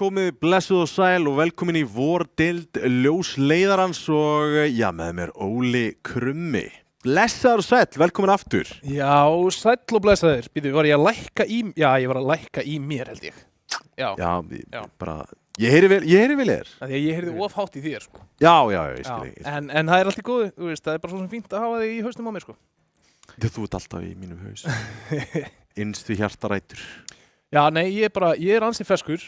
komið, blessuð og sæl og velkomin í vordeild ljósleiðarans og með mér Óli Krummi. Blessaður og sæll, velkomin aftur. Já, sæll og blessaður. Býtu, var ég að lækka í... Já, ég var að lækka í mér, held ég. Já. Bara... Ég heyri vel þér. Því að ég heyrði ofhátt í þér, sko. Já, ég skil. En það er allt í góðu, þú veist, það er bara svo fínt að hafa þig í hausnum á mér, sko. Þú ert alltaf í mínum haus. Innstu hjartarætur. Já, nei, ég er ansi ferskur,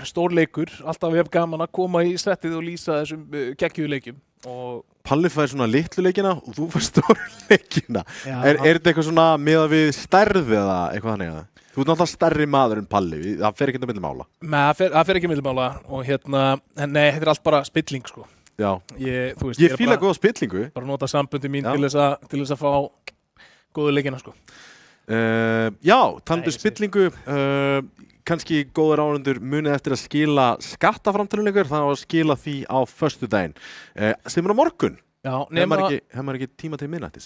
stór leikur, alltaf hef gaman að koma í settið og lýsa þessum geggjuðu leikjum. Og Palli fær svona litlu leikina og þú fær stóru leikina. Er þetta eitthvað svona miðað við stærð eða eitthvað þannig að? Þú ert náttúrulega stærri maður en Palli, það fer ekki á milli mála. Nei, það fer ekki á milli mála og nei, þetta er allt bara spilling, sko. Já, ég fíla góða spillingu. Bara nota sambundi mín til þess að fá góðu leikina, sko. Talandi spillingu, kannski góður áhorfendur munið eftir að skila skattaframtölum ykkur, það var að skila því á föstudaginn, sem er á morgun. Já, Hef maður ekki tíma til miðnætti?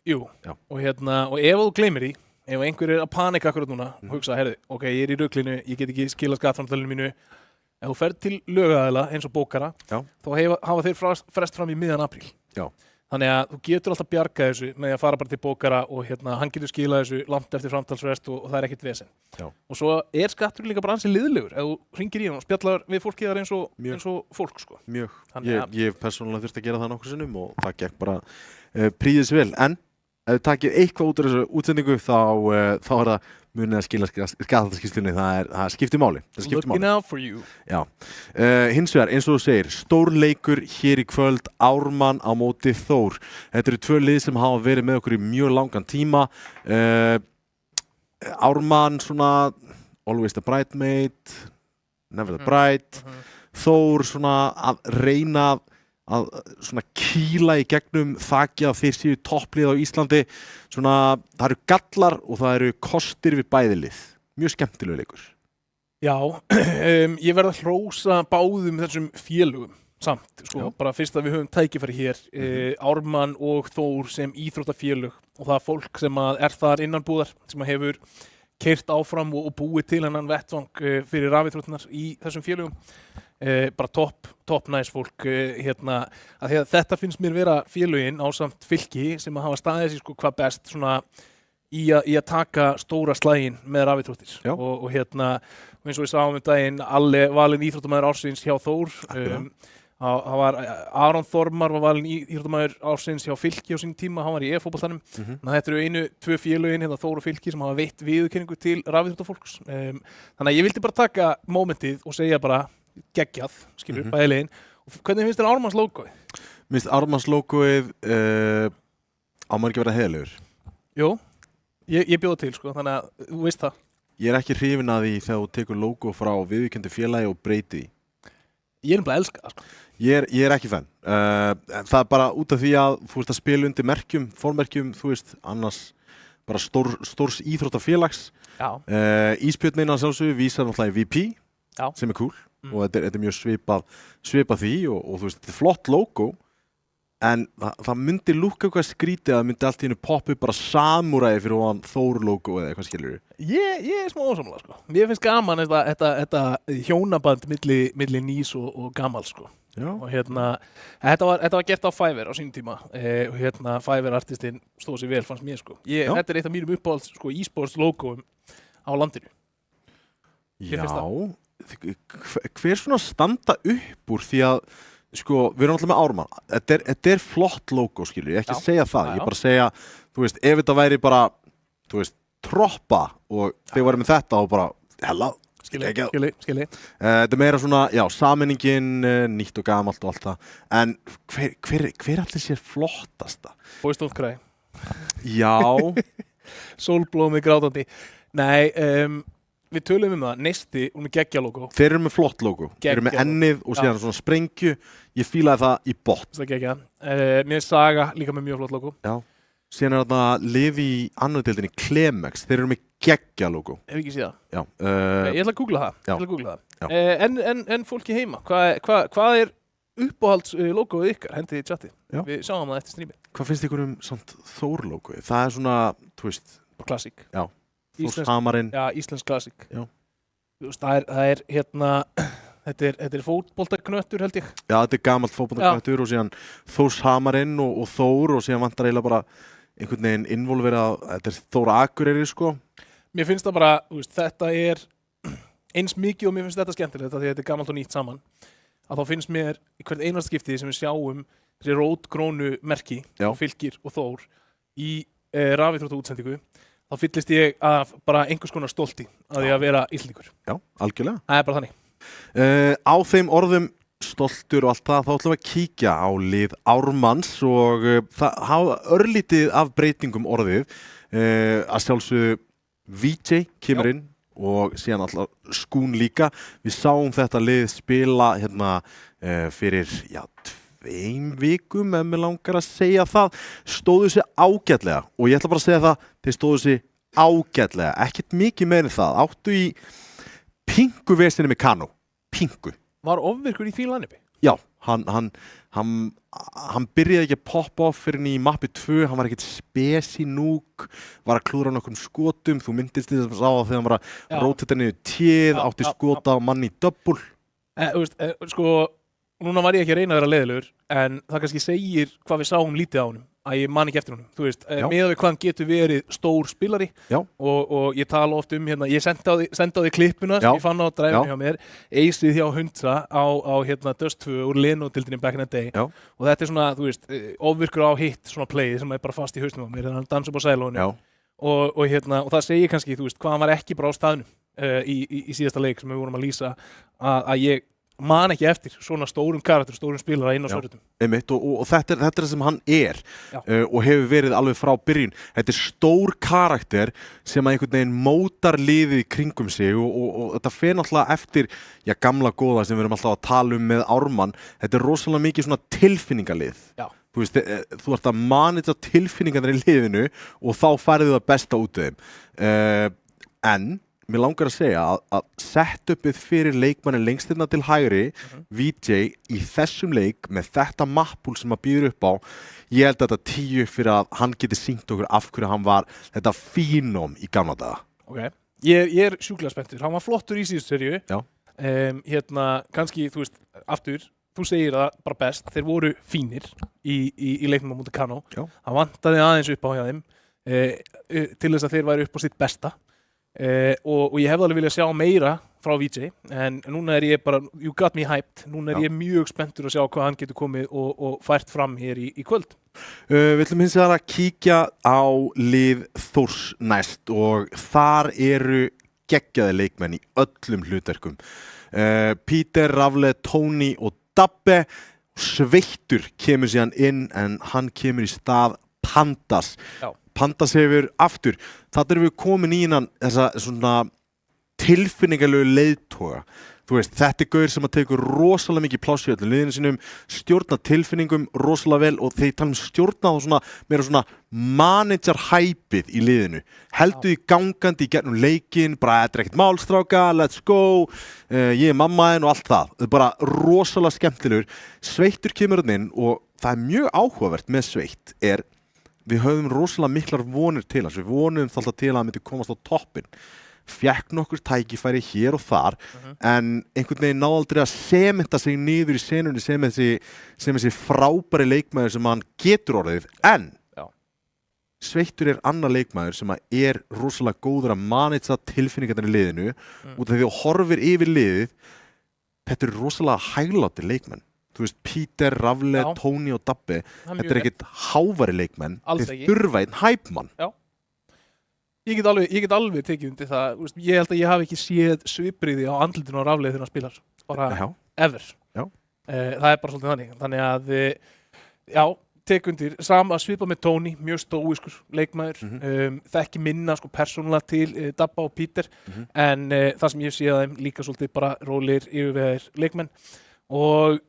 Jú, og ef þú gleymir því, ef einhver er að panika akkurat núna og hugsa, ok, ég er í ruglinu, ég get ekki skila skattaframtölunum mínu, ef þú ferð til lögaðila eins og bókara, þá hafa þeir frest fram í miðjan apríl. Já. Þannig að þú getur alltaf bjargað þessu með að fara bara til bókara og hann getur skilað þessu langt eftir framtalsfrest og það er ekkert vesen. Já. Og svo er skattur líka bara ansi liðlegur ef þú hringir í hann og spjallar við fólkið þar eins og fólk, sko. Mjög. Ég hef persónulega þurft að gera það nokkur sinnum og það gekk bara príðis vel. En ef þið takið eitthvað út af þessu útsendingu þá er það munið að skila skattaskýrslunni, það skiptir máli. Looking out for you. Já. Hins vegar, eins og þú segir, stór leikur hér í kvöld, Ármann á móti Þór. Þetta eru tvö lið sem hafa verið með okkur í mjög langan tíma. Ármann svona, always the bridesmaid, never the bride. Þór svona að reyna að svona kýla í gegnum þakja að þeir séu topplið á Íslandi. Svona, það eru gallar og það eru kostir við bæði lið. Mjög skemmtilegu leikur. Já, ég verð að hrósa báðum þessum félögum samt, sko. Bara fyrst að við höfum tækifæri hér, Ármann og Þór sem íþróttafélög og það fólk sem er þar innanbúðar, sem hefur keyrt áfram og búið til hennan vettvang fyrir rafíþróttirnar í þessum félögum. Bara topp næs fólk að þetta finnst mér vera félögin ásamt Fylki sem að hafa staðið sér sko hvað best svona í að taka stóra slaginn með rafíþróttir og eins og við sáum daginn Alli valinn íþróttamaður ársins hjá Þór. Það var Aron Þormar var valinn íþróttamaður ársins hjá Fylki á sín tíma, hann var í fótboltanum. Þetta eru tvö félögin, Þór og Fylki, sem hafa veitt viðurkenningu til rafíþróttafólks. Þannig að ég vildi bara taka mómentið og segja bara geggjað, skilur, bæði liðin. Hvernig finnst þér Ármanns logoið? Mér finnst Ármanns logoið á maður ekki verið heiðalegur. Jú, ég bjóða til, sko, þannig að þú veist það. Ég er ekki hrifinn að því þegar þú tekur logo frá viðurkenndu félagi og breyti því. Ég er bara að elska það, sko. Ég er ekki fan. Það er bara út af því að þú veist að spila undir merkjum, formerkjum, þú veist, annars bara stórs íþróttafélags. Ísbjörnin á sjálfsögðu vísar náttúrulega í VP, sem er cool. Og þetta er mjög svipað því og þú veist, þetta er flott logo en það myndi lúkka eitthvað skrítið að það myndi allt í hennu poppa upp bara samúræði fyrir ofan Þór logo eða eitthvað, skilur þú? Ég er smá ósamlega, sko. Mér finnst gaman þetta hjónaband milli nýs og gamals, sko. Já. Og þetta var gert á Fiverr á sínum tíma og Fiverr artistinn stóð sér vel, fannst mér, sko. Þetta er eitt af mínum uppáhalds, sko, e-sports logoum á landinu. Hver svona standa upp úr því að sko, við erum alltaf með Ármann, þetta er flott logo, skilur, ég ekki að segja það, ég bara segja, þú veist, ef þetta væri bara, þú veist, troppa og þeir væri með þetta og bara, hella, skilji. Þetta er meira svona, sameiningin, nýtt og gamalt og allt það, en hver allir sér flottasta? Boys Don't Cry. Já. Sólblómi grátandi. Nei, við tölum það, Neisti og með geggja-logo. Þeir eru með flott logo. Þeir eru með ennið og síðan svona sprengju. Ég fílaði það í botn. Það geggja. Mér er Saga líka með mjög flott logo. Já. Síðan er þarna lið í annar deildinni Klemex. Þeir eru með geggja-logo. Hef ekki séð það? Já. Ég ætla að googla það. En fólki heima, hvað er uppáhalds-logoið ykkar? Hendið í chati. Við sjáum það eftir strími. Hvað finnst ykkur samt Þór-logoið? Það er svona, þú veist... Klassík. Já. Þórshamarinn. Já, íslensk klassík. Já. þú veist, það er hérna þetta er fótboltaknöttur held ég. Já, þetta er gamalt fótboltaknöttur og síðan Þórs Hamarinn og Þór og síðan vantar eiginlega bara einhvern veginn involverið að þetta er Þóra Akureyri sko. Mér finnst það bara, þú veist, þetta er eins mikið og mér finnst þetta skemmtilegt því að þetta er gamalt og nýtt saman að þá finnst mér í hvert einasta skipti sem við sjáum þessi rótgrónu merki Fylkir og Þór í rafíþrótta útsendingu þá fyllist ég af bara einhvers konar stolti að því að vera Íslendingur. Já, algjörlega. Það er bara þannig. Á þeim orðum stoltur og allt það, þá ætlum við að kíkja á lið Ármanns og það hafa örlítið af breytingum orðið að sjálfsögðu VJ kemur inn og síðan alltaf Skún líka. Við sáum þetta lið spila hérna fyrir 2 vikum ef mér langar að segja það, stóðu sig ágætlega og ég ætla bara að segja það, þeir stóðu sig ágætlega, ekkert mikið meira en það, áttu í pingu vesinni með Kano, pingu. Var ofvirkur í því line-upi? Já, hann byrjaði ekki að poppa off fyrir í mappi 2, hann var ekkert spesi núk, var að klúra nokkrum skotum, þú myndist þess að sá það þegar hann var að róta þetta niður tíð, átti skota á manni í double. Sko, núna var ég ekki að reyna að vera leiðilegur, en það kannski segir hvað við sáum lítið á honum, að ég man ekki eftir honum, þú veist, með við hvað hann getur verið stór spilari og ég tala oft hérna, ég sendi á því klippuna sem ég fann á dræfinu hjá mér, eysið hjá Hundsa á hérna Dust 2 úr Leno-dildinni back in the day og þetta er svona, þú veist, ofvirkur á hitt svona playið sem er bara fast í hausnum á mér, þannig að hann dansa upp á sælónu og hérna, og það segir kannski, þú veist, hvað hann var ekki bara á staðnum í síðasta leik sem við vorum að lýsa að ég man ekki eftir svona stórum karakter, stórum spilara inn á sörðutum. Einmitt, og þetta er það sem hann er og hefur verið alveg frá byrjun. Þetta er stór karakter sem að einhvern veginn mótar liðið í kringum sig og þetta fer náttúrulega eftir gamla góða sem við erum alltaf að tala um með Ármann. Þetta er rosalega mikið svona tilfinningalið. Já. Þú veist, þú ert að manita tilfinningarnar í liðinu og þá færðu það besta út af þeim. En mér langar að segja að setupið fyrir leikmannin lengst hérna til hægri, VJ, í þessum leik með þetta mappúl sem að býður upp á, ég held að þetta 10 fyrir að hann geti sýnt okkur af hverju hann var þetta fínóm í gamla daga. Ok, ég er sjúklega spenntur. Hann var flottur í síðustu seríu. Hérna, kannski, þú veist, aftur, þú segir það bara best, þeir voru fínir í leiknum á móti Kano. Hann vantaði aðeins upp á hjá þeim til þess að þeir væri upp á sitt besta. Og ég hefði alveg viljað sjá meira frá VJ en núna er ég bara, you got me hyped, núna er ég mjög spenntur að sjá hvað hann getur komið og fært fram hér í kvöld. Við ætlum hins vegar að kíkja á lið Þórs næst og þar eru geggjaði leikmenn í öllum hlutverkum. Peter, Rafle, Tony og Dabbe. Sveittur kemur síðan inn en hann kemur í stað Pandas. Pandas hefur aftur, þetta erum við komin í innan þessa svona tilfinningalegu leiðtoga. Þú veist, þetta er gaur sem að tekur rosalega mikið pláss í öllum liðinu sínum, stjórna tilfinningum rosalega vel og þeir tala stjórna þá svona, meira svona manager-hæpið í liðinu. Heldu því gangandi í gegnum leikinn, bara þetta er ekkert málstráka, let's go, ég er mammaðinn og allt það. Það er bara rosalega skemmtilegur. Sveittur kemur inn og það er mjög áhugavert með Sveitt við höfum rosalega miklar vonir til hans, við vonum alltaf til að hann myndi komast á toppinn. Fékk nokkur tækifæri hér og þar, en einhvern veginn náði aldrei að sementa sig niður í senunni sem þessi frábæri leikmaður sem hann getur orðið, en Sveittur er annar leikmaður sem er rosalega góður að manitsa tilfinningarnar í liðinu, út af því að horfir yfir liðið, þetta eru rosalega hæglátir leikmenn. Þú veist, Peter, Rafle, Tony og Dabbe, þetta er ekkert háværi leikmenn, þeir þurfa einn hæpmann. Já. Ég get alveg tekið undir það. Ég held að ég hafi ekki séð svipriði á andlitinu á Rafle þegar hann spilar. Bara ever. Já. Það er bara svolítið þannig. Þannig að, tek undir. Sama svipa með Tony, mjög stóiskur leikmaður. Þekki minna persónulega til Dabba og Peter. En það sem ég sé að þeim líka svolítið bara rólegir yfirvegaðir leikmenn. Og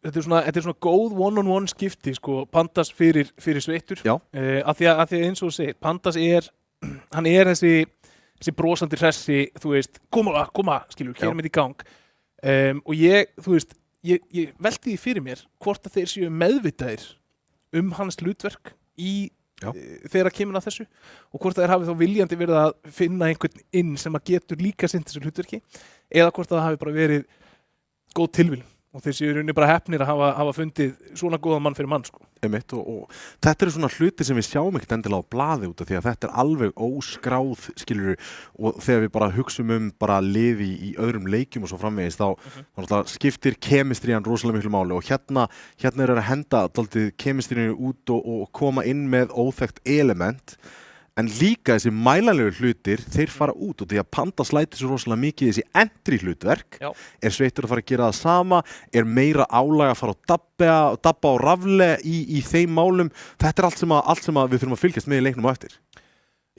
þetta er svona góð one-on-one skipti Pandas fyrir Sveittur af því að eins og þú segir Pandas hann er þessi brosandi hressi, þú veist, koma skilur, kemur með í gang og ég velti því fyrir mér hvort að þeir séu meðvitaðir hans hlutverk í þegar kemur að þessu og hvort þeir hafi þá viljandi verið að finna einhvern inn sem að getur líka sinnt þessu hlutverki eða hvort það hafi bara verið góð tilviljun og þeir séu í rauninni bara heppnir að hafa fundið svona góðan mann fyrir mann sko. Og þetta eru svona hluti sem við sjáum ekkert endilega á blaði út af því að þetta er alveg óskráð skilur og þegar við bara hugsum bara liði í öðrum leikjum og svo framvegis þá skiptir kemistrían rosalega miklu máli og hérna er að henda dálítið kemistríinu út og koma inn með óþekkt element en líka þessi mælanlegu hlutir þeir fara út og því að Panda slætir svo rosalega mikið þessi entry hlutverk er sveittur að fara að gera það sama er meira álag að fara að dabba og rafle í þeim málum þetta er allt sem við þurfum að fylgjast með í leiknum á eftir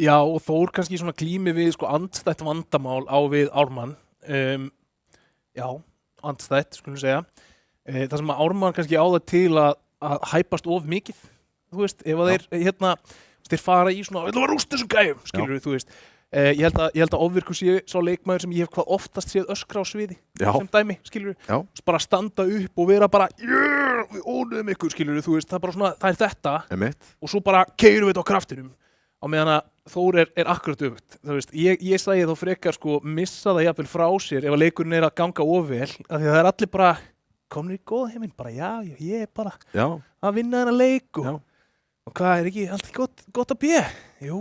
Já og Þór kannski svona glími við sko andstætt vandamál á við Ármann andstætt skulum segja það sem að Ármann kannski á það til að hæpast of mikið þú veist ef að þeir fara í svona, þetta var rúst þessum gæjum, skilur þú veist. Ég held að Ofvirkur sé sá leikmaður sem ég hef hvað oftast séð öskra á sviði, sem dæmi, skilur þú. Bara standa upp og vera bara, við ónuðum ykkur, skilur þú veist, það er bara svona, það er þetta. Og svo bara keyrum við þetta á kraftinum. Á meðan að Þór er akkurat öfugt. Þú veist, ég sagði þá frekar sko, missa það jafnvel frá sér ef að leikurinn er að ganga of vel, af því það er allir bara, komnir í góða heiminn, bara ég er bara að vinna þennan leik og hvað er ekki alltaf gott að bíða? Jú,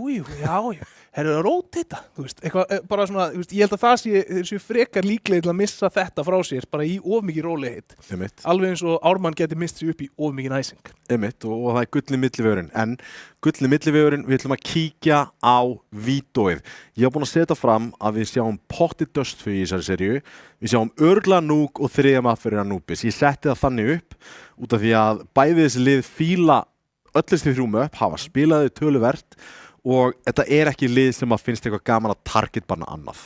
herru það rót þetta, þú veist, eitthvað, bara svona, þú veist, ég held að það sé frekar líklega til að missa þetta frá sér, bara í of mikið rólegheit. Alveg eins og Ármann geti mist sig upp í of mikið næsing. Og það er gullni millivegurinn, en gullni millivegurinn, við ætlum að kíkja á vítóið. Ég hef búin að setja fram að við sjáum pottið döstfug í þessari seríu, við sjáum örgla núk og þriðja maður fyrir Anubis. Ég setti það þannig upp, út af því að bæði þessi lið fíla öllist því þrjúmu upp, hafa spilaði töluvert og þetta er ekki lið sem að finnst eitthvað gaman að targetbanna annað.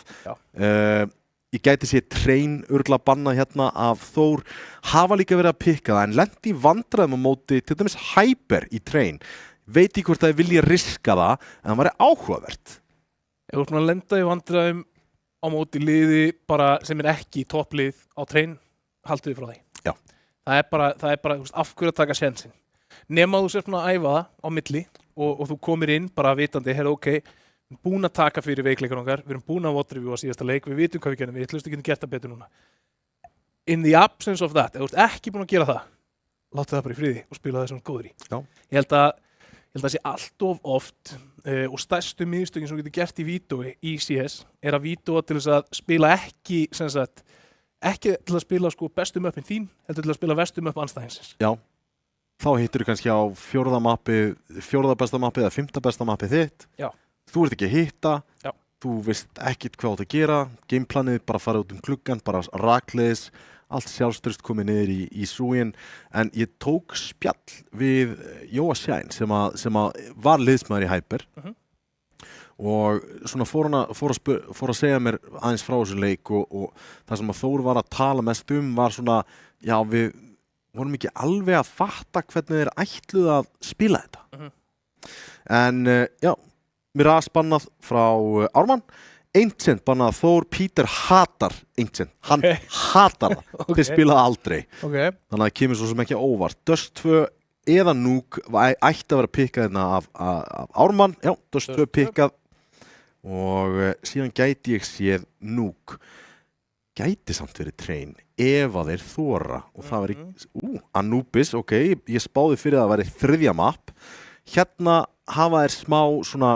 Ég gæti séð Train örgla banna hérna af Þór, hafa líka verið að pikka það en lendi í vandræðum á móti til dæmis Hyper í Train. Veit ekki hvort það vilja riska það en það væri áhugavert. Ef þú ert að lenda í vandræðum á móti liði bara sem er ekki topplið á Train, haltu þið frá því. Það er bara af hverju að taka sénsinn. Nema þú sér svona að æfa það á milli og þú komir inn bara vitandi, ok, við erum búin að taka fyrir veikleikar okkar, við erum búin að votrivjú á síðasta leik, við vitum hvað við gerum, við ætlumst ekki að gera það betur núna. In the absence of that, ef þú ert ekki búin að gera það, láttu það bara í friði og spila það sem góður í. Ég held að sé allt of oft og stærstu miðstökin sem þú getur gert í vítói í CS er að vítóa til þess að spila ekki, sem sagt, ekki til að spila sko bestu möppin þín, heldur til að spila verstu möpp andstæðingsins. Þá hittir þú kannski á fjórða besta mappið eða fimmta besta mappið þitt. Þú ert ekki að hitta, þú veist ekkert hvað þú átt að gera, gameplanið bara fara út gluggan, bara rakleiðis, allt sjálfstraust komið niður í súginn. En ég tók spjall við Jóa Shine sem að var liðsmaður í Hyper og svona fór að segja mér aðeins frá þessu leik og það sem að Þór var að tala mest var svona, við vorum ekki alveg að fatta hvernig þeir ætluðu að spila þetta. En Mirage bannað frá Ármann, Ancient bannað Þór, Peter hatar Ancient, hann hatar það, þeir spilaði aldrei. Þannig að það kemur svo sem ekki óvart. Dust 2 eða Nuke ætti að vera pikkað hérna af Ármann, Dust 2 pikkað og síðan gæti ég séð Nuke. Gæti samt verið Train ef að þeir þora og það veri Anubis, ég spáði fyrir að það veri þriðja mapp hérna hafa þeir smá svona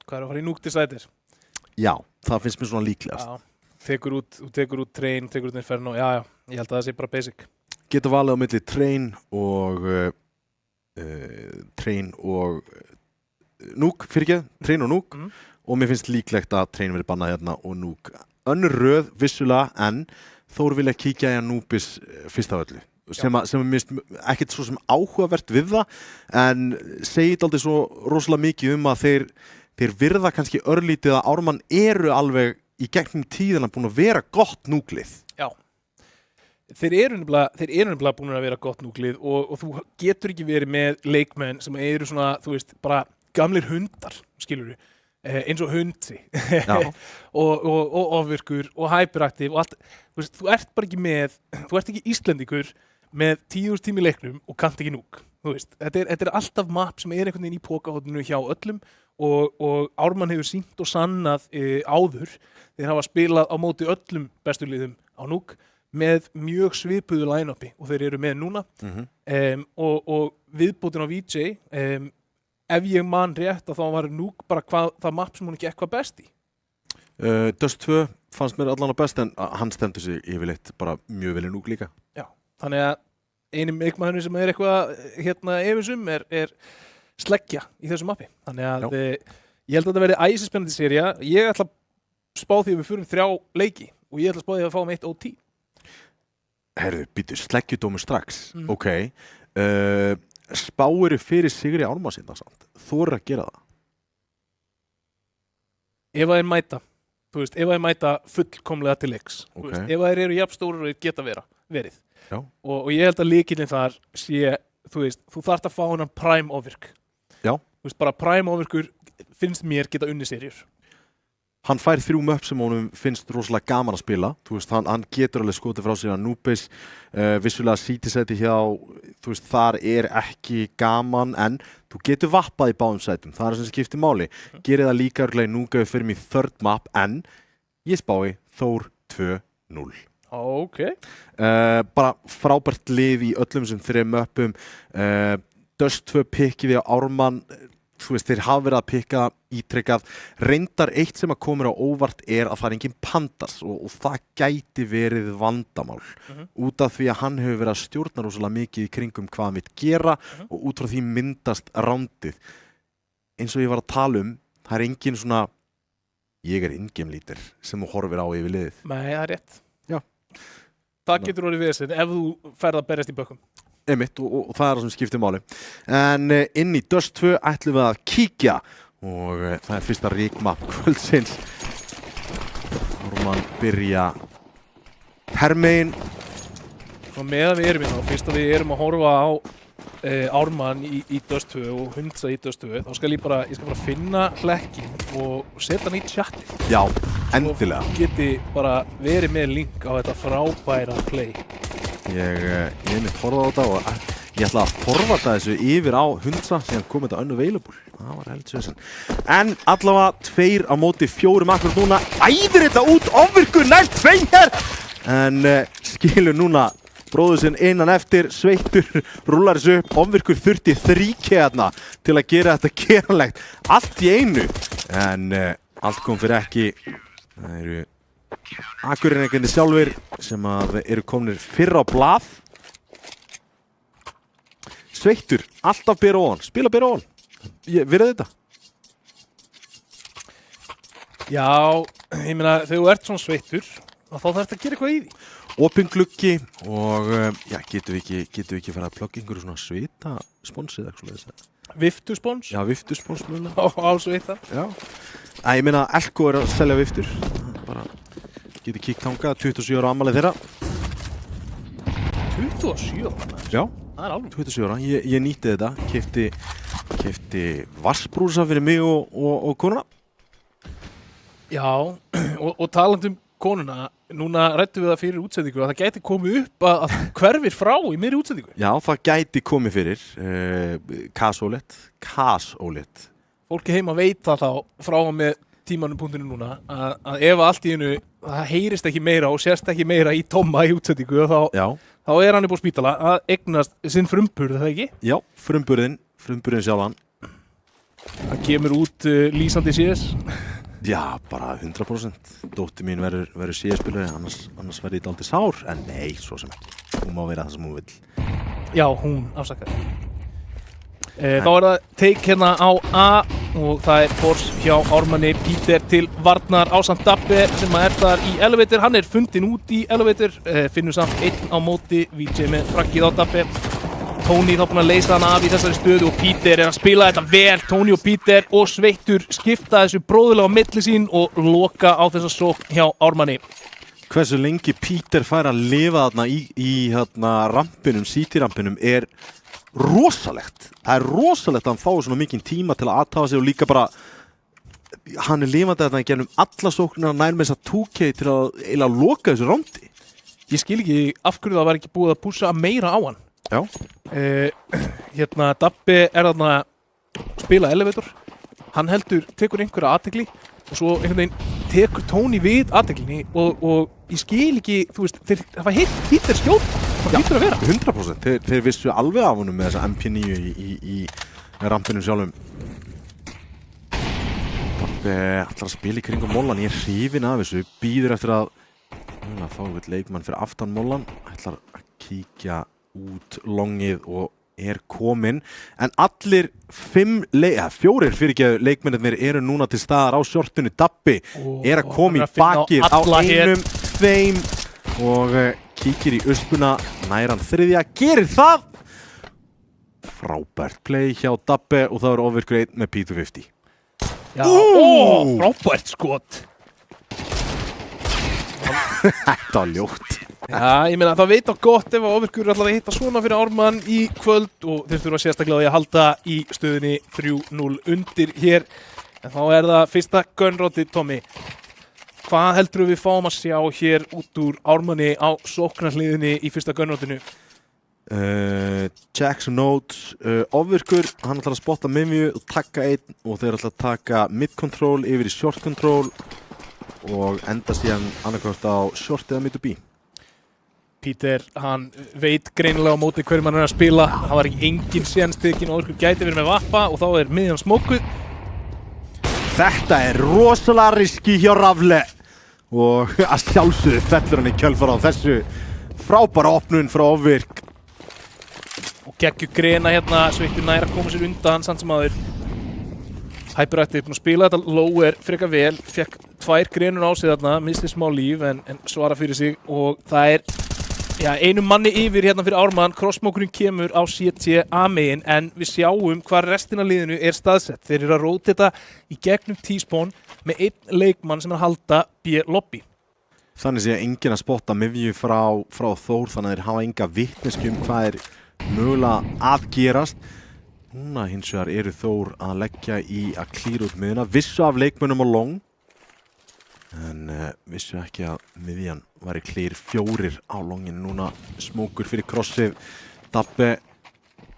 hvað er að fara í Nuke Decider? Já, það finnst mér svona líklegast tekur út Train, tekur út Inferno ég held að það sé bara basic geta valið á milli Train og Nuke Train og Nuke og mér finnst líklegt að Train verið bannað hérna og Nuke önnur röð vissulega en Þór vilja kíkja í Anubis fyrst af öllu sem er mist ekkert svo sem áhugavert við það en segir aldrei svo rosalega mikið að þeir virða kannski örlítið að Ármann eru alveg í gegnum tíðina búin að vera gott núklið. Þeir eru nefnilega búin að vera gott núklið og þú getur ekki verið með leikmenn sem eru svona, þú veist, bara gamlir hundar, skilurðu. Eins og Hundi og Ofvirkur og Hyperaktiv og allt, þú ert bara ekki þú ert ekki Íslendingur með 10.000 tíma í leiknum og kannt ekki Nuke þú veist, þetta alltaf map sem einhvern veginn í pokahotninu hjá öllum og Ármann hefur sýnt og sannað áður þeir hafa spilað á móti öllum bestu liðum á Núk með mjög svipuðu line-upi og þeir eru með núna og viðbótin á VJ ef ég man rétt að þá var Núk bara það map sem hún ekki eitthvað best í Dust 2 fannst mér allan á best en hann stendur sig yfirleitt bara mjög vel í Núk líka Já, þannig að eini leikmaðurinn sem eitthvað efisum er sleggja í þessu mappi þannig að ég held að þetta verði æsispennandi sería ég ætla að spá því að við förum 3 leiki og ég ætla að spá því að við fáum 1 OT Herðu, býtu, sleggjudómur strax ok spáir fyrir Sigri Ármannsson samt þorir að gera það ef þeir mæta þú veist, ef þeir mæta fullkomlega til leiks okay. ef þeir eru jafnstórir og geta verið og ég held að lykillinn þar sé þú veist, þú þarft að fá hann prime ofvirk Já. Þú veist, bara prime ofvirkur finnst mér geta unni seríur Hann fær 3 möpp sem honum finnst rosalega gaman að spila þú veist, hann getur alveg skotið frá sér að Núbis vissulega CT-seti hjá þú veist, þar ekki gaman en þú getur vappað í báðum sætum það sem skiptir máli gerir það líka örglega í Núka fyrir mig third map en ég spái Þór 2-0 Ok bara frábært lið í öllum sem 3 möppum Dust 2 pikkið við á Ármann þú veist, þeir hafa verið að pikka ítrekkað reyndar eitt sem að komur á óvart að það engin pandas og það gæti verið vandamál út af því að hann hefur verið að stjórna rosalega mikið í kringum hvað hann vill gera og út frá því myndast rándið eins og ég var að tala það engin svona ég in-game leader sem þú horfir á yfir liðið Nei, það rétt Já. Það getur orðið vesinn ef þú ferð að berjast í bökkum Einmitt, og það það sem skiptir máli en inn í Dust 2 ætlum við að kíkja og það fyrsta ríkmap kvöldsins Ármann byrja hermegin og meðan við erum hérna fyrst að við erum að horfa á Ármann í Dust 2 og Hundsa í Dust 2 þá skal ég skal bara finna hlekkin og setja hann í chati Já, endilega og geti bara verið með link á þetta frábæra play Ég mitt horfa á þetta og ég ætla að forvarta þessu yfir á Hundsa sem kom þetta unavailable. Það var heldur þessan. En allavega 2 á móti 4 akkur núna. Æðir þetta út, ofvirkur nær 2 hér! En skilur núna bróður sinn innan eftir, sveittur, rúlar þessu upp, ofvirkur þurfti 3 hérna til að gera þetta geranlegt. Allt í einu. En allt kom fyrir ekki. Það eru Akureyringarnir sjálfir sem eru komnir fyrr á blað. Sveittur, alltaf bera á hann, spila bera á hann. Virðið þetta? Já, ég meina þegar þú ert svona sveittur þá þarf þetta að gera eitthvað í því. Opin gluggi og já, getum við ekki fara að plugga einhverju svona svita sponsið eitthvað svona. Viftuspons? Já, viftuspons mjög. Á svita? Já. Ég meina Elko að selja viftur. Bara getur kíkt þangað, 27 ára afmælið þeirra. 27 ára? Já. Það er alveg. 27 ára. Ég nýtti þetta. Keypti vassbrúsa fyrir mig og konuna. Já, og talandi konuna, núna rættum við það fyrir útsendingu að það gæti komið upp að hverfir frá í miðri útsendingu. Já, það gæti komið fyrir. Kasólet. Fólki heima veit það þá frá og með tímanum.inu núna að ef allt í einu það heyrist ekki meira og sérst ekki meira í Tomma í útsendingu þá er hann upp á spítala að eignast sinn frumburð, það ekki? Já, frumburðin sjálfan. Það kemur út lýsandi CS. Já, bara 100%. Dóttir mín verður CS-spilari, annars verður ég dálítið sár, en nei, svo sem ekki. Hún má vera það sem hún vill. Já, hún afsakar. Þá er það take hérna á A og það er force hjá Ármanni Peter til varnar ásamt Dabbe sem er þar í elevator. Hann er fundinn út í elevator, finnur samt 1 á móti, VJ með frakkið á Dabbe. Tony þá búinn að leysa hann af í þessari stöðu og Peter er að spila þetta vel. Tony og Peter og Sveittur skipta þessu bróðulega á milli sín og loka á þessa sókn hjá Ármanni. Hversu lengi Peter fær að lifa þarna í rampinum, CT-rampinum er rosalegt. Það er rosalegt að hann fái svona mikinn tíma til að aðtafa sig og líka bara hann er lifandi þarna í gennum alla sóknina nær með þess að 2K til að loka þessu randi. Ég skil ekki af hverju það var ekki búið að pússa meira á hann. Já. Dabbi þarna spila elevator, hann tekur einhverja athygli og svo einhvern veginn tekur Tony við athyglinni og ég skil ekki, þú veist, þeir hafa hitt þeir skjót, það hlýtur að vera. 100%, þeir vissu alveg af honum með þessa MP9 í rampinum sjálfum. Dabbi ætlar að spila í kringum mollan, ég hrifinn af þessu, býður eftir að fá við leikmann fyrir aftan mollan, ætlar að kíkja út longið og kominn, en allir 4 leikmennir eru núna til staðar á shortinu. Dabbi að koma í bakið á 1, 2 og kíkir í uspuna, nær hann 3, gerir það! Frábært play hjá Dabbi og það ofvirkur 1 með P250. Já, frábært skot! Þetta var ljótt. Já, ég meina það veit á gott ef að ofvirkur er alltaf að hitta svona fyrir Ármann í kvöld og þeir þurfa sérstaklega á því að halda í stöðunni 3-0 undir hér. En þá það fyrsta gunrótið, Tommy. Hvað heldur við fáum að sjá hér út úr Ármanni á sóknarhliðinni í fyrsta gunrótinu? Jackson Notes, ofvirkur, hann ætlar að spotta miðju og taka 1 og þeir ætlar að taka mid-control yfir í short-control og enda síðan annarkvæmt á short eða mid-to-b. Peter, hann veit greinilega á móti hverjum hann að spila. Það var ekki engin sénstekinn og ofvirkur gæti verið með vappa og þá miðjan smókuð. Þetta rosalega riski hjá Rafle og að sjálfsögðu fellur hann í kjölfar á þessu frábæra opnun frá ofvirk. Og geggju grena sveittur nær að koma sér undan samt sem aður. Hyperactive búinn að spila þetta low frekar vel, fekk 2 grenur á sig þarna, misti smá líf en svara fyrir sig og það einu manni yfir fyrir Ármann, crossmókurinn kemur á CT A-megin en við sjáum hvað restina liðinu staðsett. Þeir eru að rótita í gegnum T-spawn með 1 leikmann sem að halda B-lobby. Þannig sé enginn að spotta miðju frá Þór, þannig að þeir hafa enga vitneskju hvað mögulega að gerast. Núna hins vegar eru Þór að leggja í að klíra út miðjuna, vissu af leikmönnum á long en vissu ekki að miðjan var í klír 4 á longinu. Núna smókur fyrir krossið. Dabbi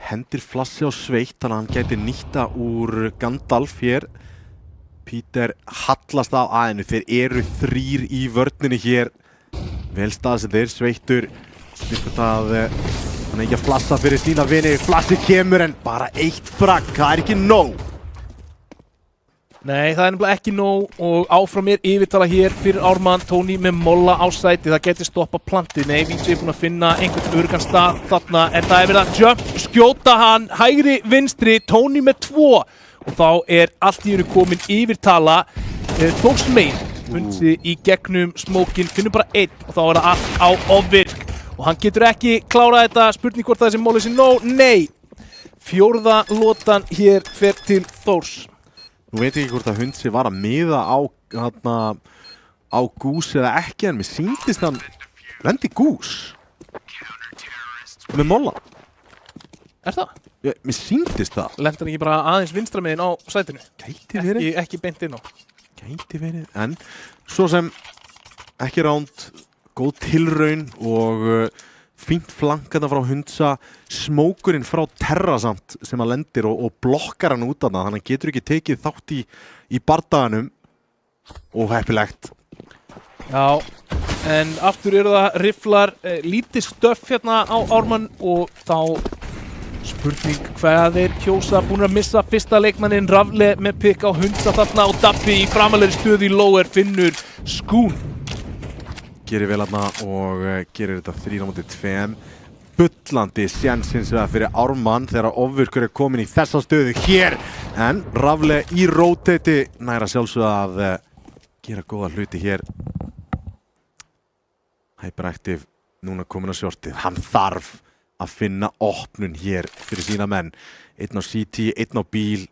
hendir flassi á sveitt þannig að hann gæti nýtta úr Gandalf hér. Peter hallast á aðeinu, þeir eru 3 í vörninni hér. Vel staðsettir, sveittur snirkur það hann ekki að flassa fyrir sína vini, flassi kemur en bara 1 fragg, það ekki nóg. Nei, það nefnilega ekki nóg og áfram yfirtala hér fyrir Ármann. Tony með molla á sæti, það geti stoppa plantið. Nei, Víci búinn að finna einhvern örgan stað þarna en það verið að jump, skjóta hann, hægri, vinstri, Tony með 2 og þá allt í hennu komin yfirtala. Þórsmein, Hunsi í gegnum smókin, finnur bara 1 og þá það allt á ofvirk. Og hann getur ekki klárað þetta, spurning hvort þessi móli sé nóg, nei! 4. lotan hér fer til Þórs. Nú veit ekki hvort að Hunsi var að miða á Gús eða ekki, en mér sýndist hann lendi Gús með molla. Það? Mér sýndist það. Lendi hann ekki bara aðeins vinstra megin á sætinu? Gæti verið. Ekki beint inn á. Gæti verið, en svo sem ekki ránd, góð tilraun og fínt flankana frá Hunsa, smókurinn frá Terra samt sem að lendir og blokkar hann út af það, þannig að hann getur ekki tekið þátt í bardaganum og heppilegt. Já, en aftur eru það rifflar, lítið stöff hérna á Ármann og þá spurning hvað þeir kjósa, búin að missa fyrsta leikmannin. Rafle með pikk á Hunsa þarna og Dabbi í framalegri stöðu í lower finnur Skún. Gerir vel aðna og gerir þetta 3-2. Bullandi sénsins fyrir Ármann þegar ofvirkur komin í þessa stöðu hér. En Rafle í róteiti næra sjálfsögðu að gera góða hluti hér. Hyperactive núna komin á shortið. Hann þarf að finna opnun hér fyrir sína menn. 1 á CT, 1 á bíl.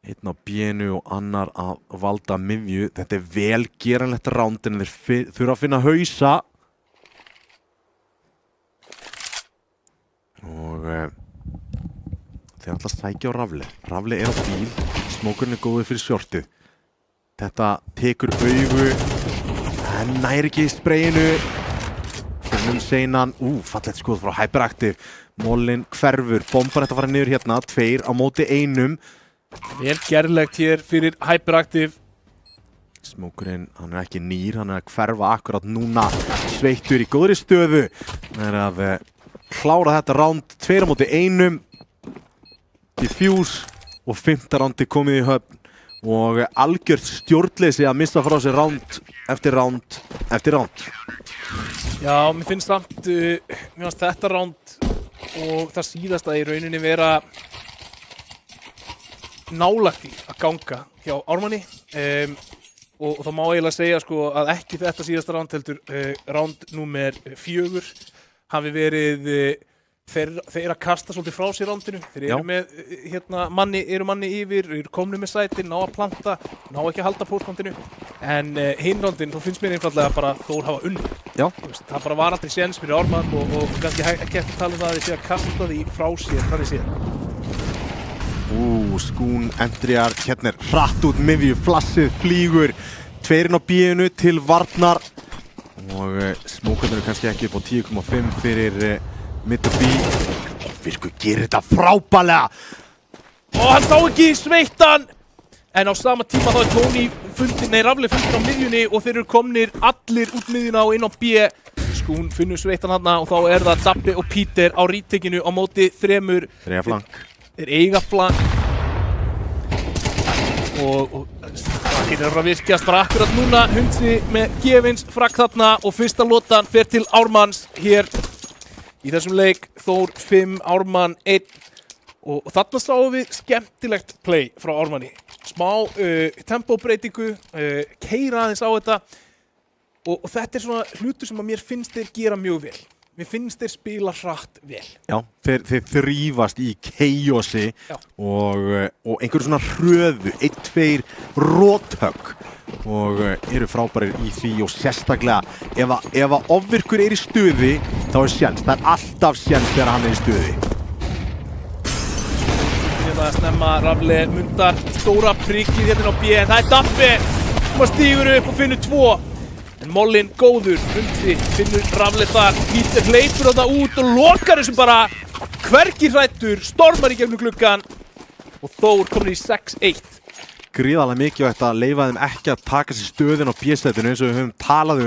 1 á bínu og annar að valda miðju. Þetta vel geranlegt ránd en þeir þurfa að finna hausa. Og þeir ætla að sækja á Rafle. Rafle á bíl, smókurinn góður fyrir shortið. Þetta tekur augu, en næri ekki sprayinu. Seinan, fallegt skoð frá Hyperactive. Mollin hverfur, bomban þetta fara niður hérna, 2 á móti 1. Vel gerlegt hér fyrir Hyperactive. Smókurinn, hann ekki nýr, hann að hverfa akkurat núna. Sveittur í góðri stöðu. Það að klára þetta round, 2 á móti 1. Diffuse og 5. roundi komið í höfn. Og algjört stjórnleysi að missa frá sér round eftir round eftir round. Já, mér finnst þetta round og það síðasta í rauninni vera nálægt í að ganga hjá Ármanni. Og það má eiginlega segja sko að ekki þetta síðasta round heldur round númer 4 hafi verið þeir að kasta svolítið frá sér roundinu. Þeir eru með manni yfir, eru komnir með sætin, ná að planta, ná ekki að halda póstkontinu. En hinn roundin, þá finnst mér einfallega bara Þór hafa unnið. Já. Það bara var aldrei séns fyrir Ármann og kannski ekki eftir að tala um það að þeir sé að kasta því frá sér, þannig séð. Skún endriðar, hérna hratt út miðju, flassið flýgur, 2 á B-inu til varnar og smókarnir eru kannski ekki upp á 10,5 fyrir mitt og B. Virku gerir þetta frábælega og hann sá ekki sveittan en á sama tíma þá Tony Rafli fundin á miðjunni og þeir eru komnir allir út miðjuna og inn á B. Skún finnur sveittan hann og þá það Dabbi og Peter á rítekinu á móti 3 flank. Þeir eiga flank og það getur að virkjast bara akkurat núna. Hundsi með gefins frakk þarna og fyrsta lotan fer til Ármanns hér í þessum leik. Þór 5, Ármann 1 og þarna sáum við skemmtilegt play frá Ármanni. Smá tempóbreytingu, keyra aðeins á þetta og þetta svona hlutur sem að mér finnst þeir gera mjög vel. Mér finnst þeir spila hratt vel. Já, þeir þrífast í chaosi og einhverju svona hröðu, 1-2 rothögg og eru frábærir í því og sérstaklega ef að ofvirkur í stuði þá séns, það alltaf séns þegar hann í stuði. Þetta snemma Rafli mundar stóra prikið hérna á B en það Dabbi sem stígur upp og finnur 2. En Mollin góður, Hundsi finnur Rafli þar, Peter hleypur á það út og lokar þessum bara hvergi hrættur, stormar í gegnum gluggan og Þór komur í 6-1. Gríðarlega mikilvægt að leyfa þeim ekki að taka sér stöðin á B-sætinu eins og við höfum talað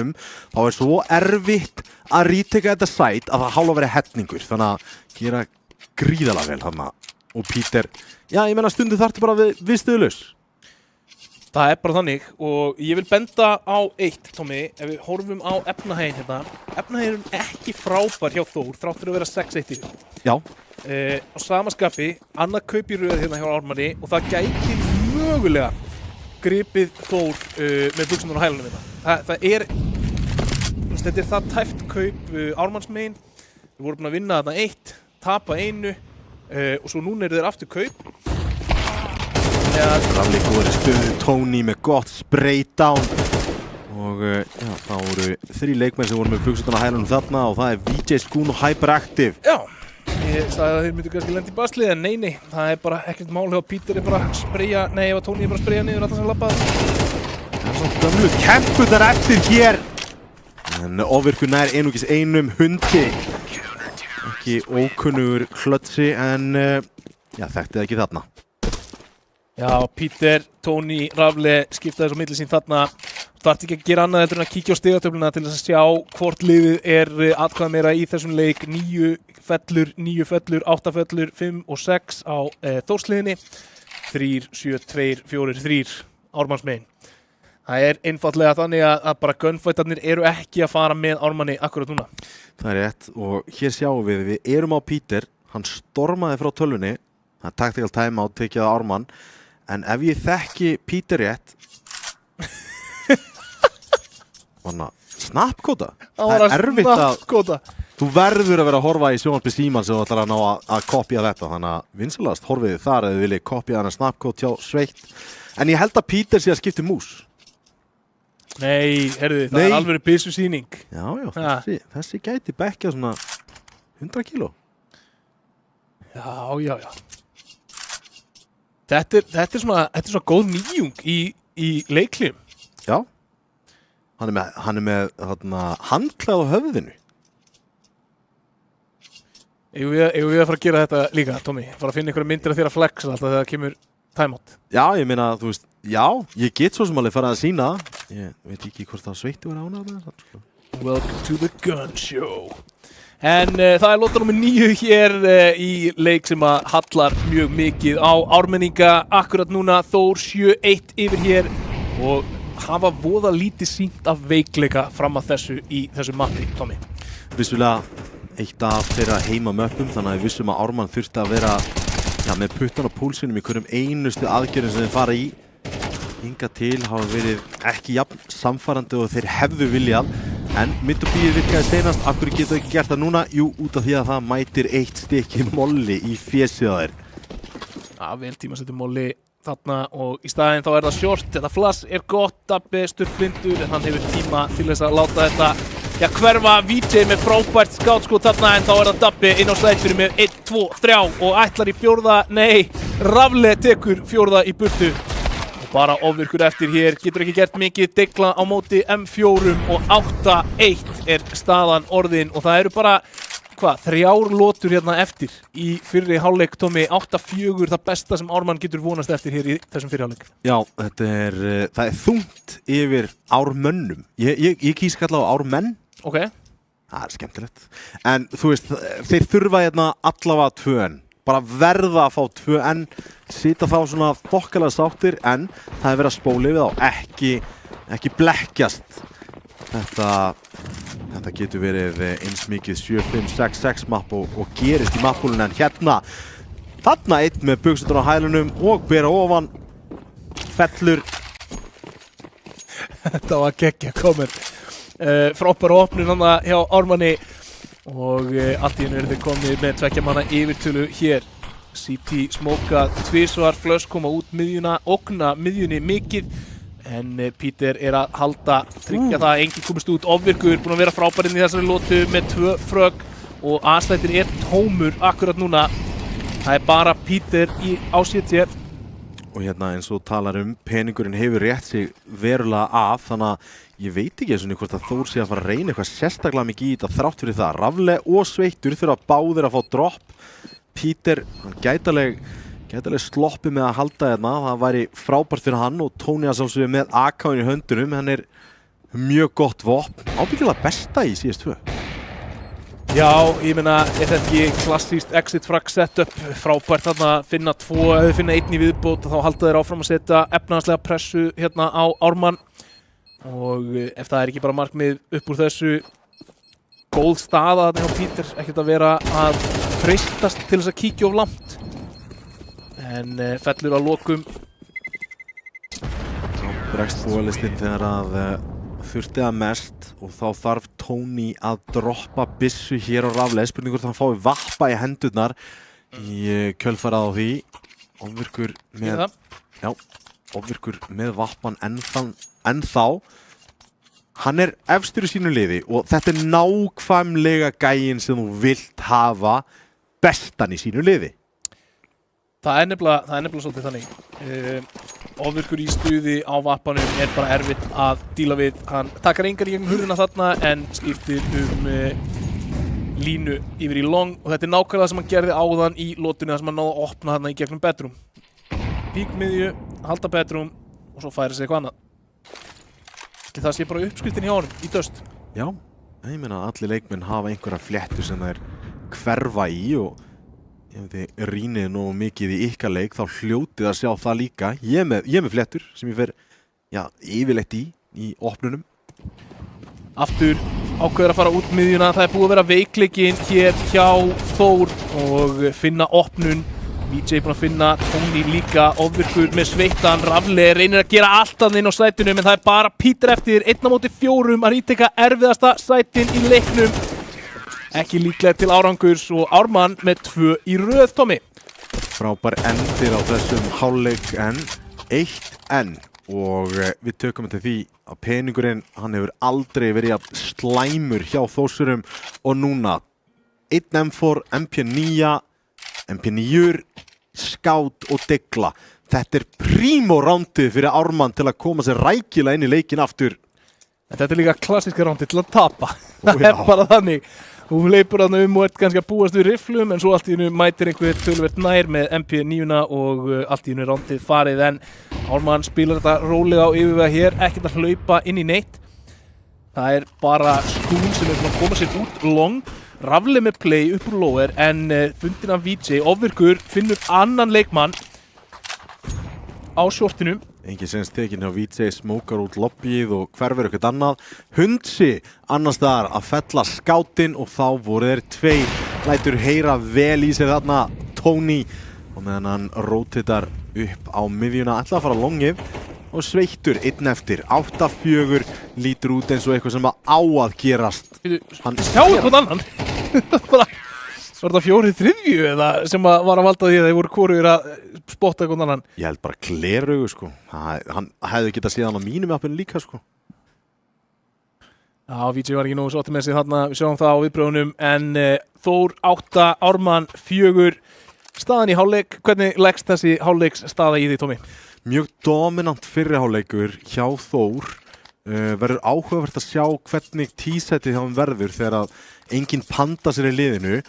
þá svo erfitt að ríteka þetta sæt að það hálfa verið hetningur, þannig að gera gríðarlega vel þarna og Peter, já ég menna stundu þarftu bara við stöðlaus. Það bara þannig og ég vil benda á eitt, Tommy, ef við horfum á efnahægin hérna. Efnahægin ekki frábær hjá Þór, þráttur að vera 6-1 yfir. Já. Á sama skapi, annað kaup í röð hérna hjá Ármanni og það gæti mögulega gripið Þór með buxurnar á hælunum hérna. Þetta það tæft kaup Ármanns megin. Við vorum búin að vinna þarna 1, tapa 1 og svo núna eru þeir aftur kaup. Rafli góður stöðu, Tony með gott spray down og það voru 3 leikmenn sem voru með buxurnar á hælunum þarna og það VJ, Skún og Hyperactive. Já, ég sagði að þeir myndu kannski lenda í basli en nei, það bara ekkert mál hjá Peter bara að spraya, ef Tony bara að spraya niður alltaf sem labbaði. Það svona gömlu kempunar eftir hér en ofvirkur nær einungis 1 Hundi. Ekki ókunnugur klötsi en þekkti ekki þarna. Já, Peter, Tony, Rafli skipta þessu milli sín þarna. Það þarf ekki að gera annað heldur en að kíkja á stigatöfluna til þess að sjá hvort liðið atkvæða meira í þessum leik. 9 fellur, 8 fellur, 5 og 6 á Þórsliðinni. 3, 7, 2, 4, 3 Ármanns megin. Það einfaldlega þannig að bara gunfightarnir eru ekki að fara með Ármanni akkurat núna. Það rétt og hér sjáum við erum á Peter, hann stormaði frá tölvunni. Það tactical timeout tekið á Ármann. En ef ég þekki Peter rétt snapkóta. Það erfitt snapkóta. Þú verður að vera að horfa í sjónvarpi Símans sem þú ætlar að ná að kopja þetta. Þannig að vinsalast horfið þið þar ef þið viljið kopja þennan snapkót hjá Sveitt. En ég held að Peter sé að skipta mús. Nei, það alveg byssu sýning. Já, þessi gæti bekkja svona 100 kíló. Já. Þetta er svona góð nýjung í leiklim. Já. Hann er með handklæð á höfðinu. Eigum við að fara að gera þetta líka, Tommy? Fara að finna einhverja myndir af þér að flexa alltaf þegar það kemur timeout. Já, ég meina, þú veist, já, ég get svo sem alveg farið að sýna. Ég veit ekki hvort það sveitti var ánægð. Welcome to the gun show. En það er lóta númer 9 hér í leik sem að hallar mjög mikið á ármenninga akkurat núna. Þór 7-1 yfir hér og hafa voða lítið sýnt af veikleika fram að þessu í þessu mappi, Tommy. Vissulega eitt af þeirra heimamöppum, þannig að við vissum að Ármann þurfti að vera með puttan á púlsinum í hverjum einustu aðgerðum sem þeir fara í. Hingað til hafa verið ekki jafn samfærandi og þeir hefðu viljað. En Mytopíu virkaði steinast, af hverju getur þau ekki gert það núna? Jú, út af því að það mætir 1 stykki molli í fésið á þeir. Já, vel tímasettur molli þarna og í staðinn þá er það short. Þetta flass er gott, Dabbi sturtblindur en hann hefur tíma til þess að láta þetta hverfa. VJ með frábært skátskot þarna en þá er það Dabbi inn á slættur með 1, 2, 3 og ætlar í fjórða. Nei, Rafle tekur fjórða í burtu. Bara ofvirkur eftir hér, getur ekki gert mikið, Degla á móti M4 og 8-1 er staðan orðin og það eru bara, 3 lotur hérna eftir í fyrri hálfleik, Tommy, 8-4, það besta sem Ármann getur vonast eftir hér í þessum fyrri hálfleik. Já, það er þungt yfir ármönnum. Ég kýs kalla á ármenn. Ok. Það er skemmtilegt. En þú veist, þeir þurfa hérna allavega 2 enn. Bara verða að fá 2 enn, sita þá svona þokkalega sáttir en það er verið að spóla yfir þá, ekki blekkjast. Þetta getur verið eins mikið 7-5-6-6 mapp og gerist í mappúlun en hérna, þarna einn með buksutur á hælunum og bera ofan, fellur. Þetta var geggja komment. Frábæra opnun hana hjá Ármanni. Og allt í hennu eru þeir komið með 2 manna yfirtölu hér. CT smóka tvisvar, Flöss koma út miðjuna, ógna miðjunni mikið. En Peter er að halda, tryggja það að enginn komist út. Ofvirkur, búinn að vera frábærinn í þessari lotu með 2 frögg. Og aðslættir er tómur akkurat núna. Það er bara Peter á CT. Og hérna eins og talar peningurinn hefur rétt sig verulega af, þannig að ég veit ekki eins og hvort að Þór sé að fara að reyna eitthvað sérstaklega mikið í þetta þrátt fyrir það. Rafle og Sveittur þurfa báðir að fá dropp. Peter, hann gætileg sloppi með að halda hérna, það væri frábært fyrir hann og Tony að sjálfsögðu með AK-in í höndunum, hann er mjög gott vopn, ábyggilega besta í CS2. Já, ég meina, er þetta ekki klassískt exit frag setup, frábært þarna að finna 2, eða finna 1 í viðbót og þá halda þeir áfram að setja efnahagslega pressu hérna á Ármann. Og ef það er ekki bara markmið upp úr þessu, góð staða þarna hjá Peter, ekkert að vera að freistast til þess að kíkja of langt. En fellur að lokum. Bregst búalistinn þegar að þurfti að mest og þá þarf Tony að droppa byssu hér á Rafle. Spurningur hvort hann fái vappa í hendurnar í kjölfarið á því. Ofvirkur með vappan ennþá. Hann er efstur í sínu liði og þetta er nákvæmlega gæinn sem þú vilt hafa bestan í sínu liði. Það er nefnilega svolítið þannig. Ofvirkur í stuði á vappanum er bara erfitt að díla við. Hann takkar engar í gegnum hurðina þarna en skiptir línu yfir í long og þetta er nákvæmlega það sem hann gerði áðan í lotunni þar sem hann náði að opna þarna í gegnum bedroom. Píkmiðju, halda bedroom og svo færa sig eitthvað annað. Það sé bara uppskriftin hjá honum í döst. Já, ég meina að allir leikmenn hafa einhverja fléttur sem þeir hverfa í og ef þið rýnið nógu mikið í ykkar leik þá hljótið að sjá það líka. Ég er með fléttur sem ég fer yfirleitt í opnunum. Aftur ákveður að fara út miðjuna. Það er búið að vera veikleikinn hér hjá Þór og finna opnun. VJ er búinn að finna Tony líka, ofvirkur með sveittan. Rafle reynir að gera allt að inn á sætinu en það er bara Peter eftir 1-4 að ríteka erfiðasta sætin í leiknum. Ekki líklega til árangurs og Ármann með 2 í röð, Tommy. Frábær endir á þessum hálfleik en 1 enn og við tökum til því að peningurinn, hann hefur aldrei verið að slæmur hjá Þórsurum og núna 1 M4, MP9, MP9, skát og degla. Þetta er prímó rándið fyrir Ármann til að koma sér rækilega inn í leikin aftur. En þetta er líka klassíska rándið til að tapa. Það er bara þannig. Hún leipur þarna og ert kannski að búast við rifflum en svo allt í einu mætir einhver töluvert nær með MP9 og allt í einu rándið farið en Ármann spilar þetta rólega á yfirvega hér, ekkert að hlaupa inn í neitt. Það bara Skún sem búin að koma sér út long, Rafle með play upp úr lower en fundin af VJ, ofvirkur, finnur annan leikmann á shortinu. Engin sens tekin hjá VJ, smókar út lobbyið og hverfur eitthvað annað. Hundsi annars staðar að fella skátinn og þá voru þeir tveir. Lætur heyra vel í sér þarna Tony og meðan hann rótitar upp á miðjuna, ætla að fara longið og sveittur einn eftir. 8-4 lítur út eins og eitthvað sem á að gerast. Sjáu hvern annan! Var þetta 4-3 eða sem var að valda því að þeir voru hvorugir að spotta hvern annan? Ég held bara Gleraugu sko. Hann hefði getað séð hann á mínum appinu líka sko. Já, VJ var ekki nógu sáttur með sig þarna, við sjáum það á viðbröðunum en Þór 8, Ármann 4. Staðan í hálfleik, hvernig leggst þessi hálfleiks staða í því, Tómi? Mjög dominant fyrri hálfleikur hjá Þór. Verður áhugavert að sjá hvernig tísætið hjá hann verður þegar að enginn panda sér í liðinu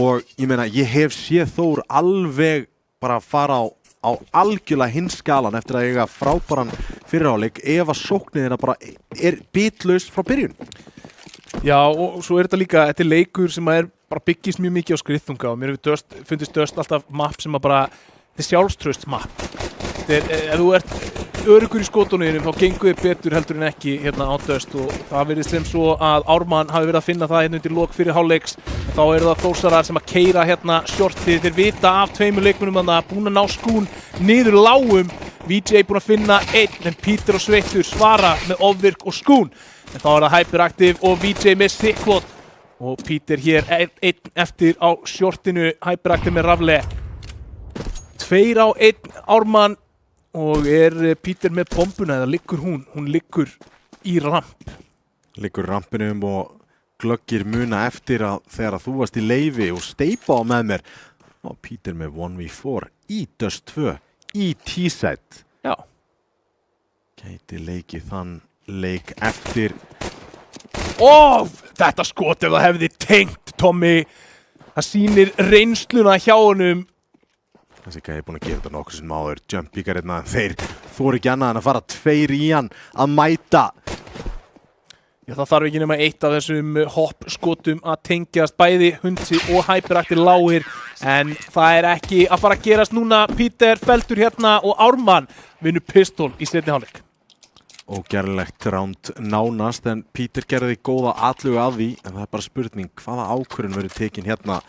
og ég meina, ég hef séð Þór alveg bara fara á algjörlega hins skalan eftir að eiga frábæran fyrri hálfleik ef að sóknin bara bitlaus frá byrjun. Já, og svo þetta líka, þetta leikur sem bara byggist mjög mikið á skriðþunga og mér hefur fundist Dust alltaf mapp sem bara, þetta sjálfströst mapp. Ef þú ert öruggur í skotunum þá gengur þið betur heldur en ekki hérna á Dust og það virðist sem svo að Ármann hafi verið að finna það hérna undir lok fyrir hálfleiks en þá það Þórsarar sem að keyra hérna shortið, þeir vita af tveimur leikmunum þannig að búin að ná Skún niður lágum, VJ búin að finna einn en Peter og Sveittur svara með ofvirk og Skún en þá það Hyperactive og VJ með Sickwood og Peter hér einn eftir á shortinu, Hyperactive með Rafle 2 á 1 Ármann og Peter með bombuna eða liggur hún liggur í ramp. Liggur rampinum og glöggir muna eftir að þegar að þú varst í leyfi og steipa á með mér og Peter með 1v4 í Dust 2 í T-set. Já. Gæti leikið þann leik eftir. Þetta skot ef það hefði tengt Tommy. Það sýnir reynsluna hjá honum. Þessi gæði búin að gera þetta nokkuð sem áður, jumpíkar hérna, þeir þóru ekki annað en að fara 2 í hann að mæta. Já, það þarf ekki nema 1 af þessum hoppskotum að tengjast bæði Hundsi og Hyperactive lágir en það ekki að fara að gerast núna. Peter feldur hérna og Ármann vinnur pistol í seinni hálfleik. Ógerlegt ránd nánast en Peter gerði góða atlugu að því en það bara spurning hvaða ákvörðun verður tekin hérna.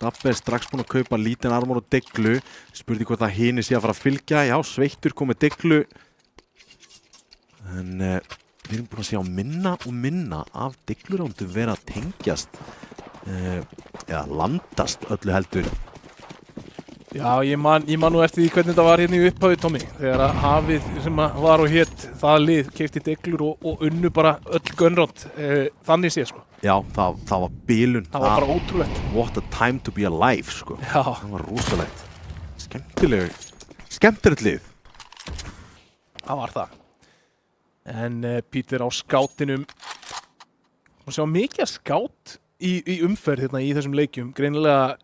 Dabbe strax búinn að kaupa lítinn armor og deglu. Spurði hvort það hini sé að fara að fylgja. Já, Sveittur kom með deglu. En við erum búin að sjá minna og minna af deglurándu vera að tengjast. Eða landast öllu heldur. Já, ég man nú eftir því hvernig þetta var hérna í upphafi, Tommy. Þegar að hafið sem var og hétt það lið keypti deglur og unnu bara öll gunránd. Þannig sé, sko. Já, það var bilun. Það var bara ótrúlegt. What a time to be alive, sko. Já. Það var rosalegt. Skemmtilegt lið. Það var það. En Peter á skátinum. Og sjá mikið skát í umferð hérna í þessum leikjum. Greinilega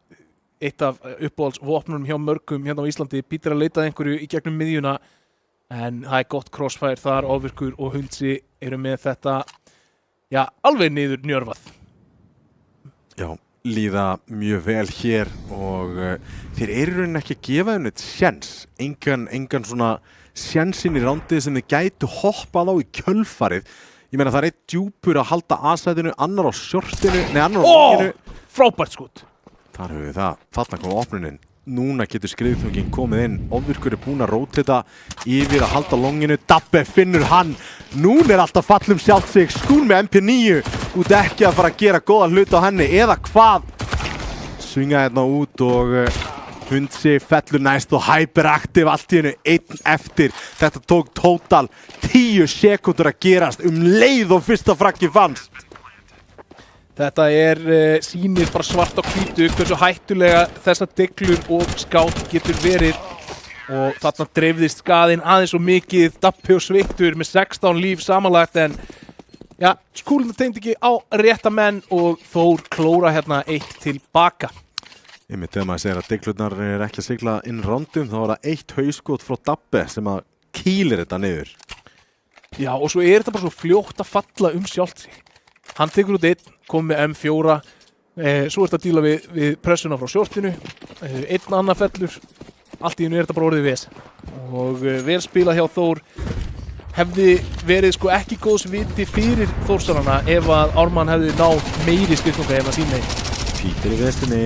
eitt af uppáhaldsvopnunum hjá mörgum hérna á Íslandi. Peter að leita einhverju í gegnum miðjuna. En það gott crossfire þar, ofvirkur og Hundsi eru með þetta. Já, alveg niður njörvað. Já, líða mjög vel hér og þeir rauninni ekki að gefa þeim neitt sjens. Engan svona sjensinn í rándið sem þeir gætu hoppað á í kjölfarið. Ég meina það eitt djúpur að halda A-sætinu, annar á shortinu, annar á longinu. Frábært skot. Þar höfum við það. Þarna kom opnunin. Núna getur skriðþungin komið inn. Ofvirkur búinn að rótita yfir að halda longinu. Dabbe finnur hann. Núna alltaf fallum sjálft sig. Skún með MP9. Út ekki að fara að gera góða hlut á henni. Eða hvað? Svinga hérna út og Hundsi fellur næst og Hyperactive allt í hennu 1 eftir. Þetta tók tótal 10 sekúndur að gerast leið og fyrsta fraggi fannst. Þetta sýnir bara svart á hvítu hversu hættulega þessar deglur og skát getur verið og þarna dreifðist skaðinn aðeins og mikið. Dabbe og Sveittur með 16 líf samanlagt en Já, skúlinu tengdi ekki á rétta menn og Þór klóra hérna 1 tilbaka. Einmitt þegar maður segir að Diglurnar ekki að sigla inn rándum, þá það 1 hauskot frá Dabbe sem að kýlir þetta niður. Já, og svo þetta bara svo fljótt að falla sjálft sig. Hann tekur út 1, kom með M4, svo þetta að díla við pressuna frá shortinu, 1 annar fellur, allt í einu þetta bara orðið ves. Og vel spilað hjá Þór, hefði verið sko ekki góðs viti fyrir Þórsarana ef að Ármann hefði náð meiri styrknunga en að sína einn. Pítur í vestinni,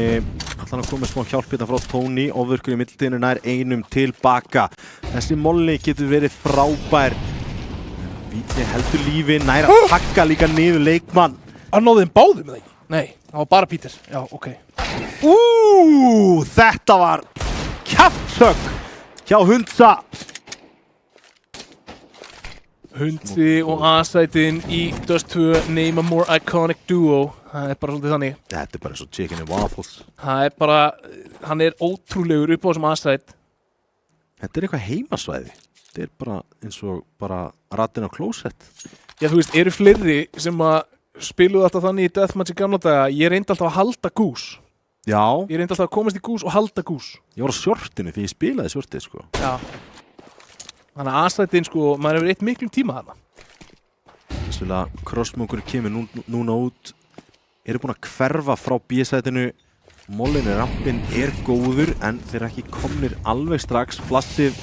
allan að koma smá hjálpita frá Tony, ofurkur í middiltíðinu nær 1 tilbaka. Þessi molli getur verið frábær. Víti heldur lífi, nær að pakka líka niður leikmann. Hann náði þeim báðum eða ekki? Nei, það var bara Pítur. Já, ok. Þetta var kjaftsögg hjá Hundsa. Hundi og A-sætin í Dust 2 name a more iconic duo. Það bara svolítið þannig. Þetta bara eins og chicken and waffles. Það bara, hann ótrúlegur upp á þessum A-sæt. Þetta eitthvað heimasvæði. Þetta bara eins og bara ratin á klósett. Já, þú veist, eru fleiri sem að spiluðu alltaf þannig í Deathmatch í gamla daga. Ég reyndi alltaf að halda gús. Já. Ég reyndi alltaf að komast í gús og halda gús. Ég var á sjortinu því ég spilaði sjortið, sko. Já. Þannig að A-sætin, sko, maður hefur eitt miklum tíma þarna. Þesslega crossmungur kemur núna út. Eru búin að hverfa frá B-sætinu. Mollinu rampinn góður en þeir ekki komnir alveg strax. Flassið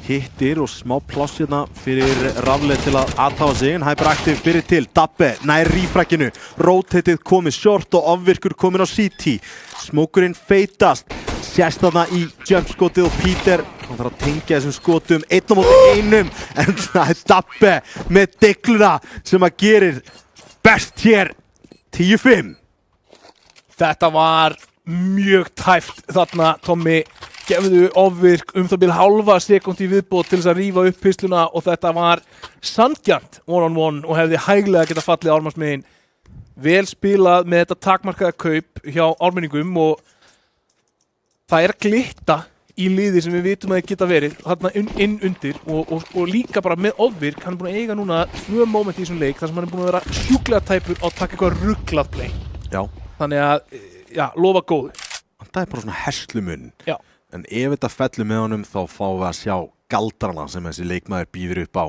hittir og smá pláss hérna fyrir Rafle til að aðtáa sig. Hyperaktiv fyrir til. Dabbe nær rífrækinu. Rotatið komið short og ofvirkur komin á CT. Smókurinn feitast. Sérst þarna í jumpskotið og Pítur hann þarf að tengja þessum skotum 1 á móti 1 en það Dabbe með Digluna sem að gerir best hér 10-5. Þetta var mjög tæft þarna, Tommy. Gefðu ofvirk það bil hálfa sekúndu í viðbót til þess að rífa upp pisluna og þetta var sanngjarnt one-on-one og hefði hæglega getað fallið Ármannsmegin. Vel spilað með þetta takmarkaða kaup hjá ármenningum og það glitta í liði sem við vitum að það geta verið þarna inn undir og líka bara með ofvirk. Hann búin að eiga núna 2 moment í þessum leik þar sem hann búin að vera sjúklega tæpur á að taka eitthvað rugglað play. Já. Þannig að, já, lofa góðu. Hann er bara svona herslumunn. Já. En ef þetta fellur með honum þá fáum við að sjá galdrana sem þessi leikmaður býður upp á.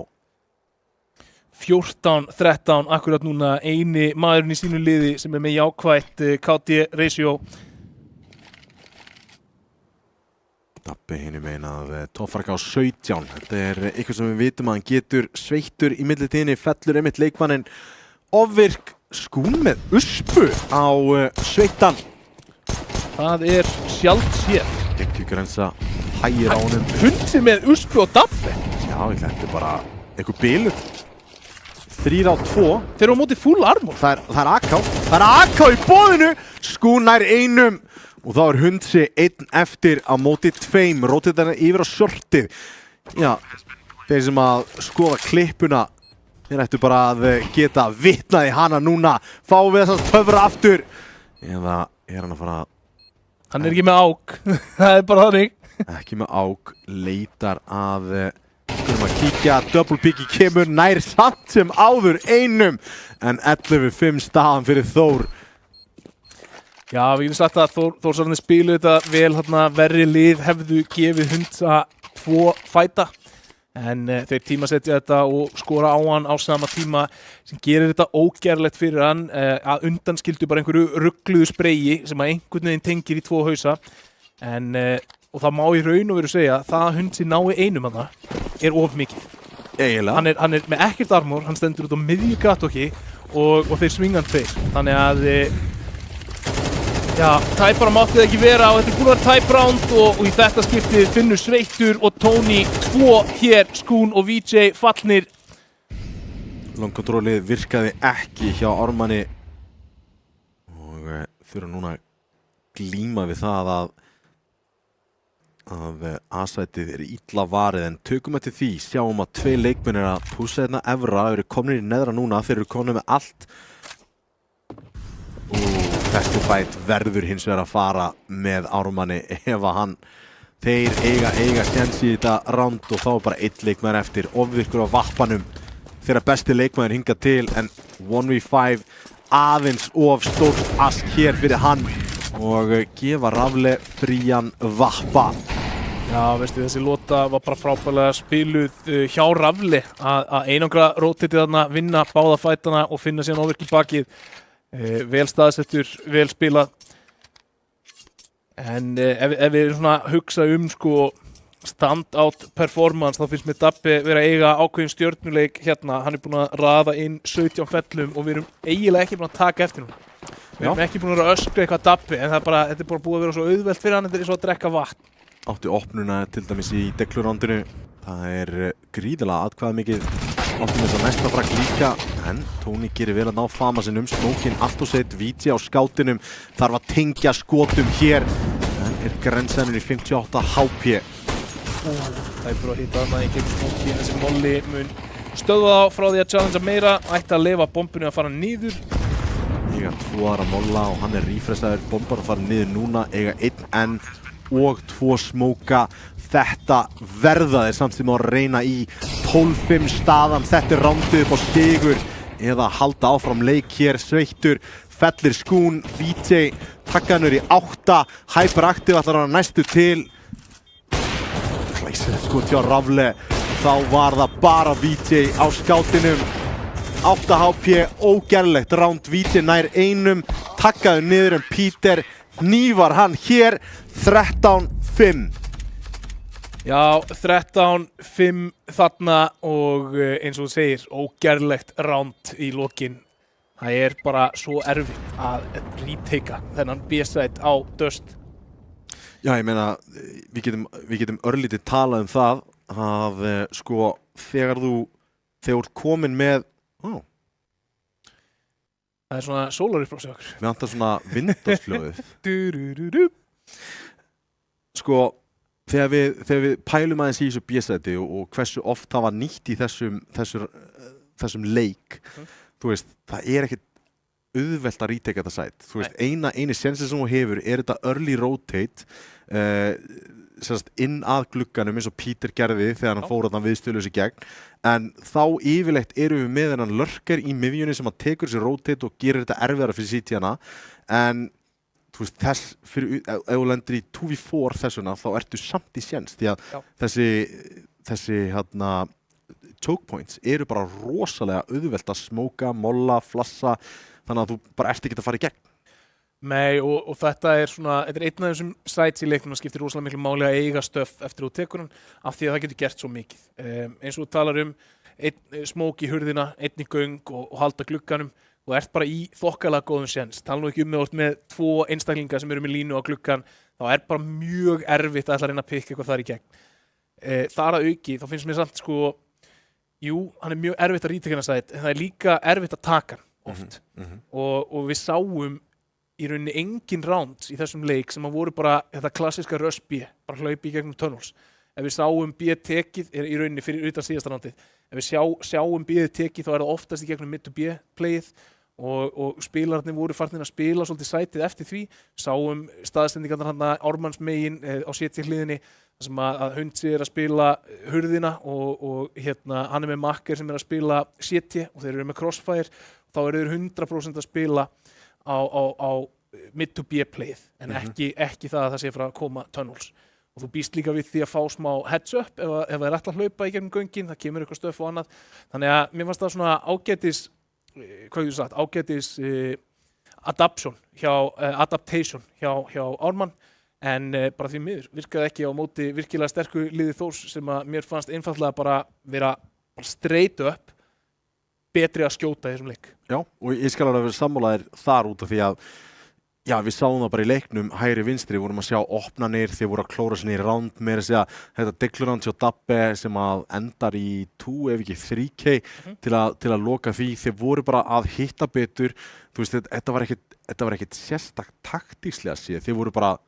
14-13 akkurat núna, eini maðurinn í sínu liði sem með jákvætt KD ratio. Dabbe hinni meina að Toffark á 17. Þetta eitthvað sem við vitum að hann getur sveittur í millitíðinni, fellur einmitt leikmannin. Ofvirk skún með uspu á sveittan. Það sjálft sér. Geggjugrensa hægir á honum. Hundi með uspu og Dabbe. Já, þetta bara eitthvað bilur. 3-2. Þeir eru á móti full armor. Það AK. Það AK í boðinu. Skún nær 1. Og þá Hundsi 1 eftir á móti 2. Rótið þarna yfir á shortið. Já, þeir sem að skoða klippuna, þeir ættu bara að geta vitnað í hana núna. Fáum við þessast töfra aftur. Eða hann að fara að... Hann ekki með ák. Það bara þannig. Ekki með ák. Leitar að... Skulum að kíkja. Double piki kemur nær samt sem áður 1. En 11-5 staðan fyrir Þór. Já, við getum sagt að Þórsararnir spiluðu þetta vel, verri lið hefðu gefið Hundsa 2 fæta. En þeir tímasetja þetta og skora á hann á sama tíma sem gerir þetta ógerlegt fyrir hann að undanskildu bara einhverju ruggluðu spreyi sem að einhvern veginn tengir í 2 hausa. Og það má í raun og veru segja það að Hundsi nái 1 þarna of mikið. Eiginlega. Hann með ekkert armor, hann stendur út á miðju gatokki og þeir svinga hann 2. Þannig að já, tæpara mátti það ekki vera og þetta búin að vera tæp round og í þetta skiptið finnur Sveittur og Tony 2 hér, Skún og VJ fallnir. Longkontrólið virkaði ekki hjá Ármanni og þurfa núna að glíma við það að A-sætið illa varið en tökum eftir því, sjáum að 2 leikmenn að pússa hérna efra, eru komnir í neðra núna, þeir eru komnir með allt. Þessi fætt verður hins vegar að fara með Ármanni ef að þeir eiga séns í þetta round og þá bara 1 leikmaður eftir. Ofvirkur á vappanum þegar besti leikmaður hingað til, en 1v5 aðeins of stórt ask hér fyrir hann og gefa Rafle frían vappa. Já, veistu, þessi lota var bara frábærlega spiluð hjá Rafle að einangra rótitið þarna, vinna báða fætana og finna síðan óvirk í bakið. Vel staðsettur, vel spilað. En ef við svona hugsa sko stand-out performance, þá finnst mér Dabbi vera að eiga ákveðin stjörnuleik hérna. Hann búinn að raða inn 17 fellum og við erum eiginlega ekki búin að taka eftir hún. Við erum ekki búin að öskra eitthvað Dabbi, en þetta er bara búið að vera svo auðvelt fyrir hann, þetta er svo að drekka vatn. Átti opnuna til dæmis í Deglu-rándinu. Það gríðarlega atkvæðamikið. Átti með þess að næsta frak líka, en Tony gerir vel að ná fama sinn smókin. Allt og sett víti á skátinum. Þarf að tengja skotum hér. En grensennur í 58 HP. Það búið að hýta þarna í gegn smóki. Þessi molli mun stöðva þá frá því að challengea meira. Ætti að leyfa bombunni að fara niður. Eiga 2 aðra molla og hann refrestaður. Bombar að fara niður núna. Eiga 1 enn og 2 smóka. Þetta verða þeir samt sem á að reyna í 12-5 staðan. Þetta rándið upp á stigur eða halda áfram leik hér. Sveittur fellir skún. VJ takkanur í 8. Hyperaktiv ætlar hann næstu til. Klæsir skot hjá Rafle. Þá var það bara VJ á skátinum. 8 HP, ógerlegt ránd. VJ nær einum. Takkaður niður en Peter hnífar hann hér. 13-5. Já, 13-5 þarna og eins og þú segir, ógerlegt ránd í lokin. Það bara svo erfitt að retaka þennan B-side á Dust. Já, ég meina, við getum örlítið talað það að sko, þegar þú ert komin með Það svona sólaruppljósi okkur. Við vantar svona Windows-hljóðið. Sko, þegar við pælum aðeins í þessu B-sæti og hversu oft það var nýtt í þessum leik, þú veist, það ekkert auðvelt að retake þetta sæt. Þú veist, eini sensi sem þú hefur þetta early rotate inn að glugganum eins og Peter gerði þegar hann fór þarna viðstöðlaus í gegn, en þá yfirleitt erum við með þennan lurker í miðjunni sem að tekur þessi rotate og gerir þetta erfiðara fyrir CT-ana, en þú veist, ef þú lendir í 2v4 þessuna, þá ertu samt í séns, því að þessi choke points bara rosalega auðvelt að smóka, molla, flassa, þannig að þú bara ert ekki að fara í gegn. Nei, og þetta svona, þetta einn af þessum sites í leiknum að skiptir rosalega miklu máli að eiga stöf eftir þú tekur hann, af því að það getur gert svo mikið. Eins og þú talar einn smók í hurðina, einn í göng og halda glugganum og ert bara í þokkalega góðum séns. Tala nú ekki með 2 einstaklinga sem eru með línu á gluggan, þá bara mjög erfitt að ætla að reyna að pikka eitthvað þar í gegn. Þar að auki, þá finnst mér samt sko, jú, hann mjög erfitt að retake hennar sæt, en það líka erfitt að taka hann oft. Og við sáum í rauninni engin rounds í þessum leik sem voru bara þetta klassiska rush B, bara hlaupi í gegnum tunnels. Ef við sáum B-tekið í rauninni fyrir utan síðasta roundið, ef við sjáum B-tekið þá það oftast í gegnum mid to B-playið og spilararnir voru farnir að spila svolítið sætið eftir því. Sáum staðsendingarnar hann Ármanns megin á CT-hliðinni þar sem að Hundsi að spila hurðina og hann með Makker sem að spila CT og þeir eru með Crossfire og þá eru þeir 100% að spila á mid to B-playið en ekki það að það sé frá að koma tunnels og þú býst líka við því að fá smá heads up ef það ætla að hlaupa í gegnum göngin, það kemur eitthvað stöf og annað, þannig að mér fannst það svona ágætis adaptation hjá Ármann, en bara því miður virkaði ekki á móti virkilega sterku liði Þórs sem að mér fannst einfaldlega bara vera straight up betri að skjóta í þessum leik. Já, og ég skal alveg vera sammálaðir þar út af því að við sáum það bara í leiknum hægri vinstri, vorum að sjá opnanir, þeir voru að klóra sinni í ránd með að segja þetta Deglu-ránd hjá Dabbe sem að endar í 2 ef ekki 3K til að loka því, þeir voru bara að hitta betur, þú veist, þetta var ekkert sérstakt taktíslega séð, þeir voru bara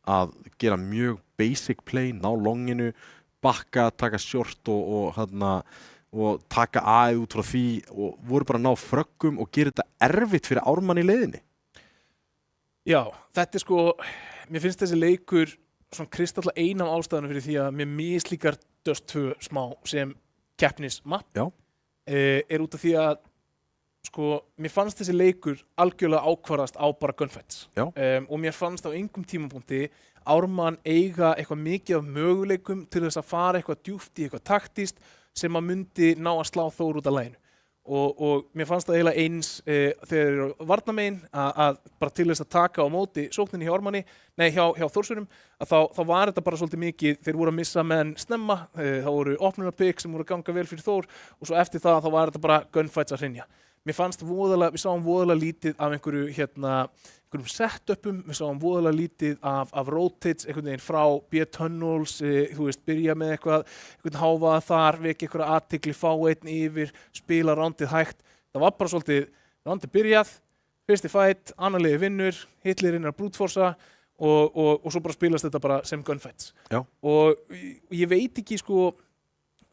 að gera mjög basic play, ná longinu, bakka, taka short og taka aðeins út frá því og voru bara að ná fröggum og gera þetta erfitt fyrir Ármann í leiðinni. Já, þetta sko, mér finnst þessi leikur svona kristallega ein af ástæðunum fyrir því að mér mislíkar Dust 2 smá sem keppnismapp. Já. út af því að sko, mér fannst þessi leikur algjörlega ákvarðast á bara gunfights og mér fannst á engum tímapunkti Ármann eiga eitthvað mikið af möguleikum til þess að fara eitthvað djúpt í eitthvað taktískt sem að myndi ná að slá Þór út af laginu og mér fannst það eiginlega eins þegar þeir eru varnarmegin að bara til þess að taka á móti sókninni hjá Ármanni, hjá Þórsurum að þá var þetta bara svolítið mikið, þeir voru að missa menn snemma, þá voru opnunarpikk sem voru að ganga vel fyrir Þór og svo eftir það þá var þetta bara gunfights að hrynja. Mér fannst við sáum voðalega lítið af einhverjum setupum, við sáum voðalega lítið af rotates, einhvern veginn frá B-tunnels, byrja með einhvern hávaða þar, vekja einhverja athygli, fá einn yfir, spila rándið hægt. Það var bara svolítið rándið byrjað, fyrsti fight, annar liði vinnur, hitlir innar brútforsa og svo bara spilast þetta bara sem gunfights. Já. Og ég veit ekki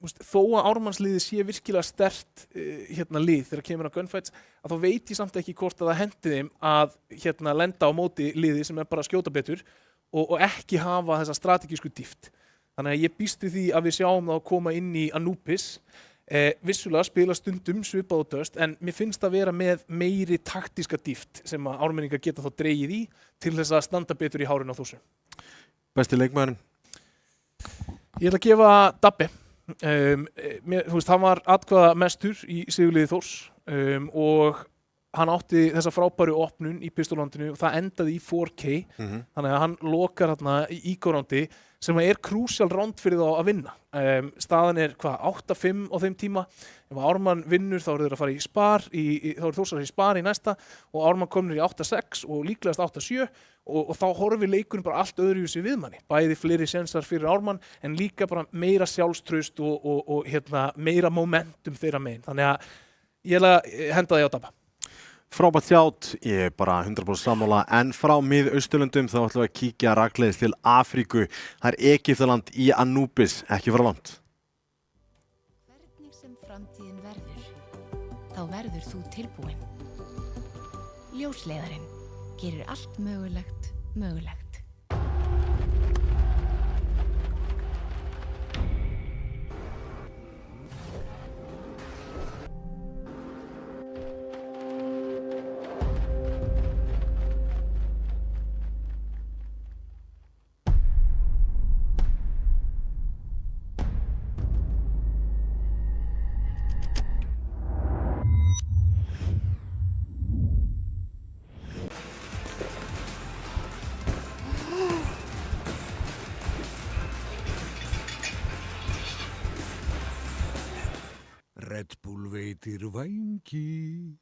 þó að Ármannsliðið sé virkilega sterkt lið þegar kemur á gunfights að þá veit ég samt ekki hvort að það hendi þeim að lenda á móti liði sem er bara að skjóta betur og ekki hafa þessa strategísku dýpt. Þannig að ég býst við því að við sjáum það að koma inn í Anubis vissulega spila stundum svipað og döst en mér finnst að vera með meiri taktíska dýpt sem að ármenningar geta þá dregið í til þess að standa betur í hárinu á Þórsurum. Besti leikmaðurinn? Ég ætla að gefa Dabbi. Hann var atkvæða mestur í sigurliði Þórs og hann átti þessa frábæru opnun í pistolrondinu og það endaði í 4K þannig að hann lokar hérna í ígórándi sem er krúsjál rond fyrir þá að vinna. Staðan er 8-5 á þeim tíma. Ef Ármann vinnur þá eru þeir að fara í spar, þá eru Þórsar í spar í næsta og Ármann komur í 8-6 og líklegast 8-7 og þá horfir leikurinn bara allt öðruvísi við manni. Bæði fleiri sensar fyrir Ármann en líka bara meira sjálfstraust og meira momentum þeirra megin. Þannig að ég ætla að henda því á Dabba. Frábært þjátt, ég er bara 100% sammála en frá Mið-Austurlöndum þá ætlum við að kíkja rakleiðis til Afríku. Það er Egyptaland í Anubis, ekki fara langt. Hvernig sem framtíðin verður, þá verður þú tilbúin. Ljósleiðarinn gerir allt mögulegt mögulegt. Red Bull veitir vængi.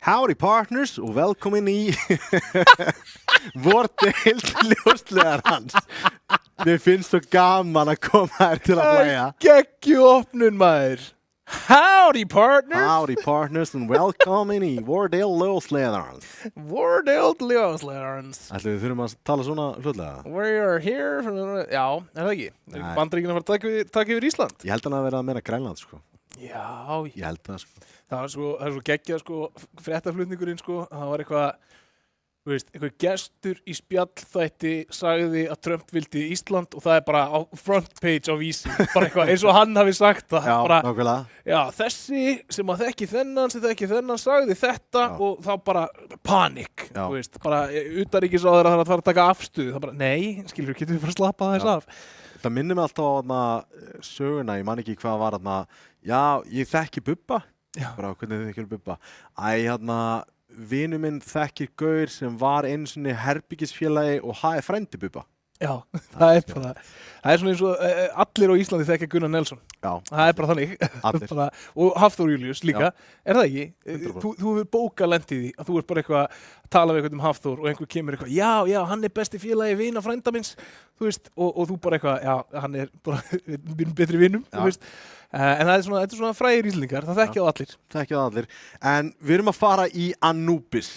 Howdy partners og velkomin í Vordeild ljóslegar hans. Mér finnst svo gaman að koma þær til að hlæja. Geggju opnun maður. Howdy partners. Howdy partners and velkomin í Vordeild ljóslegar hans. Vordeild ljóslegar hans. Ætli við þurfum að tala svona hlutlega? We are here. Já, er það ekki? Er Bandaríkjunum að fara að taka yfir Ísland? Ég held hann að vera að meina Grænland, sko. Já, Ég held það, sko. Það er svo geggjað, sko, fréttaflutningurinn, sko, það var eitthvað, þú veist, einhver gestur í spjallþætti sagði að Trump vildi Ísland og það er bara á front page á Vísi, bara eitthvað eins og hann hafi sagt það. Já, bara, nákvæmlega. Já, þessi sem að þekki þennan sagði þetta og þá bara panik, þú veist, bara utanríkisráðherra þarf að fara að taka afstöðu, það bara, nei, skilur, getum við bara að slappa þess af. Það minnir mig alltaf á söguna, ég man ekki hvað var já, ég þekki Bubba. Bara hvernig þið þekkir Bubba. Vinur minn þekkir gaur sem var einu sinni herbyggisfélagi og er frændi Bubba. Já, það er bara, það er svona eins og allir á Íslandi þekkja Gunnar Nelson. Já. Það er bara þannig. Allir. Og Hafþór Júlíus líka. Já. Er það ekki? 100%. Þú hefur bókað lent í því að þú ert bara eitthvað að tala við eitthvað Hafþór og einhver kemur eitthvað, já, hann er besti félagi vina frænda minns, þú veist, og þú bara eitthvað, já, hann er bara betri vinum, þú veist. En þetta er svona frægir Íslendingar, það þekkja það allir. Þekkja það allir. En við erum að fara í Anubis.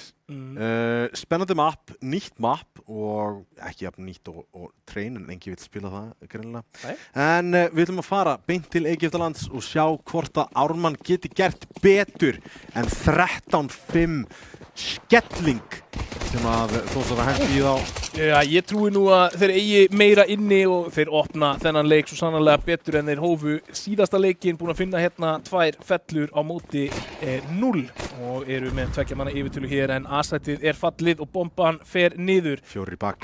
Spennandi map, nýtt map og ekki jafn nýtt og Train, en engi vil spila það greinilega. En við ætlum að fara beint til Egyptalands og sjá hvort að Ármann geti gert betur en 13-5 skelling sem að Þórsara hendi í þá. Já, ég trúi nú að þeir eigi meira inni og þeir opna þennan leik svo sannarlega betur en þeir hófu síðasta leikinn, búin að finna hérna 2 fellur á móti 0 og eru með 2 manna yfirtölu hér en A-sætið er fallið og bomban fer niður. 4 í bak.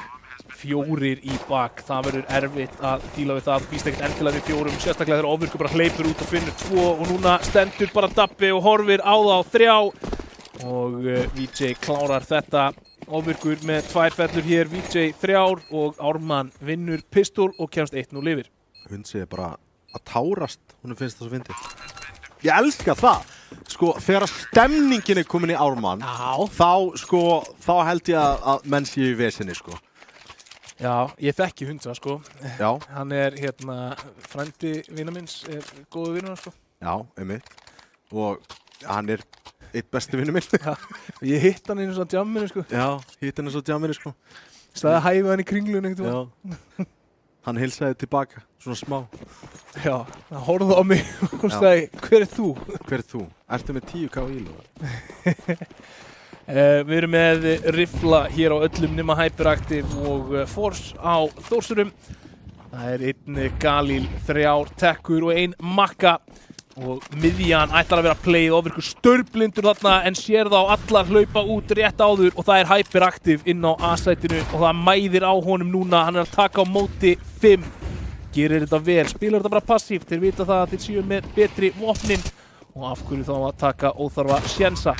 4 í bak, það verður erfitt að díla við það, býst ekkert endilega við 4, sérstaklega þegar Ofvirkur bara hleypur út og finnur 2 og núna stendur bara Dabbi og horfir á þá 3 og VJ klárar þetta. Ofvirkur með 2 fellur hér, VJ 3 og Ármann vinnur pistol og kemst 1-0 yfir. Hundsi er bara að tárast, hún finnst það svo fyndið. Ég elska það! Sko, þegar stemningin er komin í Ármann, þá held ég að menn séu í vesinni, sko. Já, ég þekki Hundsa, sko. Já. Hann er frændi vina minns, góðu vinur, sko. Já, einmitt. Og hann er eitt besti vinur minn. Já, ég hitt hann einu svona djamminu, sko. Já, hitt hann einu svona djamminu, sko. Staði að hæfa hann í kringlun, ekkert. Já. Hann heilsaði tilbaka, svona smá. Já, hann horfði á mig og sagði, hver er þú? Hver er þú? Ertu með 10k ílu? Við erum með riffla hér á öllum nema Hyperactive og Force á Þórsurum. Það er 1 Galil, 3 Tekkur og 1 Makka. Og miðjan ætlar að vera playið, Ofvirkur störblindur þarna en sér þá allar hlaupa út rétt áður og það er Hyperactive inn á A-sætinu og það mæðir á honum núna, hann er að taka á móti 5. Gerir þetta vel, spilar þetta bara passíft, þeir vita það að þeir séu með betri vopnin og af hverju þá að taka óþarfa sjensa.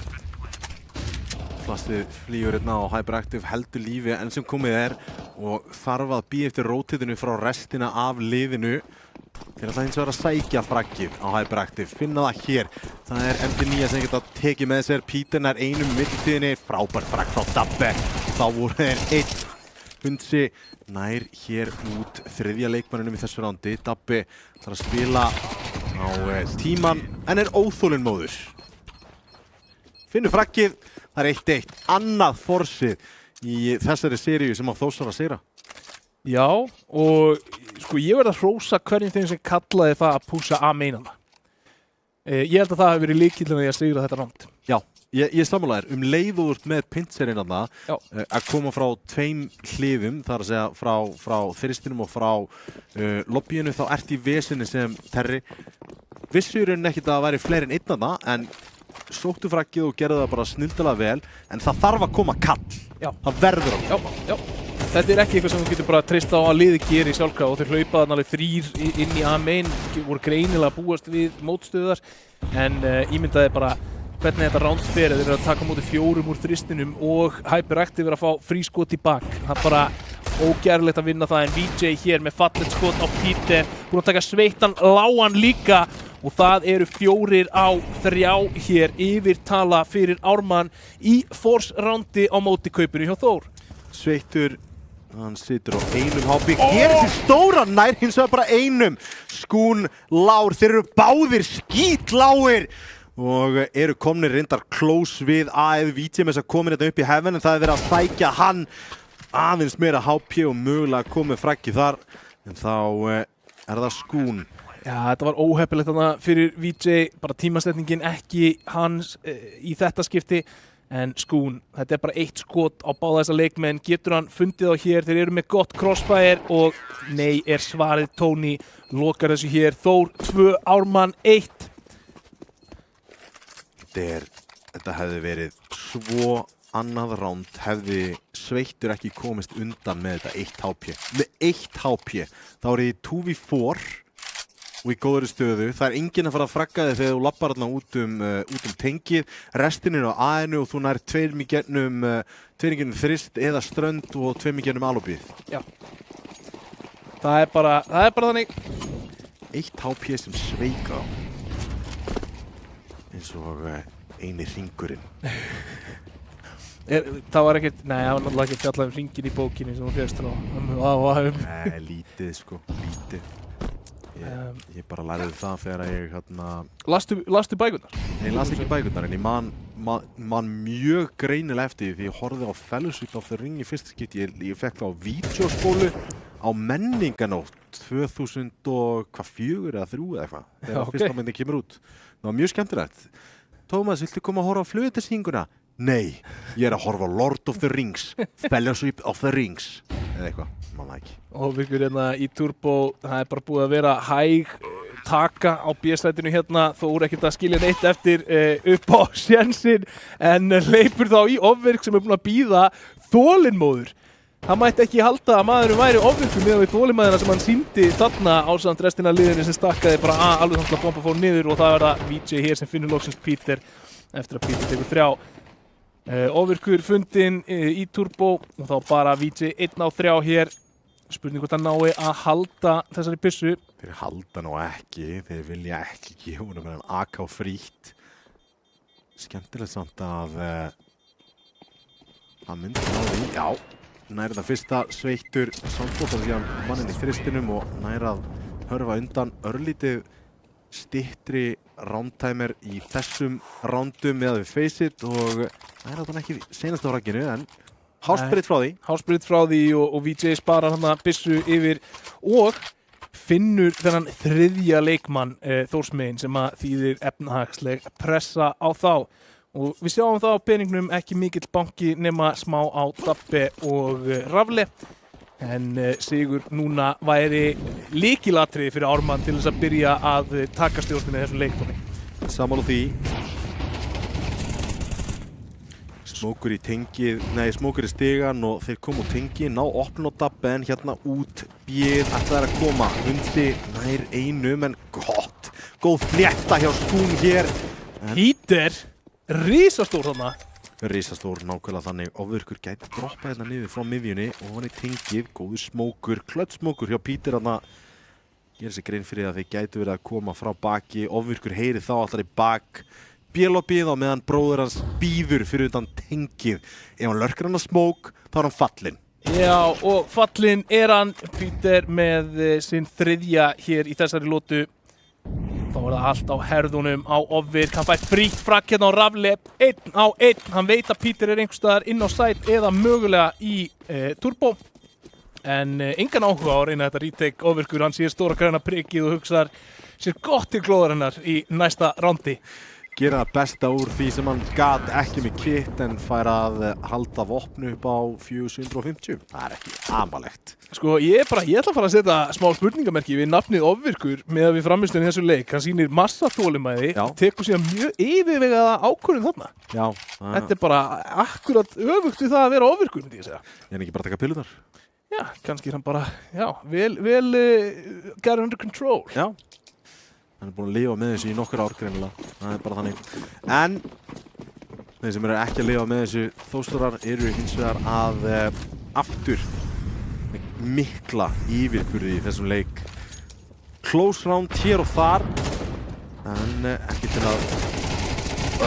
Flastið flýgur hérna á Hyperactive heldur lífi enn sem komið er og þarf að bíða eftir rótitinu frá restina af liðinu. Þeir ætla hins vegar að sækja fraggið á Hyperactive, finna það hér. Það er MD9 sem geta tekið með sér, Peter nær einum millitíðinni, frábær fragg frá Dabbe. Þá voru þeir 1. Hundsi nær hér út 3. leikmannunum í þessu rándi. Dabbe þarf að spila á tíman en er óþolinmóður. Finnur fraggið, það er 1-1. Annað forsið í þessari seríu sem á Þórsara sigra. Já, og sko ég verð að hrósa hverjum þeim sem kallaði það að pússa A-mainana. Ég held að það hefur verið lykillinn að sigra þetta ránd. Já, ég sammála þér. Leið og með pinserinn að koma frá 2 hliðum, það er að segja frá þyrstinum og frá lobbyinu, þá ert í vesinni sem Terri. Vissurinn ekkert að það væri fleiri en 1 þarna, en sóttu fraggið og gerði það bara snildalega vel, en það þarf að koma kall. Já. Það verður að. Já. Þetta er ekki eitthvað sem þú getur bara treyst á að liði geri sjálfkrafa og þeir hlaupa þarna alveg 3 inn í A-main, voru greinilega búast við mótstöðar en ímyndaði bara hvernig þetta ránd fer. Þeir eru að taka á móti 4 úr þristinum og Hyperactive er að fá frískot í bak. Það er bara ógerlegt að vinna það en VJ hér með fallegt skot á Peter, búinn að taka sveittan lágan líka og það eru 4-3 hér yfirtala fyrir Ármann í Force rándi á móti kaupinu hjá Þór. Sveittur, hann situr á einum HP, gerir sér stóra nær hins vegar bara einum. Skún, Lár, þeir eru báðir skítláir og eru komnir reyndar close við AF VJ með þess að komin þetta upp í heaven, en það er verið að sækja hann aðeins meira HP og mögulega komið frækki þar, en þá er það Skún. Já, þetta var óheppilegt þarna fyrir VJ, bara tímasetningin ekki hans í þetta skipti. En Skún, þetta er bara eitt skot á báða þessa leikmenn, getur hann fundið á hér, þeir eru með gott crossfire og nei er svarið. Tony lokar þessu hér, Þór 2, Ármann 1. Þetta hefði verið svo annað ránd hefði Sveittur ekki komist undan með þetta 1 HP. Með 1 HP, þá er ég 2v4 og í góðri stöðu. Það er enginn að fara að fragga þig þegar þú lappar þarna út um tengið. Restin er á A-inu og þú nær 2 í gegnum þrist eða strönd og 2 í gegnum alobíð. Já. Það er bara þannig. 1 HP sem sveika á. Eins og eini hringurinn. Það var ekkert, nei, það var náttúrulega ekki fjallað um hringin í bókinni sem þú fékkst Nei, lítið sko, lítið. Ég bara læriði það þegar ég Lastu bækurnar? Nei, ég las ekki bækurnar, en ég man mjög greinilega eftir því ég horfði á Fellowship of the Ring í fyrsta skipti. Ég fekk það á vídeospólu á Menninganótt 2004 eða 3 eða eitthvað, þegar fyrsta myndin kemur út. Það var mjög skemmtilegt. Tómas, viltu koma að horfa á flugeldasýninguna? Nei, ég er að horfa á Lord of the Rings, Fellowship of the Rings eða eitthvað, manna ekki. Og við hérna í Turbo, það er bara búið að vera hæg taka á B-slætinu hérna, Þór ekkert að skilja neitt eftir upp á sjensin, en hleypur þá í ofvirk sem er búin að bíða þolinmóður. Það mætti ekki halda að maðurinn væri ofvirkur með við þolinmæðina sem hann sýndi þarna ásamt restina af liðinu sem stakkaði bara alveg þannig að bomba fór niður, og það er það VJ hér sem finnur loksins Peter eftir að Peter tekur 3. Ofvirkur fundinn í Turbo og þá bara VJ 1-3 hér. Spurning hvort hann nái að halda þessari byssu. Þeir halda nú ekki, þeir vilja ekki gefa honum með hann AK frítt. Skemmtilegt samt að hann myndi ná því. Já, nær þetta fyrsta Sveittur samfóttar síðan mannin í þristinum og nær að hörfa undan örlítið styttri roundtimer í þessum roundum með við Faceit, og nær að hann ekki senast á ragginu, en háspritt frá því. Háspritt frá því og VJ sparar hann að byssu yfir og finnur þennan 3. leikmann Þórsmegin sem að þýðir efnahagsleg pressa á þá. Og við sjáum það á peningnum, ekki mikill banki nema smá á Dabbe og Rafle. En sigur núna væri lykilatriði fyrir Ármann til þess að byrja að taka stjórnina í þessum leiktóni. Sammála því. Smókur í tengið, nei, smókur í stigan og þeir koma úr tengið, ná opn á Dabbe, en hérna út bjöð ætlaði að koma. Hundi nær einum, en gott. Góð flétta hjá Skún hér. Peter, risastór þarna. Risastór, nákvæmlega þannig. Ofvirkur gæti droppa hérna niður frá miðjunni og hann í tengið, góður smókur, klöttsmókur hjá Peter þarna. Gerir sér grein fyrir að þeir gætu verið að koma frá baki. Ofvirkur heyri þá alltaf í bak. Bélopið á meðan bróður hans býður fyrir utan tengið. Ef hann lörkar hann að smók, þá er hann fallinn. Já, og fallinn er hann. Peter með sinn 3. hér í þessari lotu. Þá er það allt á herðunum á Ofvirk. Hann fær frítt frakk hérna á Rafle. 1-1. Hann veit að Peter er einhvers staðar inn á site eða mögulega í Turbo. En engan áhuga á að reyna þetta retake. Ofvirkur, hann sér stóra græna prikið og hugsaðar sér gott til glóðarinnar í næsta rándi. Gera það besta úr því sem hann gat ekki með kit, en fær að halda vopnu upp á 450. Það er ekki amalegt. Sko, ég ætla að fara að setja smá spurningamerki við nafnið Ofvirkur með að við framistunum í þessu leik. Hann sýnir massa þolinmæði, tekur síðan mjög yfirvegaða ákvörðun þarna. Já. Þetta er bara akkurat öfugt við það að vera Ofvirkur, myndi ég segja. Ég er ekki bara að taka pillunar. Já, kannski er hann bara, vel got it under control. Já. Hann er búinn að lifa með þessu í nokkur ár greinilega. Það er bara þannig. En þeir sem eru ekki að lifa með þessu Þórsarar eru hins vegar að aftur með mikla yfirburði í þessum leik. Close round hér og þar. En ekki til að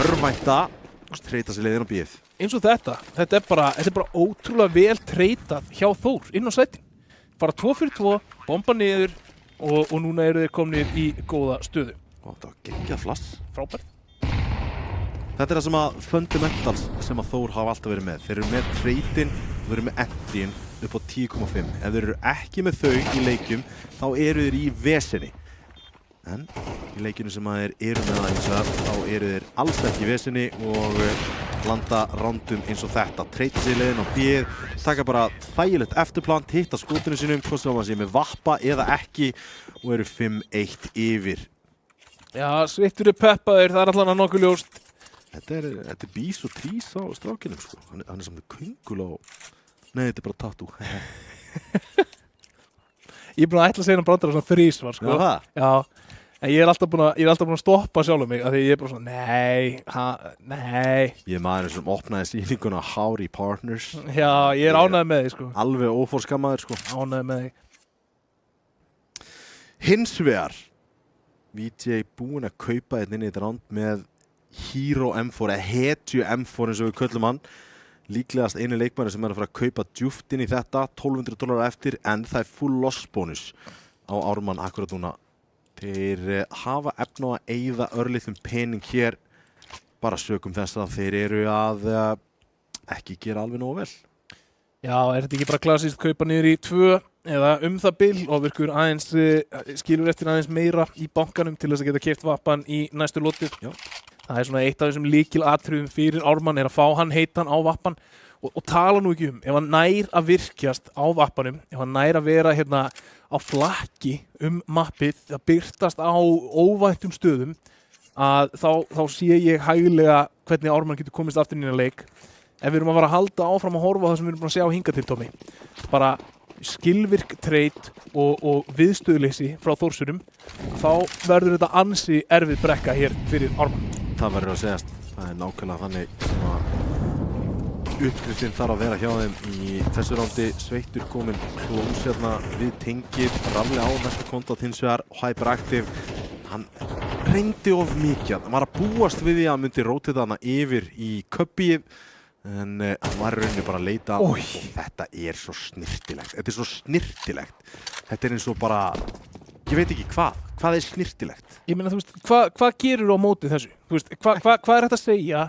örvænta treyta sér leiðin á bíð. Eins og þetta er bara ótrúlega vel treytað hjá Þór inn á sætin. Fara 2 fyrir 2, bomba niður og núna eru þeir komnir í góða stöðu. Og þetta var geggjað flass. Frábært. Þetta er það sem að fundamentals sem að Þór hafa alltaf verið með. Þeir eru með treytin, þeir eru með entrin upp á 10,5. Ef þeir eru ekki með þau í leikjum, þá eru þeir í vesenni. En í leikjunum sem að þeir eru með það eins og það, þá eru þeir alls ekki í vesenni og landa rándum eins og þetta. Treyta sér leiðin á bíð, taka bara þægilegt eftirplant, hitta skotinu sínum, hvort sem að sé með vappa eða ekki og eru 5-1 yfir. Já, Sveittur er peppaður, það er allan að nokkuð ljóst. Þetta er bís og trís á strákinum, sko. Hann er samt köngul og... Nei, þetta er bara tattoo. Ég er búin að ætla að segja hann brandara svona 3 var, sko. Já, það? Já, en ég er alltaf búin að stoppa sjálfum mig, af því ég er bara svona, nei. Ég er maður sem opnaði sýninguna Howdy Partners. Já, ég er ánægð með þig, sko. Alveg óforskammaður, sko. Ánægð með þig. Hins vegar, VJ búinn að kaupa þetta inn í þetta ránd með Hero M4, eða hetju M4 eins og við köllum hann. Líklegast einu leikmæri sem er að fara að kaupa djúpt inn í þetta, $1200 eftir, en það er full loss bónus á Ármann akkurat núna. Þeir hafa efna á að eyða örlitlum pening hér, bara sökum þess að þeir eru að ekki gera alveg nógu vel. Já, er þetta ekki bara klassískt kaupa niður í 2 eða það bil og virkur aðeins, skilur eftir aðeins meira í bankanum til þess að geta keypt vappan í næstu lotið? Já. Það er svona eitt af þessum lykilatriðum fyrir Ármann er að fá hann heitan á vappan og tala nú ekki ef hann nær að virkjast á vappanum, ef hann nær að vera hérna á flakki mappið, að byrtast á óvæntum stöðum, að þá sé ég hæglega hvernig Ármann getur komist aftur inn í leik. Ef við erum að fara að halda áfram að horfa á það sem við erum búin að sjá hingað til, Tommy, bara skilvirk treyt og viðstöðuleysi frá Þórsurum, þá verður þetta ansi erfið brekka hér fyrir Ármann. Það verður að segjast, það er nákvæmlega þannig sem að uppskriftin þarf að vera hjá þeim í þessu rándi. Sveittur kominn klós hérna við tengið, raflega á næsta kontot hins vegar, Hyperactive, hann reyndi of mikið, hann var að búast við því að hann myndi rótita hana yfir í köppið, en hann var í rauninni bara að leita og þetta er svo snirtilegt, þetta er eins og bara, ég veit ekki hvað er snirtilegt. Ég meina, þú veist, hvað gerur á móti þessu? Þú veist, hvað er þetta að segja?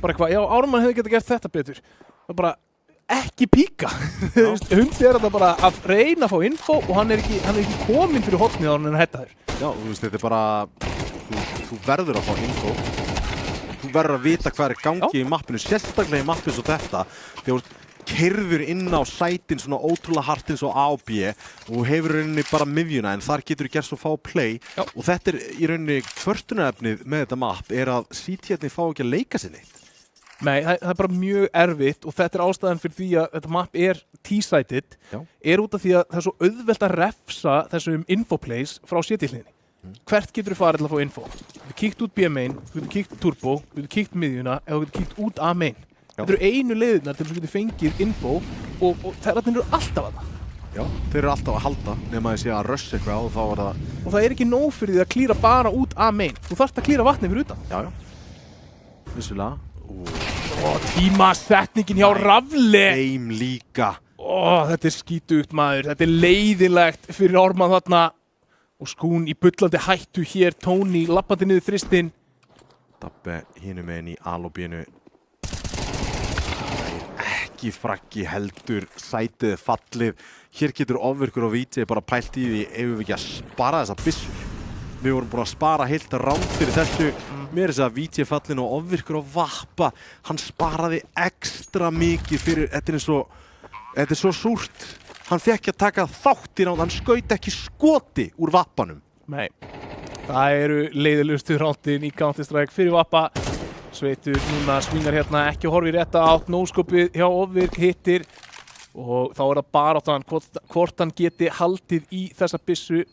Bara eitthvað, já, Ármann hefði getað gert þetta betur. Það er bara ekki píka. Hundi er þetta bara að reyna að fá info og hann er ekki kominn fyrir hornið á hann en hætta þér. Já, þú veist, þetta er bara, þú verður að fá info. Þú verður að vita hvað er gangi í mappinu, sérstaklega í mappinu svo þetta. Þegar þú keyrður inn á sætin svona ótrúlega hart eins og A og B og hefur í rauninni bara miðjuna en þar getur þú gert svo fá play. Já. Og þetta er í rauninni kvörtunarefnið með þetta mapp er að CT-arnir fá ekki að leika sér neitt. Nei, það er bara mjög erfitt og þetta er ástæðan fyrir því að þetta mapp er T-sided, er út af því að það er svo auðvelt að refsa þessum infoplays frá CT-hliðinni. Hvert getur þú farið til að fá info? Þú getur kíkt út B-main, þú getur kíkt turbo, þú getur kíkt miðjuna eða þú getur kíkt út A-main. Þetta eru einu leiðirnar til þess að þú getur fengið info og þærarnir eru alltaf að það. Já, þeir eru alltaf að halda nema að sé að rush eitthvað og þá var það... Og það er ekki nóg fyrir því að klíra bara út A-main. Þú þarft að klíra vatni fyrir utan. Já. Vissulega. Tímasetningin hjá Rafli. Þeim líka. Þetta er skítugt maður. Þetta er leiðilegt fyrir Ármann þarna. Og Skún í bullandi hættu hér. Tony lappandi niður þristinn. Dabbe hinum meginn í alobínu. Ekki fraggi heldur. Sætið fallið. Hér getur ofvirkur og VJ bara pælt í því ef við ekki að spara þessa byssur. Við vorum búin að spara heilt ránd fyrir þessu. Mér er þess að VJ fallin og ofvirkur og vappa. Hann sparaði ekstra mikið fyrir, þetta er svo súrt. Hann fekk ekki að taka þátt í ránd, hann skaut ekki skoti úr vappanum. Nei, það eru leiðilegustu rándin í Counter-Strike fyrir vappa. Sveittur núna svingar hérna, ekki horfir rétta átt, nóskopið hjá ofvirk hittir. Og þá er það bara átt hann hvort hann geti haldið í þessa byssu.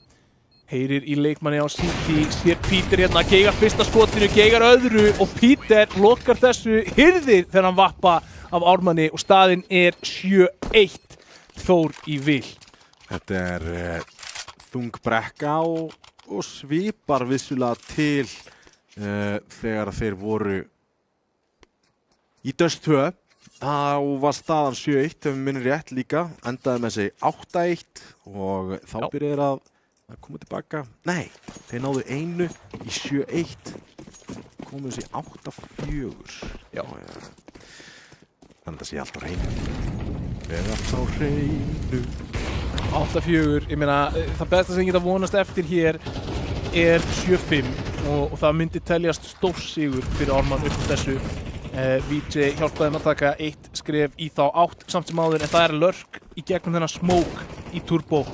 Heyrir í leikmanni á City, sér Peter hérna, geigar fyrsta skotinu, geigar öðru og Peter lokar þessu, hirðir þennan vappa af Ármanni og staðinn er 7-1 Þór í vil. Þetta er þung brekka og og svipar vissulega til þegar þeir voru í Dust 2. Þá var staðan 7-1 ef við minnum rétt líka, endaði með sig 8-1 og þá byrjaði að koma tilbaka. Nei, þeir náðu 1 í 7-1, komuðu sig 8-4. Já. Þannig að það sé allt á hreinu. Allt á hreinu. 8-4, ég meina, það besta sem ég geta vonast eftir hér er 7-5 og það myndi teljast stórsigur fyrir Ármann upp á þessu. VJ hjálpaði að taka 1 skref í þá átt samt sem áður, en það lurk í gegnum þennan smoke í turbo.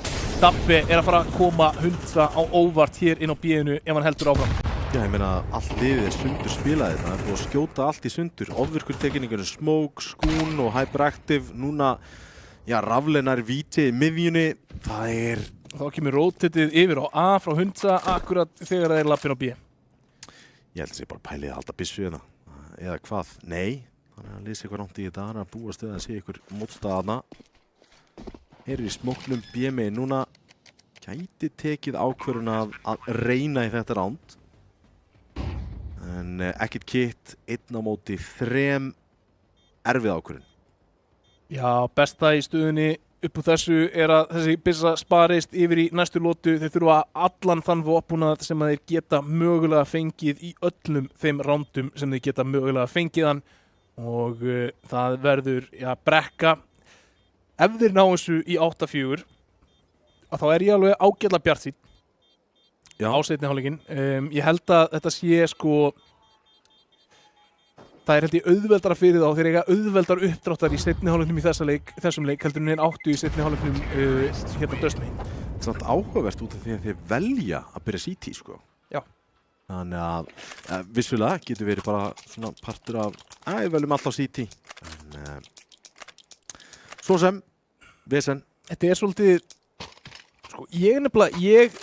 Dabbi að fara að koma 100 á óvart hér inn á B-inu ef hann heldur áfram. Já, ég meina, allt liðið sundur spilaði þetta. Það búið að skjóta allt í sundur. Ofvirkur tekinningunum Smoke, Skún og Hyperactive. Núna, rafleinar VJ í miðjunni. Það Þá kemur rotatið yfir á A frá 100 akkurat þegar þeir lappin á B. Ég held að sé bara pælið að halda byssu hérna. Eða hvað? Nei. Þannig að lýsa eitthvað rámt í þetta. Þannig að búast við að sé ykkur mótstaðana. Þeir í smóknum B-megi núna. Gæti tekið ákvörðun að reyna í þetta ránd. En ekkert kitt, 1 á móti 3. Erfið ákvörðun. Já, besta í stöðunni upp úr þessu að þessi byssa sparist yfir í næstu lotu. Þeir þurfa allan þann vopnað sem þeir geta mögulega fengið í öllum þeim rándum sem þeir geta mögulega fengið hann. Og það verður, brekka. Ef þeir ná þessu í 8-4, þá ég alveg ágætlega bjartsýnn á seinni hálfleikinn. Ég held að þetta sé það held ég auðveldara fyrir þá, þeir eiga auðveldar uppdráttar í seinni hálfleiknum í þessum leik heldur en þeir áttu í seinni hálfleiknum hérna Dustmane. Það er samt áhugavert út af því að þeir velja að byrja CT, sko. Já. Þannig að vissulega getur verið bara svona partur af við veljum alltaf CT. En svo sem vesen. Þetta svolítið ég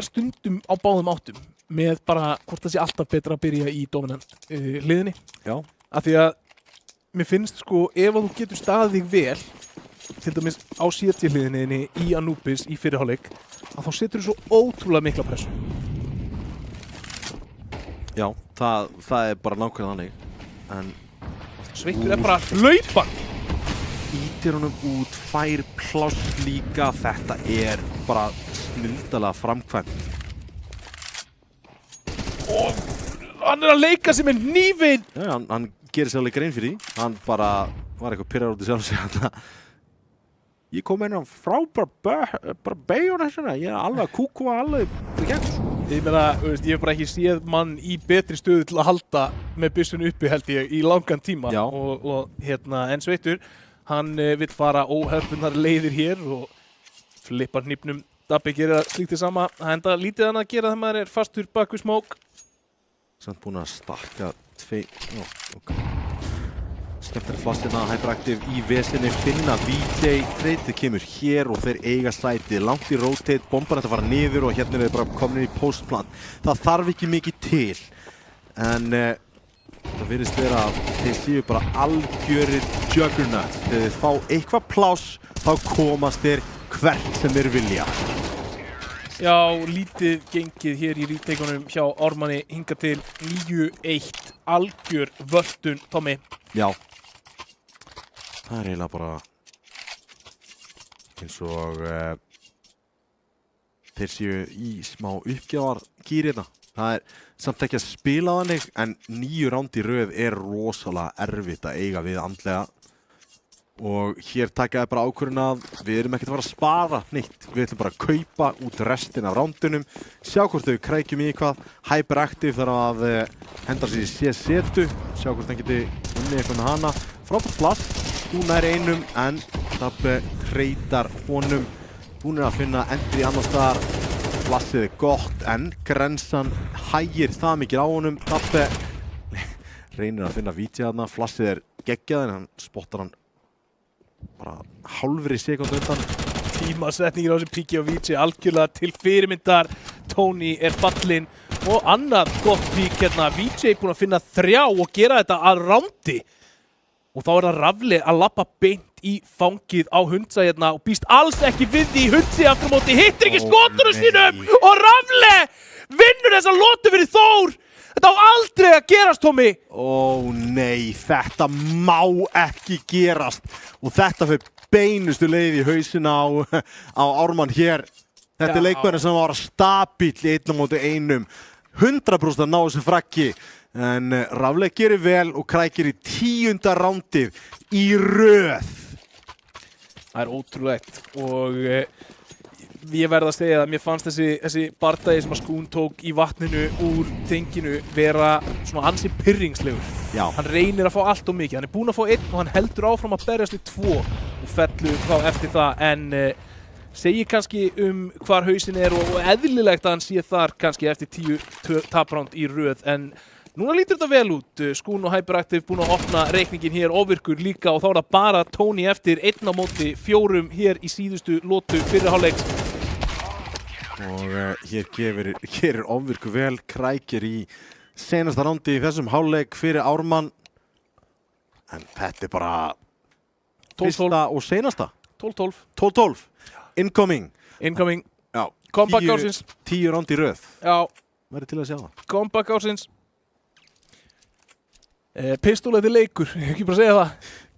stundum á báðum áttum með bara hvort það sé alltaf betra að byrja í dominant hliðinni. Já. Af því að mér finnst ef þú getur staðið þig vel, til dæmis á CT hliðinni í Anubis í fyrri hálfleik, að þá setur þú svo ótrúlega mikla pressu. Já, það bara nákvæmlega þannig. En Sveittur bara hlaupa. Ítir honum út, fær pláss líka. Þetta bara snildalega framkvæmt. Og hann að leika sig með hnífinn. Já, hann gerir sér alveg grein fyrir því. Hann bara var eitthvað pirrar út í sjálf sig. Ég kom inn á frábæra beigjuna þessuna. Ég alveg að kúkua alveg gegn. Ég meina, ég hef bara ekki séð mann í betri stöðu til að halda með byssunni uppi held ég í langan tíma. Já. Og en Sveittur, hann vill fara óhefðbundnar leiðir hér og flippar hnífnum. Dabbi gerir slíkt það sama. Það enda lítið hann að gera þegar maður fastur bak við smók. Samt búin að stakka skemmtilega flassina Hyperactive í vesinni finna VJ. Treytið kemur hér og þeir eiga sætið langt í rotate, bomban að fara niður og hérna þeir bara komin í postplan. Það þarf ekki mikið til en það virðist vera að þeir séu bara algjörir juggernaut. Þegar þeir fá eitthvað pláss þá komast þeir hvert sem þeir vilja. Já, lítið gengið hér í ríteikunum hjá Ármanni hingað til 9-1 algjör völdun, Tommy. Já. Það eiginlega bara eins og þeir séu í smá uppgjafargírina. Það samt ekki að spila þannig en 9 ránd í röð rosalega erfitt að eiga við andlega. Og hér taka ég bara ákvörðun að við erum ekkert að fara að spara neitt. Við ætlum bara að kaupa út restin af rándunum, sjá hvort þau krækjum í eitthvað. Hyperactive þarf að henda sér í C-setu, sjá hvort hann geti unnið eitthvað með hana. Frábært plass, hún einum en Dabbi hreytar honum. Búin að finna entry annars staðar. Plassið gott en grensan hægir það mikið á honum. Dabbi reynir að finna VJ þarna, flassið geggjað en hann spottar hann bara hálfri sekúndu undan. Tímasetningin á þessu píki á VJ algjörlega til fyrirmyndar. Tony fallinn og annað gott pík hérna. VJ búinn að finna 3 og gera þetta að rándi. Og þá það Rafli að lappa beint beint í fangið á Hundsa hérna og býst alls ekki við því. Hundsi aftur á móti hittir ekki skotunum sínum og Rafle vinnur þessa lotu fyrir Þór. Þetta á aldrei að gerast, Tommy. Ó nei, þetta má ekki gerast og þetta fyrir beinustu leið í hausina á Ármann hér. Þetta er leikmæður sem var stabíll í 1-1, 100% að ná þessu frakki. En Rafle gerir vel og krækir í 10. rándið í röð. Það er ótrúlegt og ég verð að segja að mér fannst þessi bardagi sem að Skún tók í vatninu úr tenginu vera svona ansi pirringslegur. Já. Hann reynir að fá allt og mikið. Hann er búinn að fá 1 og hann heldur áfram að berjast við 2 og fellur þá eftir það en segir kannski hvar hausinn er og eðlilegt að hann sé þar kannski eftir 10 tapránd í röð en núna lítur þetta vel út. Skún og Hyperactive búin að opna reikningin hér, Ofvirkur líka og þá er það bara Tony eftir 1-4 hér í síðustu lotu fyrri hálfleiks. Og hér gerir Ofvirkur vel, krækir í senasta rándi í þessum hálfleik fyrir Ármann. En þetta er bara 12-12. fyrsta og senasta. 12-12. 12-12. Incoming. Já. Comeback ársins. 10 ránd í röð. Já. Væri til að sjá það. Comeback ársins. Pistol þetta er leikur, ekki bara segja það.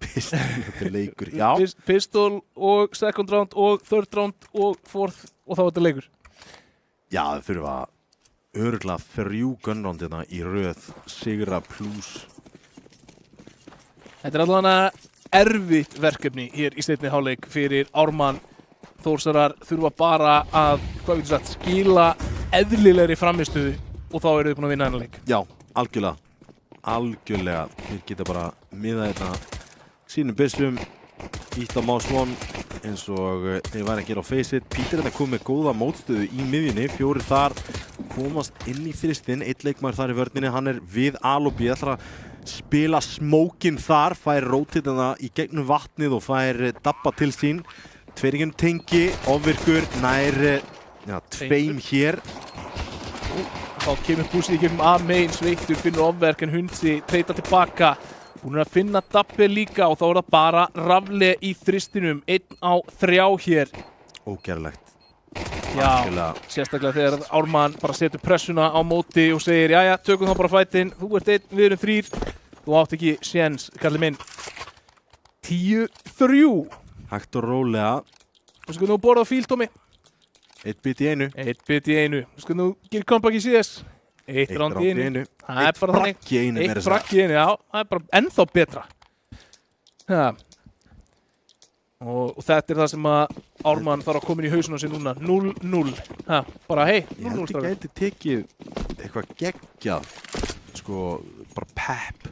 Pistol þetta er leikur, já. Pistol og second round og third round og fourth og þá þetta leikur. Já, það þurfa örugglega 3 gunroundina í röð, sigra plus. Þetta er allavega erfitt verkefni hér í seinni hálfleik fyrir Ármann. Þórsarar þurfa bara að, skila eðlilegri framistöðu og þá eru þau búin að vinna þennan leik. Já, algjörlega. Þeir geta bara miðað þetta sínum byssum, ítt á mouse one eins og þeir væri að gera á face-it. Peter er komið með góða mótstöðu í miðjunni, 4 þar komast inn í þristinn, 1 leikmaður þar í vörninni, hann er við A og B, ætlar að spila smókinn þar, fær rótitana í gegnum vatnið og fær dabba til sín. Tveringin tengi, Ofvirkur nær 2 hér. Þá kemur búsið í gegnum A-main, Sveittur finnur Ofverk en Hundsi treyta tilbaka. Hún er að finna dabbi líka og þá er það bara Rafle í þristinum, 1-3 hér. Ógerlegt. Já, sérstaklega þegar Ármann bara setur pressuna á móti og segir jæja, tökum þá bara fætinn, þú ert 1, við erum 3. Þú átt ekki séns, kallið minn. 10-3. Hægt og rólega. Þú sko nú borða á fíl, Tommy. 1 bit í einu. 1 bit í einu. Þú sko nú gerir comeback í CS. 1 ránd í einu. Það er bara þannig. 1 frakk í einu. 1 frakk í einu, já. Það er bara ennþá betra. Ja. Og þetta er það sem að Ármann þarf að koma inn í hausuna sér núna. 0-0. Ha, bara hei, 0-0 Ég held ekki gæti tekið eitthvað geggjað, sko, bara pep,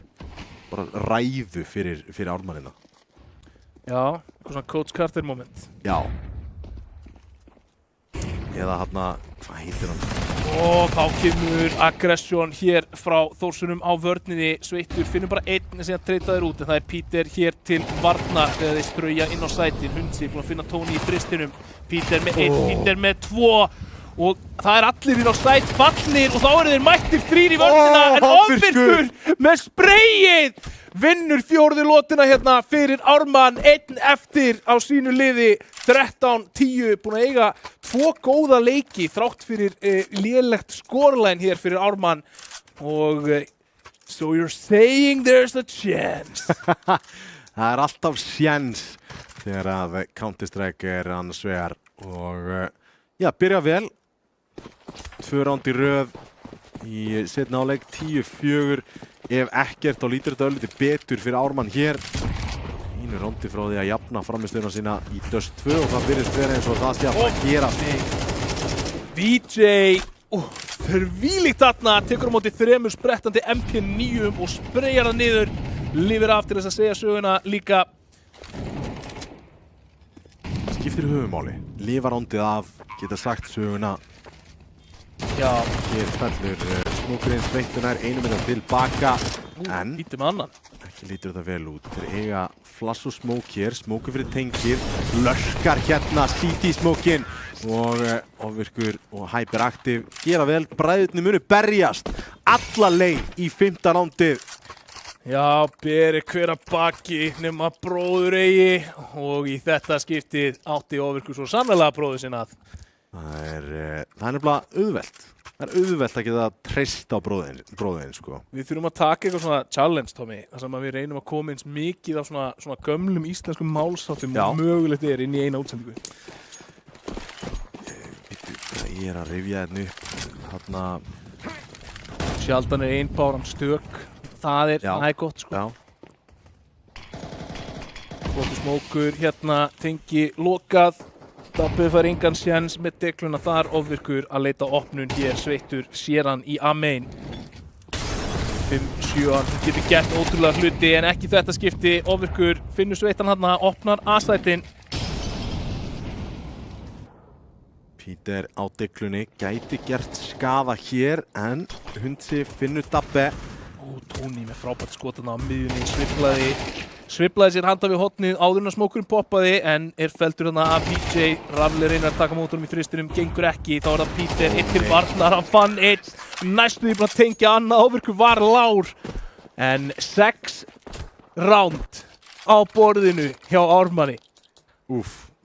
bara ræðu fyrir Ármannina. Já, eitthvað svona Coach Carter moment. Já. Eða hérna, hvað heitir hann? Og þá kemur aggression hér frá Þórsunum á vörninni. Sveittur finnur bara 1 sem hann treytaður út en það er Peter hér til varnar þegar þeir strauja inn á sætin. Hundsi búinn að finna Tony í þristinum. Peter með 1, Peter með 2 og það er allir inn á sæt fallnir og þá eru þeir mættir 3 í vörnina en Ofvirkur með sprayið vinnur 4. lotina hérna fyrir Ármann, 1 eftir á sínu liði, 13-10, búinn að eiga 2 góða leiki þrátt fyrir lélegt scoreline hér fyrir Ármann og so you're saying there's a chance. Það er alltaf sjens þegar að Counter-Strike er annars vegar og já, byrja vel. 2 ránd í röð í seinni hálfleik, 10-4. Ef ekkert þá lítur þetta öllítið betur fyrir Ármann hér. Einu rándi frá því að jafna framistöðuna sína í Dust 2 og það virðist vera eins og það sé að gera. VJ, þvílíkt þarna, tekur á móti 3 sprettandi MP9 og spreyjar það niður. Lifir af til þess að segja söguna líka. Skiptir höfumáli. Lifa rándið af, geta sagt söguna. Já. Hér fellur smókurinn Sveittunar 1 metra tilbaka. En Ítum annan. ekki lítur þetta vel út. Þeir eiga flass og smók hér, smókur fyrir tengir. Lörkar hérna, CT smókinn. Og Ofvirkur og Hyperactive gera vel. Bræðurnir munu berjast alla leið í 5. rándið. Já, beri hver að baki nema bróður eigi og í þetta skiptið átti Ofvirkur svo sannlega bróður sinna að. Það er nefnilega auðvelt. Það er auðvelt að geta treyst á bróðin, sko. Við þurfum að taka eitthvað svona challenge, Tommy, þar sem við reynum að koma eins mikið af svona gömlum íslenskum málsáttum og mögulegt inn í eina útsendingu. Ég er að rifja hérna upp, þarna... Sjaldan er einbáran stök. Það er gott, sko. Já. Flottur smókur, hérna tengi lokað. Dabbi fær engan séns með degluna þar, Ofvirkur að leita opnun hér, Sveittur sér hann í A-main. 5-7, hann getur gert ótrúlega hluti en ekki þetta skipti. Ofvirkur finnur Sveittan hann, opnar A-sætin. Peter á deglunni, gæti gert skaða hér en Hundsi finnur Dabbi. Tóni með frábært skotana á miðjunni, sviflaði sér handa við hotnið áður en að smókurinn poppaði en er felldur þarna af PJ. Rafli reynir að taka mót honum í þristinum, gengur ekki, þá er það Peter, einn til varnar, hann fann einn, næstu því búinn að tengja annað, Ofvirkur var lár. En 6 round á borðinu hjá Ármanni.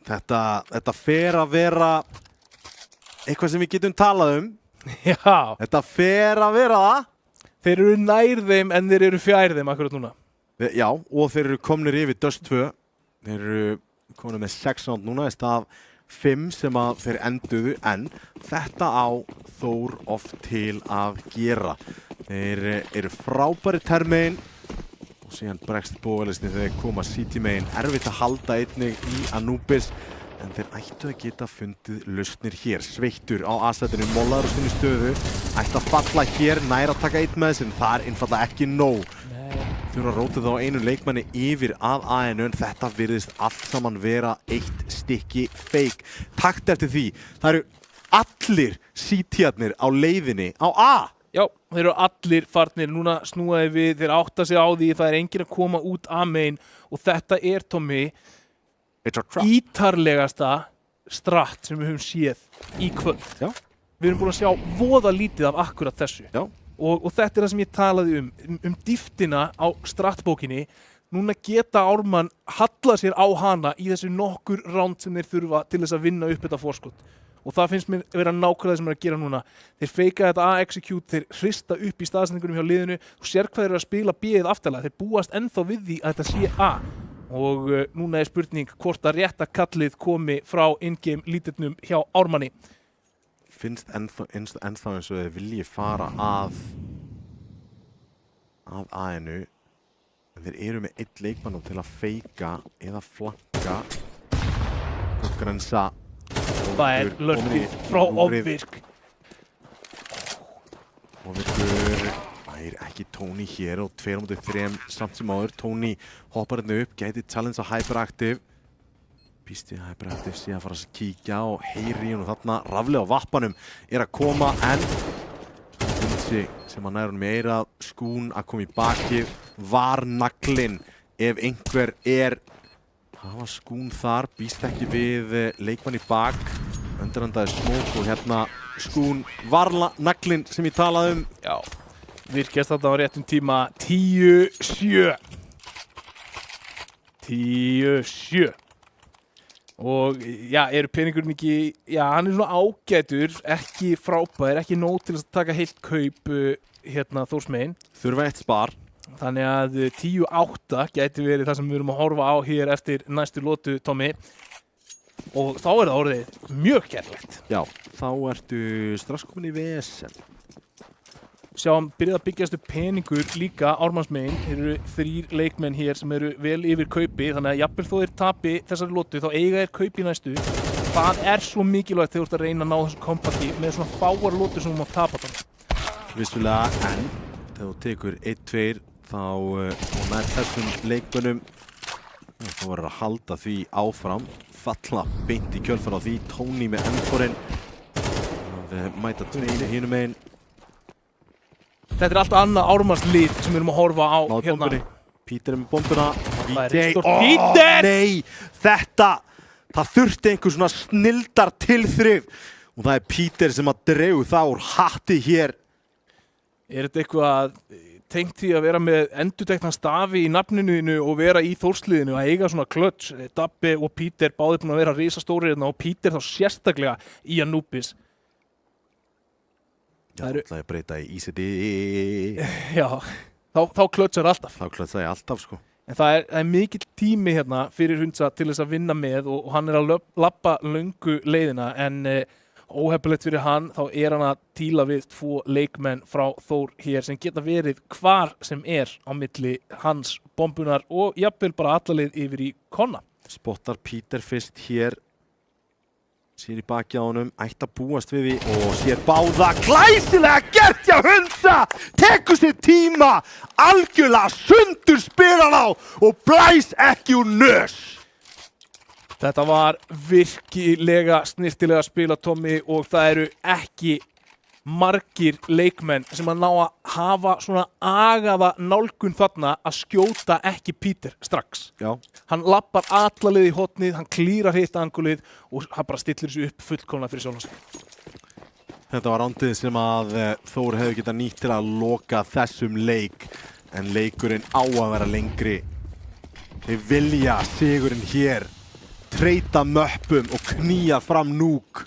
Þetta fer að vera eitthvað sem við getum talað um. Já. Þetta fer að vera það. Þeir eru nær þeim en þeir eru fjær þeim akkurat núna. Já, og þeir eru komnir yfir Dust 2. Þeir eru komnir með 6 round núna í stað 5 sem að þeir enduðu, en þetta á Þór oft til að gera. Þeir eru frábæri termein og síðan bregst bóðalisni þegar þeir koma City megin. Erfitt að halda einnig í Anubis, en þeir ættu að geta fundið lausnir hér. Sveittur á A-sætinu, mollaður á sinni stöðu, ættu að falla hér, nær að taka einn með þessin. Það er einfaldlega ekki nóg. Þurfa að róta þá einu leikmanni yfir að A-inu, en þetta virðist allt saman vera eitt stykki feik. Takt eftir því, það eru allir City-arnir á leiðinni á A. Já, þeir eru allir farnir, núna snúaði við, þeir átta sig á því, það er enginn að koma út A-main og þetta er, Tommy, ítarlegasta stratt sem við höfum séð í kvöld. Já. Við erum búin að sjá voða lítið af akkurat þessu. Já. Og þetta er það sem ég talaði um dýptina á strattbókinni. Núna geta Ármann hallað sér á hana í þessu nokkur round sem þeir þurfa til þess að vinna upp þetta forskot. Og það finnst mér vera nákvæmlega sem er að gera núna. Þeir feika þetta A-execute, þeir hrista upp í staðsendingunum hjá liðinu og sér hvað þeir eru að spila B-ið aftarlega. Þeir búast ennþá við því að þetta sé A. Og núna er spurning hvort að rétta kallið komi frá in-game lítilnum hjá Ármanni. Finnst ennþá eins og þeir vilji fara að A-inu, en þeir eru með einn leikmann til að feika eða flanka grensa. Það er lörfið frá Ofvirk. Ofvirkur fær ekki Tóni hér og 2-3 samt sem áður. Tóni hoppar hérna upp, gæti challenge á Hyperactive. Písti Hyperactive sé að fara að kíkja og heyri í hún og þarna Rafli á vappanum er að koma, en Hundsi sem að næra honum í eirað, Skún að koma í bakið, var naglinn ef einhver er. Það var Skún þar, býst ekki við leikmann í bak, öndarandaði smók og hérna Skún var naglinn sem ég talaði um. Já, virkjast þetta á réttum tíma, 10-7. 10-7. Og já, eru peningurinn ekki, já, hann er svona ágætur, ekki frábær, ekki nóg til að taka heilt kaup hérna Þórs megin. Þurfa eitt spar. Þannig að 10-8 gæti verið það sem við erum að horfa á hér eftir næstu lotu, Tommy. Og þá er það orðið mjög kærlegt. Já, þá ertu strax komin í VSM. Sjáum, byrjað að byggjast upp peningur líka Ármannsmegin. Þeir eru 3 leikmenn hér sem eru vel yfir kaupi, þannig að jafnvel þó þeir tapi þessari lotu, þá eiga þeir kaupi næstu. Það er svo mikilvægt þegar þú ert að reyna að ná þessu kompakti með svona fáar lotur sem þú mátt tapa þannig. Vissulega, en þegar þú tekur 1-2, þá nær þessum leikmönnum, þá verður að halda því áfram, falla beint í kjölfar á því. Tóni með ennforinn, að mæta Tóni hinum megin. Þetta er allt annað Ármannslið sem við erum að horfa á hérna. Peter með bombuna. Peter! Nei, það þurfti einhver svona snildar tilþrif. Og það er Peter sem að dregur það úr hatti hér. Er þetta eitthvað tengt því að vera með endurtekna stafi í nafninu og vera í Þórsliðinu og eiga svona klöts. Dabbi og Peter báðir búin að vera risastórir hérna og Peter þá sérstaklega í Anubis. Já, ætlaði að breyta í ICD. Já, þá klötsar alltaf. Þá klötsaði alltaf, sko. En það er mikill tími hérna fyrir Hundsa til þess að vinna með og hann er að labba löngu leiðina en óheppilegt fyrir hann, þá er hann að díla við 2 leikmenn frá Þór hér sem geta verið hvar sem er á milli hans bombunar og jafnvel bara allalið yfir í konna. Spottar Peter fyrst hér, sér í baki á honum, ætti að búast við því og sér báða glæsilega gert hjá Hundsa, tekur sér tíma, algjörlega sundur spilar á og blæs ekki úr nös. Þetta var virkilega snirtilega spila, Tommy, og það eru ekki margir leikmenn sem að ná að hafa svona agaða nálgun þarna að skjóta ekki Peter strax. Já. Hann lappar allalið í hotnið, hann klírar hitt angulið og hann bara stillir þessu upp fullkomna fyrir sjálfan sig. Þetta var rándið sem að Þór hefði getað nýtt til að loka þessum leik en leikurinn á að vera lengri. Þeir vilja sigurinn hér, treyta möppum og knýja fram núk.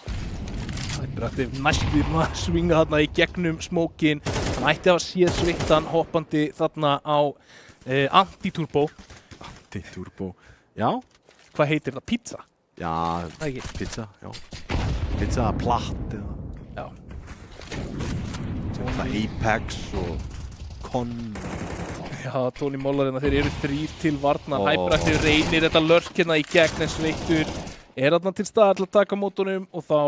Hættir næstur að svinga þarna í gegnum smókin. Hann ætti að séð sveittan hoppandi þarna á Anti-Turbo. Anti-Turbo, já. Hvað heitir það? Pizza? Já, pizza, já. Pizza platt eða. Já. Það Apex og Con. Já, Tony Moller hérna, þeir eru 3 til varna. Hyperaktiv reynir þetta lurk hérna í gegn en Sveittur er þarna til staðar til að taka mótunum og þá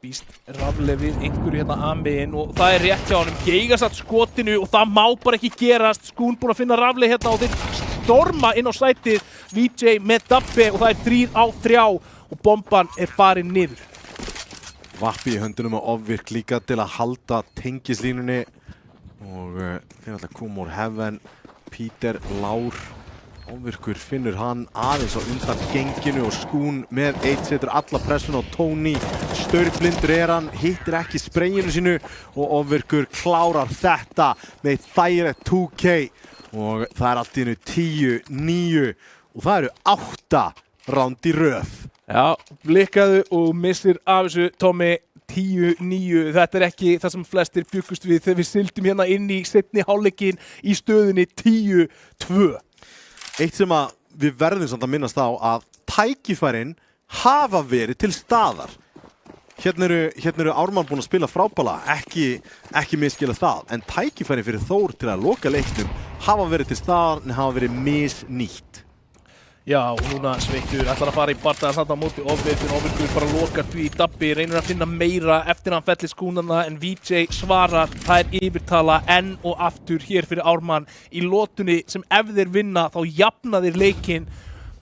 býst Rafle við einhverju hérna A-megin og það er rétt hjá honum, geigasatt skotinu og það má bara ekki gerast. Skún búinn að finna Rafle hérna og þeir storma inn á sætið, VJ með Dabbi og það er 3 á 3 og bomban er farin niður. Vappi í höndunum og ofvirk líka til að halda tengislínunni og þeir alltaf koma úr Heaven. Peter Lár, ofvirkur finnur hann aðeins á undan genginu og Skún með 1 setur alla pressun á Tony. Staurblindur er hann, hittir ekki sprayinu sínu og ofvirkur klárar þetta með þægilegt 2K og það er allt í hennu 10-9 og það eru 8 ránd í röð. Já, blikkaðu og missir af þessu, Tommy. 10-9, þetta er ekki það sem flestir bjuggust við þegar við sigldum hérna inn í seinni hálfleikinn í stöðunni 10-2. Eitt sem að við verðum samt að minnast á að tækifærin hafa verið til staðar. Hérna eru Ármann búin að spila frábæla, ekki misskila það, en tækifærin fyrir Þór til að loka leiknum hafa verið til staðar en hafa verið misnýtt. Já, og núna Sveittur ætlar að fara í bardaðan þarna á móti ofvirkur bara lokar því í Dabbi, reynir að finna meira eftir hann fellir skúnana en VJ svarar, það er yfirtala enn og aftur hér fyrir Ármann í lotunni sem ef þeir vinna þá jafna þeir leikinn,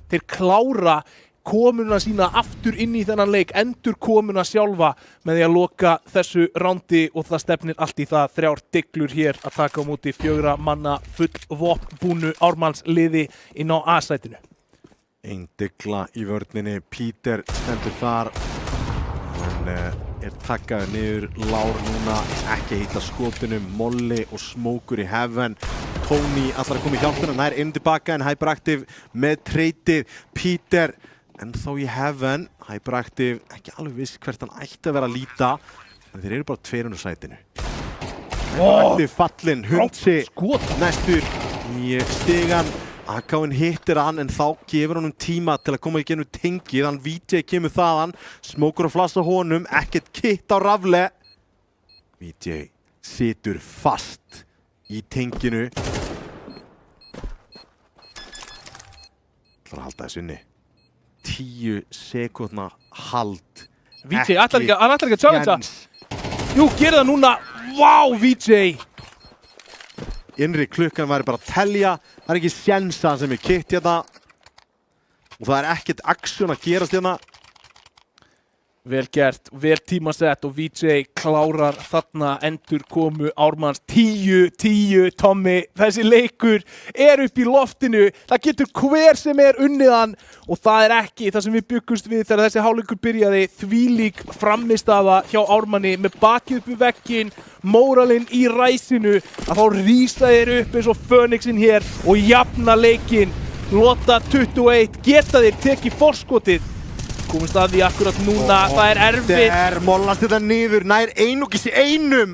þeir klára komuna sína aftur inn í þennan leik, endur komuna sjálfa með því að loka þessu rándi og það stefnir allt í það 3 diglur hér að taka á móti 4 manna fullvopnbúnu Ármanns liði inn á A-sætinu. Ein digla í vörninni, Peter stendur þar, hann er takkaður niður, Lár núna ekki hitta skotinu, Molly og Smókur í Heaven, Tony allar að koma í hjálpuna, nær inn tilbaka en Hyperaktiv með treytið, Peter ennþá í Heaven, Hyperaktiv ekki alveg viss hvert hann ætti að vera að líta, en þeir eru bara 2 á sætinu. Hyperaktiv fallinn, Hundsi næstur í stigan. AK-in hittir hann en þá gefur hann tíma til að koma í genið tengið, hann VJ kemur þaðan, Smókur að flassa honum, ekkert kitt á Rafle. VJ situr fast í tenginu. Það er að halda þessu inni. 10 sekúndna hald. VJ, hann ætlar ekki að challengea. Jú, gera það núna. Vá, VJ! Innri klukkan væri bara að telja. Það er ekki sjensa sem er kitt hérna. Og það er ekkert aksjón að gerast hérna. Vel gert, vel tímasett og VJ klárar þarna endur komu Ármanns 10-10 Tommy, þessi leikur er upp í loftinu, það getur hver sem er unniðan og það ekki það sem við byggumst við þegar þessi hálfleikur byrjaði, þvílík frammistaða hjá Ármanni með bakið upp við vegginn, móralinn í ræsinu að þá rísa þeir upp eins og Fönixinn hér og jafna leikinn, lota 21, geta þeir tekið forskotið. Komumst að því akkurat núna, það er erfitt. Mollast þetta niður, nær einungis í einum.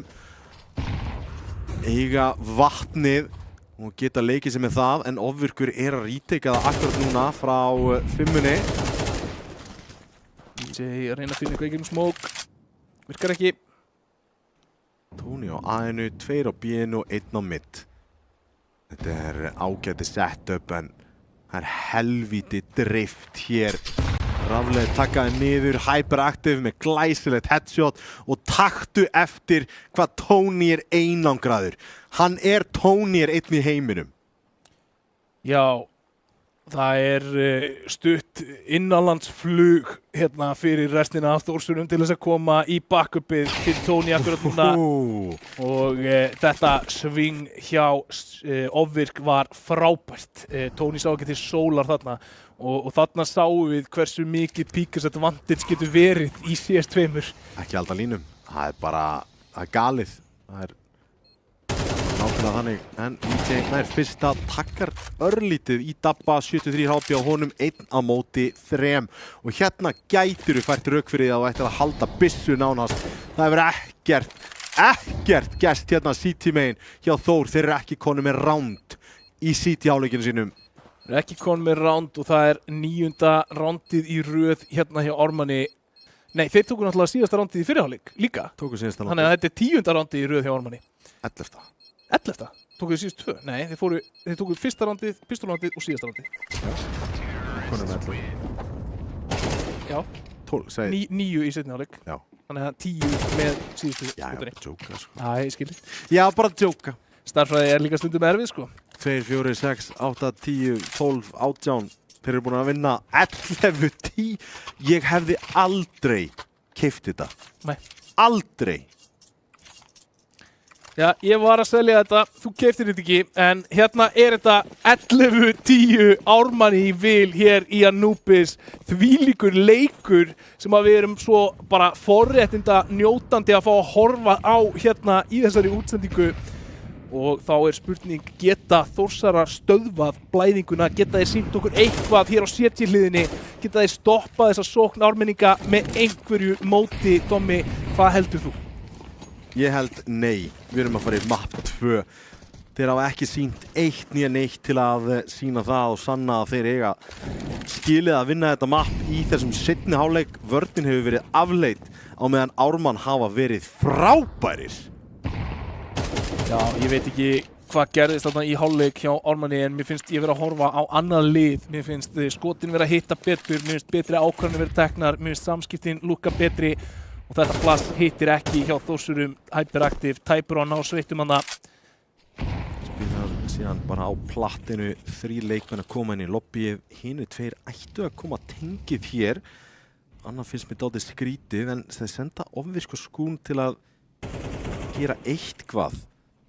Eiga vatnið og geta leikið sem með það, en Ofvirkur er að retaka það akkurat núna frá 5-munni. DJ að reyna að finna eitthvað í gegnum smók. Virkar ekki. Tony á A-inu, 2 á B-inu og 1 á mid. Þetta er ágæti setup, en það er helvíti drift hér. Rafleð takkaði niður, hyperactive með glæsilegt headshot og taktu eftir hvað Tony er einangraður. Hann er Tony er einn í heiminum. Já, það er stutt innanlandsflug hérna fyrir restina af Þórsurum til þess að koma í backupið til Tony akkurat núna. Og þetta sving hjá Ofvirk var frábært. Tony sá ekki til sólar þarna. Og þarna sáum við hversu mikið Peakers advantage getur verið í CS2. Ekki halda línum, það er bara, það er galið, það er nákvæmlega þannig, en VJ nær fyrsta takkar örlítið í dabba 73 HP á honum, 1 á móti 3 og hérna gætir við fært rauk fyrir það og ættir að halda byssu nánast, það hefur ekkert gerst hérna CT megin hjá Þór, þeir eru ekki konum með round í CT hálfleikinu sínum. Ekki konum með round og það er 9. roundið í röð hérna hjá Ármanni. Nei, þeir tóku náttúrulega síðasta roundið í fyrirhálfleik líka. Tóku síðasta roundið. Þannig að þetta er 10. roundið í röð hjá Ármanni. 11. 11. Tóku þið síðust 2? Nei, þeir tóku fyrsta roundið, pistolroundið og síðasta roundið. Já, konum með 11. Já. 12, segi. 9 í seinni hálfleik. Já. Þannig að 10 með síðustu. Já, djóka sko. Já, ég skil. Já, bara djóka. Starffræði er líka stundum erfið sko. 2, 4, 6, 8, 10, 12, 18. Þeir eru búin að vinna 11, 10. Ég hefði aldrei keypt þetta. Nei. Aldrei. Já, ég var að selja þetta, þú keyptir þetta ekki, en hérna er þetta 11, 10 Ármanni í vil hér í Anubis. Þvílíkur leikur sem að við erum svo bara forréttinda njótandi að fá að horfa á hérna í þessari útsendingu. Og þá er spurning, geta Þórsarar stöðvað blæðinguna, geta þeir sýnt okkur eitthvað hér á CT-hliðinni, geta þeir stoppað þessa sókn Ármenninga með einhverju móti, Tommy, hvað heldur þú? Ég held nei, við erum að fara í map 2. Þeir hafa ekki sýnt eitt nýja neitt til að sýna það og sanna að þeir eiga skilið að vinna þetta map í þessum seinni hálfleik. Vörnin hefur verið afleit á meðan Ármann hafa verið frábærir. Já, ég veit ekki hvað gerðist þarna í hálfleik hjá Ármanni en mér finnst ég vera að horfa á annað lið. Mér finnst skotin vera að hitta betur, mér finnst betri ákvarðanir vera teknar, mér finnst samskiptin lúkka betri og þetta plast hittir ekki hjá Þórsurum, hyperactive, tæpur á ná sveittum hana. Spilar síðan bara á plattinu, 3 leikmenn að koma inn í lobbyið, hinu 2 ættu að koma tengið hér. Annað finnst mér dálítið skrítið en þeir senda Ofvirk skún til að gera eitthvað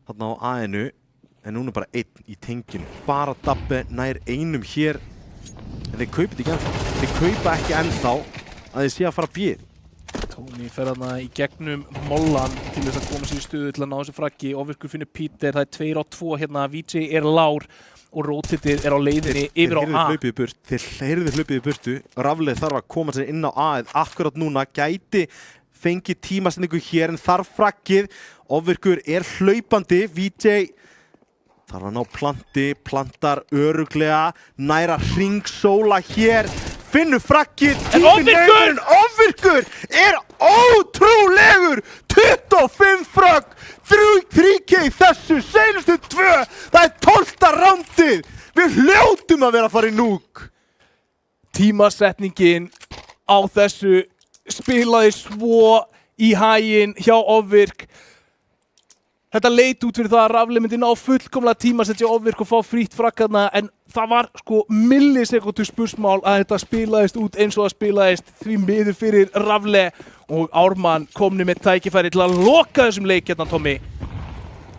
þarna á A-inu, en núna bara 1 í tenginu. Bara Dabbe nær einum hér, en þeir kaupa þetta ekki ennþá. Þeir kaupa ekki ennþá að þeir sé að fara B. Tony fer þarna í gegnum mollan til þess að koma sér í stöðu til að ná þessu fraggi. Ofvirkur finnur Peter, það er 2 á 2 hérna, VJ er lár og Rótitið er á leiðinni yfir á A. Þeir heyrðu hlaupið í burtu, Rafleð þarf að koma sér inn á A-ið akkurat núna, gæti fengið tímasendingu hér en þarf fraggið. Ofvirkur er hlaupandi, VJ þarf að ná plantar öruglega, næra hringsóla hér, finnur fraggið, Ofvirkur er ótrúlegur, 25 fragg, 3K í þessu, seinustu 2, það er 12. roundið, við hljótum að vera að fara í núk. Tímasetningin á þessu spilaði svo í haginn hjá Ofvirk. Þetta leit út fyrir það að Rafli myndi ná fullkomlega tíma að setja ofvirk og fá frítt frakkaðna en það var sko millisekundu spursmál að þetta spilaðist út eins og það spilaðist því miður fyrir Rafli og Ármann komni með tækifæri til að loka þessum leik hérna, Tommy.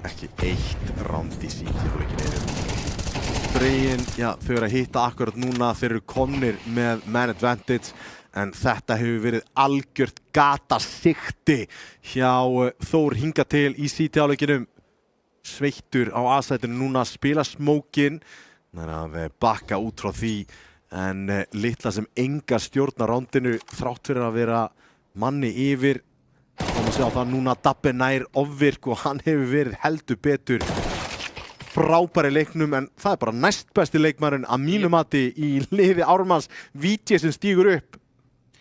Ekki eitt ránd í síkjafleikinu. Dregin, já, þau eru að hitta akkurat núna, þeir eru komnir með man advantage en þetta hefur verið algjört gatasigti hjá Þór hingað til í CT-áleikinum. Sveittur á A-sætinu núna að spila smókin, þannig að bakka út frá því en litla sem enga stjórna rándinu þrátt fyrir að vera manni yfir. Þá má sjá það núna Dabbi nær ofvirk og hann hefur verið heldur betur frábæri leiknum en það er bara næst besti leikmaðurinn að mínu mati í liði Ármanns. VJ sem stígur upp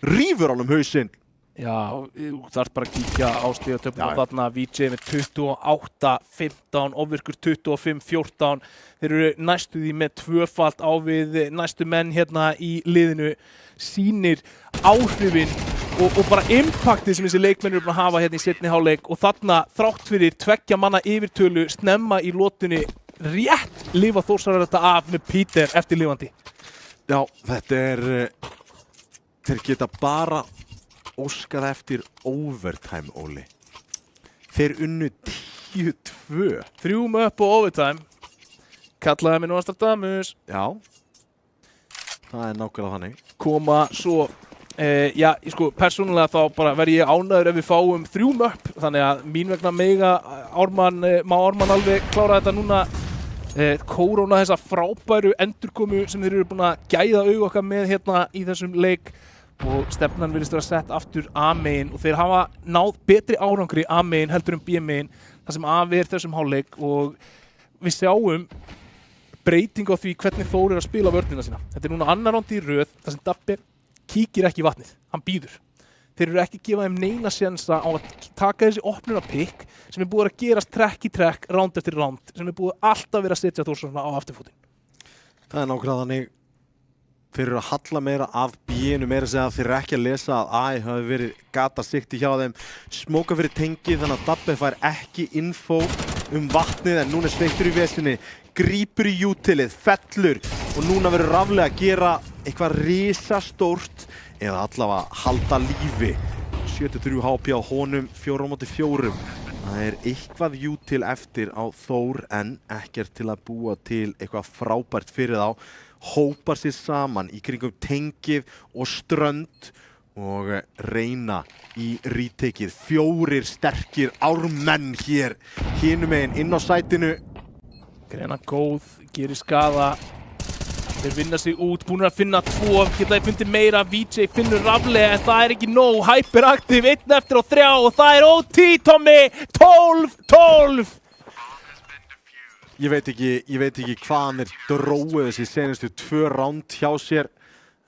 rífur honum hausinn. Já, þú þarf bara að kíkja á stigatöfluna þarna, VJ með 28-15, ofvirkur 25-14. Þeir eru næstu því með tvöfalt á við næstu menn hérna í liðinu, sýnir áhrifin og bara impactið sem þessi leikmenn eru búin að hafa hérna í seinni hálfleik og þarna þrátt fyrir 2 manna yfirtölu snemma í lotunni rétt lifa Þórsarar þetta af með Peter eftirlifandi. Já, þetta er þeir geta bara óskað eftir overtime, Óli. Þeir unnu 10-2. 3 upp og overtime. Kallaði mig Nostradamus. Já, það er nákvæmlega þannig. Koma svo, já, sko, persónulega þá bara verð ég ánægður ef við fáum 3 upp. Þannig að mín vegna mega má Ármann alveg klára þetta núna. Kóróna þessa frábæru endurkomu sem þeir eru búin að gæða augu okkar með hérna í þessum leik. Og stefnan virðist vera sett aftur A-megin og þeir hafa náð betri árangri A-megin heldur B-megin það sem af þessum hálfleik og við sjáum breytingu á því hvernig Þór er að spila vörnina sína. Þetta er núna annar ránd í röð þar sem Dabbi kíkir ekki í vatnið, hann bíður. Þeir eru ekki að gefa þeim neina sénsa á að taka þessi opnunarpikk sem er búið að gerast trekk í trekk, ránd eftir ránd, sem er búið alltaf verið að setja Þórsarna á afturfótinn. Það er nákvæmlega þannig. Þeir eru að halla meira af B-inu, meira að segja að þeir eru ekki að lesa að A hafi verið gatasigti hjá þeim. Smóka fyrir tengi þannig að Dabbi fær ekki info vatnið en núna er Sveittur í vesinni, grípur í utilið, fellur og núna verður Rafli að gera eitthvað risastórt eða allavega halda lífi. 73 HP á honum, 4-4. Það er eitthvað util eftir á Þór en ekkert til að búa til eitthvað frábært fyrir þá. Hópar sér saman í kringum tengið og strönd og reyna í retakið. 4 sterkir ármenn hér hinum megin inn á sætinu. Greina góð, gerir skaða. Þeir vinna sig út, búin að finna 2, geta þeir fundið meira. VJ finnur Rafli en það er ekki nóg. Hyperaktiv, 1 eftir og 3 og það er OT, Tommy! 12-12! Ég veit ekki hvaðan þeir dróðu þessi senustu 2 ránd hjá sér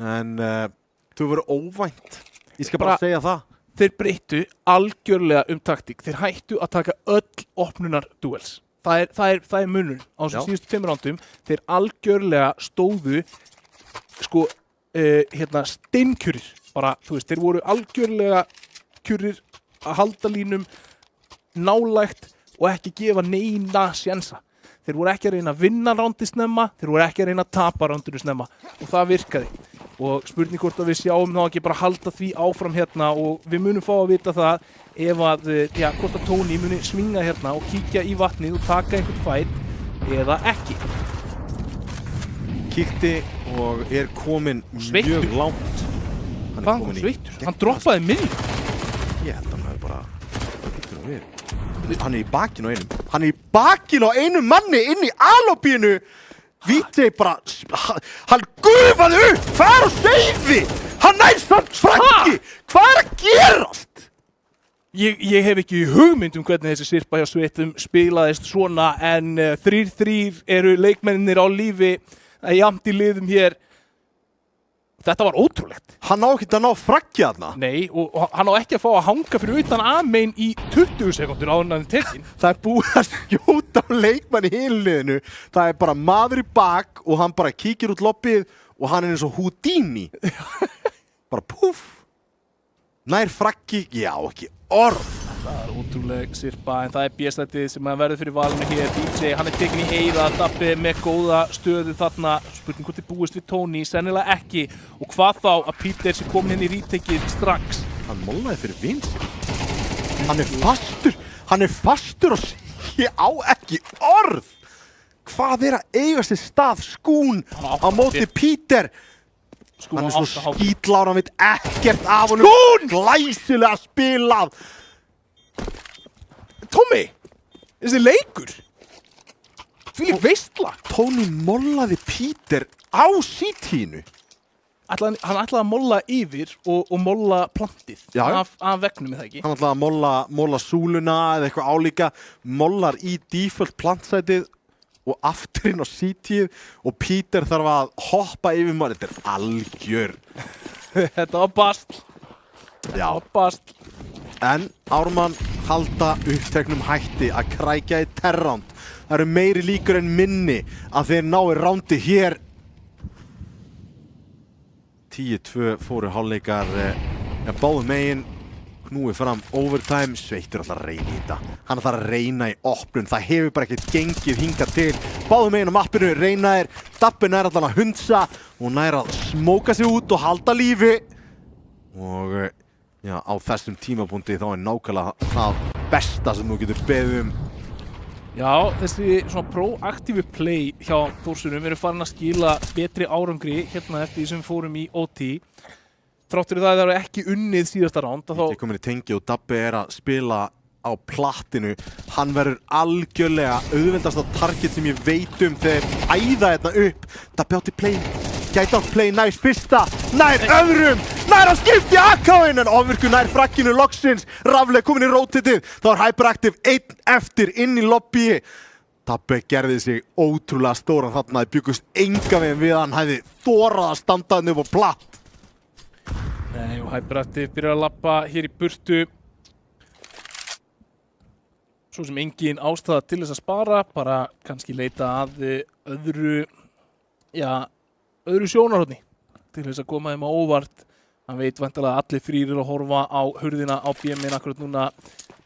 en þau voru óvænt. Ég skal bara segja það. Þeir breyttu algjörlega taktík. Þeir hættu að taka öll opnunar duels. Það er munurinn á þessum síðustu 5 rándum. Þeir algjörlega stóðu sko steinkjurir. Bara, þú veist, þeir voru algjörlega kjurir að halda línum nálægt og ekki gefa neina sénsa. Þeir voru ekki að reyna að vinna rándi snemma, þeir voru ekki að reyna að tapa rándinu snemma og það virkaði. Og spurning hvort að við sjáum þá ekki bara halda því áfram hérna og við munum fá að vita það ef að, hvort að Tony muni svinga hérna og kíkja í vatnið og taka einhvern fæt eða ekki. Kíkti og er kominn mjög langt. Hvað kom Sveittur? Hann droppaði miðjum. Ég held að hann hefði bara kíktur á við. Hann er í bakinu á einum. Hann er í bakinu á einum manni inn í alopínu. VJ bara, hann gufaði upp. Hvað er á seiði? Hann nær samt frakki. Hvað er að gerast? Ég hef ekki hugmynd hvernig þessi sirpa hjá Sveittum spilaðist svona en 3-3 eru leikmennir á lífi jafnt í liðum hér. Þetta var ótrúlegt. Hann á ekki að ná frakki þarna. Nei, og hann á ekki að fá að hanga fyrir utan A-megin í 20 sekundur áður en hann er tekinn. Það er búið að skjóta á leikmann í hinliðinu. Það er bara maður í bak og hann bara kíkir út loppið og hann er eins og Houdini. Bara púff. Nær frakki, já ekki orð. Það ótrúleg sirpa, en það B-sætið sem verður fyrir valinu hér. DJ, hann tekin í eira, Dabbi með góða stöðu þarna. Spurning hvort búist við Tony, sennilega ekki. Og hvað þá að Peter sé komin inn í rítekið strax. Hann mollaði fyrir vinst. Hann er fastur og ég á ekki orð. Hvað að eiga sér stað Skún á móti Peter? Hann er svo skítlár, hann veit ekkert af honum. Skún! Glæsilega spilað. Tommy, þessi leikur. Þvílík veistla. Tony mollaði Peter á sítínu. Hann ætlaði að molla yfir og molla plantið af veggnum, er það ekki? Hann ætlaði að molla súluna eða eitthvað álíka. Mollar í default plantsætið og aftur inn á sítíð og Peter þarf að hoppa yfir maður. Þetta er algjör. Þetta var bast. Já. Þetta var bast. En Ármann halda uppteknum hætti að krækja í terránd. Það eru meiri líkur en minni að þeir nái rándi hér. 10-2 fóru hálfleikar báðum megin. Knúið fram overtime, Sveittur ætlar að reyna í þetta. Hann ætlar að reyna í opnun, það hefur bara ekkert gengið hingað til. Báðum megin á mappinu, reynaðir, Dabbi nær allan að hundsa og nær að smóka sig út og halda lífi. Og já, á þessum tímapunkti þá er nákvæmlega það besta sem þú getur beðið Já, þessi svona proaktífu play hjá Þórsunum eru farin að skila betri árangri hérna eftir því sem við fórum í OT. Þráttur það eru ekki unnið síðasta ránd. Ég er komin í tengi og Dabbi er að spila á plattinu. Hann verður algjörlega auðveldasta target sem ég veit þegar æða þetta upp. Dabbi átti play, gæti átt play nær fyrsta, nær öðrum, nær að skipta í AK-in en ofvirku nær frakkinu loksins. Rafle komin í rotatið, þá er Hyperactive 1 eftir inn í lobby. Dabbi gerði sig ótrúlega stóran þarna, það byggust enga veginn við hann hefði þorað að standa hann upp á platt. Nei, og Hyperactive byrjar að labba hér í burtu. Svo sem engin ástæða til þess að spara, bara kannski leita að öðru sjónarhorni til þess að koma þeim á óvart. Hann veit væntanlega að allir þrír eru að horfa á hurðina á BM-in akkurat núna.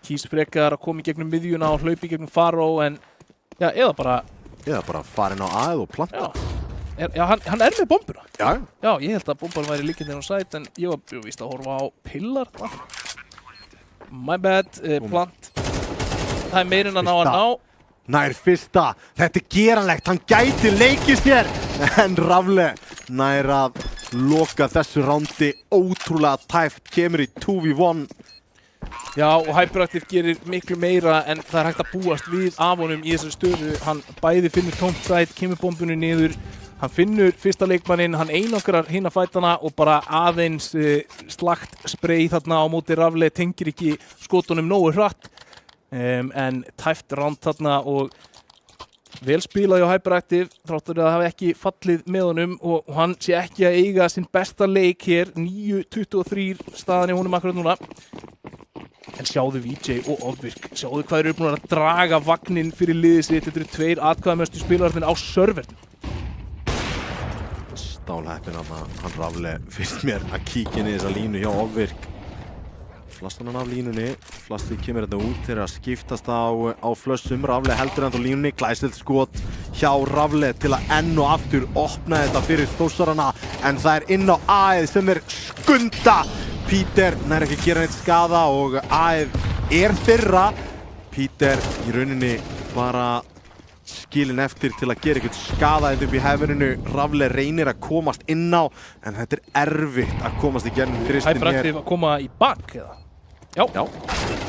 Kýs frekar að koma í gegnum miðjuna og hlaupa í gegnum Faró en eða bara farin á aðeð og planta. Hann er með bombuna. Já, ég held að bomban væri líka þegar hún sætt en ég var víst að horfa á pillar. My bad, plant. Það er meirinn að ná að ná. Nær fyrsta, þetta er geranlegt, hann gæti leikið sér. En Rafle nær að loka þessu rándi ótrúlega tæft, kemur í 2v1. Já, og Hyperactive gerir miklu meira en það er hægt að búast við af honum í þessari stöðu. Hann bæði finnur tómt sætt, kemur bombunni niður. Hann finnur fyrsta leikmanninn, hann einangrar hina fætana og bara aðeins slagt spray þarna á móti Rafle, tengir ekki skotunum nógu hratt. En tæft ránd þarna og vel spilað hjá Hyperactive, þráttur að það hafi ekki fallið með honum og hann sé ekki að eiga sinn besta leik hér, 9-23 staðan í honum akkurat núna. En sjáðu VJ og Ofvirk, sjáðu hvað þeir eru búin að draga vagninn fyrir liðið sitt, þetta eru 2 atkvæðamestu spilararnir á servernum. Stálheppinn hann Rafle finnst mér að kíkja inn í þessa línu hjá Ofvirk. Flastan hann af línunni, Flasti kemur þetta út þegar að skiptast á flössum. Rafle heldur hann á línunni, glæsilegt skot hjá Rafle til að enn og aftur opna þetta fyrir Þórsarana. En það er inn á A-ið sem er skunda. Peter nær ekki að gera neitt skada og A-ið er þeirra. Peter í rauninni bara skilinn eftir til að gera eitthvað skada upp í hefurinu. Rafle reynir að komast inn á en þetta er erfitt að komast í gegnum þristin hér. Hyperactive að koma í bak eða? Já,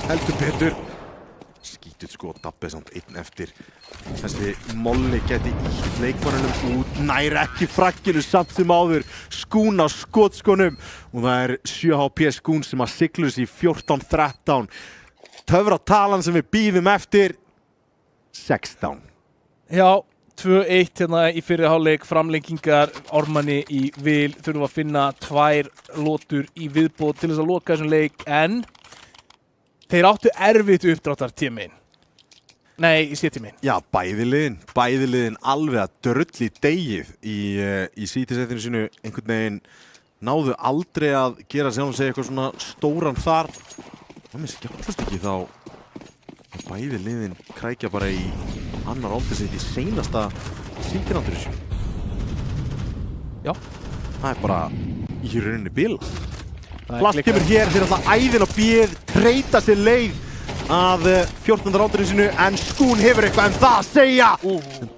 heldur betur. Skítut sko, Dabbi samt 1 eftir. Þessi molli geti ítt leikmannunum út, nær ekki frakkinu samt sem áður. Skún á skotskónum og það er 7 HP Skún sem að siglur sig í 14-13. Töfratalan sem við bíðum eftir 16. Já, 2-1 hérna í fyrri hálfleik, framlengingar, Ármanni í vil, þurfum að finna 2 lotur í viðbót til þess að loka þessum leik, en þeir áttu erfitt uppdráttartíminn. Nei, í sétíminn. Já, bæði liðin alveg að drulli degið í sítisettinu sínu, einhvern veginn náðu aldrei að gera sjálf og segja eitthvað svona stóran þar. mér skjáttast ekki þá bæði liðin krækja bara í annar áldi sitt í seinasta síkrandur þessu. Já. Það bara í rauninni bil. Plast kemur hér fyrir alltaf æðin á bíð, treyta sér leið að 14. rándur sinu en Skún hefur eitthvað en það að segja.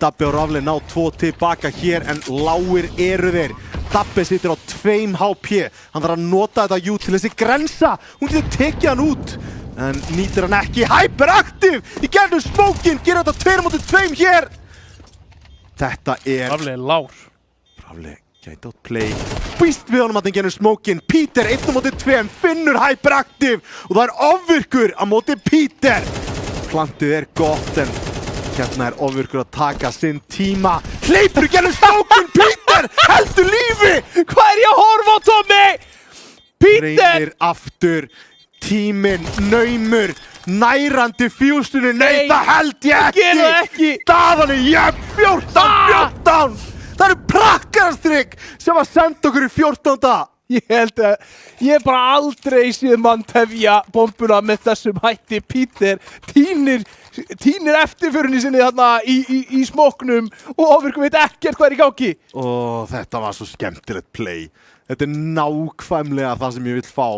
Dabbi og Rafli ná 2 tilbaka hér en lágir eru þeir. Dabbi situr á 2 HP. Hann þarf að nota þetta jú til þessi grensa. Hún getur tekið hann út en nýtir hann ekki. Hyperaktiv í gegnum smókin. Gerir þetta 2 móti 2 hér. Þetta er... Rafli er lár. Rafli gæti átt play. Býst við honum að hann genur smókin. Peter 1 móti 2 finnur Hyperaktiv og það er ofvirkur á móti Peter. Plantið er gott en hérna er ofvirkur að taka sinn tíma. Hleypur genur smókin. Peter heldur lífi. Hvað er ég að horfa á, Tommy? Peter! Reynir aftur. Tíminn naumur. Nærandi fjústunni. Nei, það held ég ekki. Gerðu ekki. Staðan er jöfn. 14. Það eru prakkarastrygg sem að senda okkur í 14. Ég held að ég bara aldrei séð mann tefja bombuna með þessum hætti. Peter tínir eftirförinni sinni þarna í smóknum og ofvirkum veit ekkert hvað er í gangi. Og þetta var svo skemmtilegt play. Þetta er nákvæmlega það sem ég vil fá.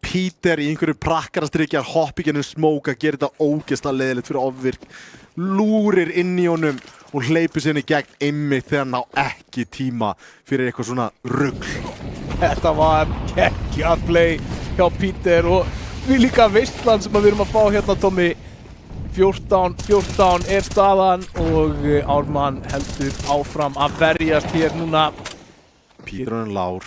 Peter í einhverju prakkarastryggi að hoppa í gennum smók að gera þetta ógeðslega leiðilegt fyrir ofvirk. Lúrir inn í honum og hleypur sinni gegn einmitt þegar hann ná ekki tíma fyrir eitthvað svona rugl. Þetta var geggjað play hjá Peter og við líka veistlan sem við erum að fá hérna, Tommy. 14 er staðan og Ármann heldur áfram að verjast hér núna. Peter og lár.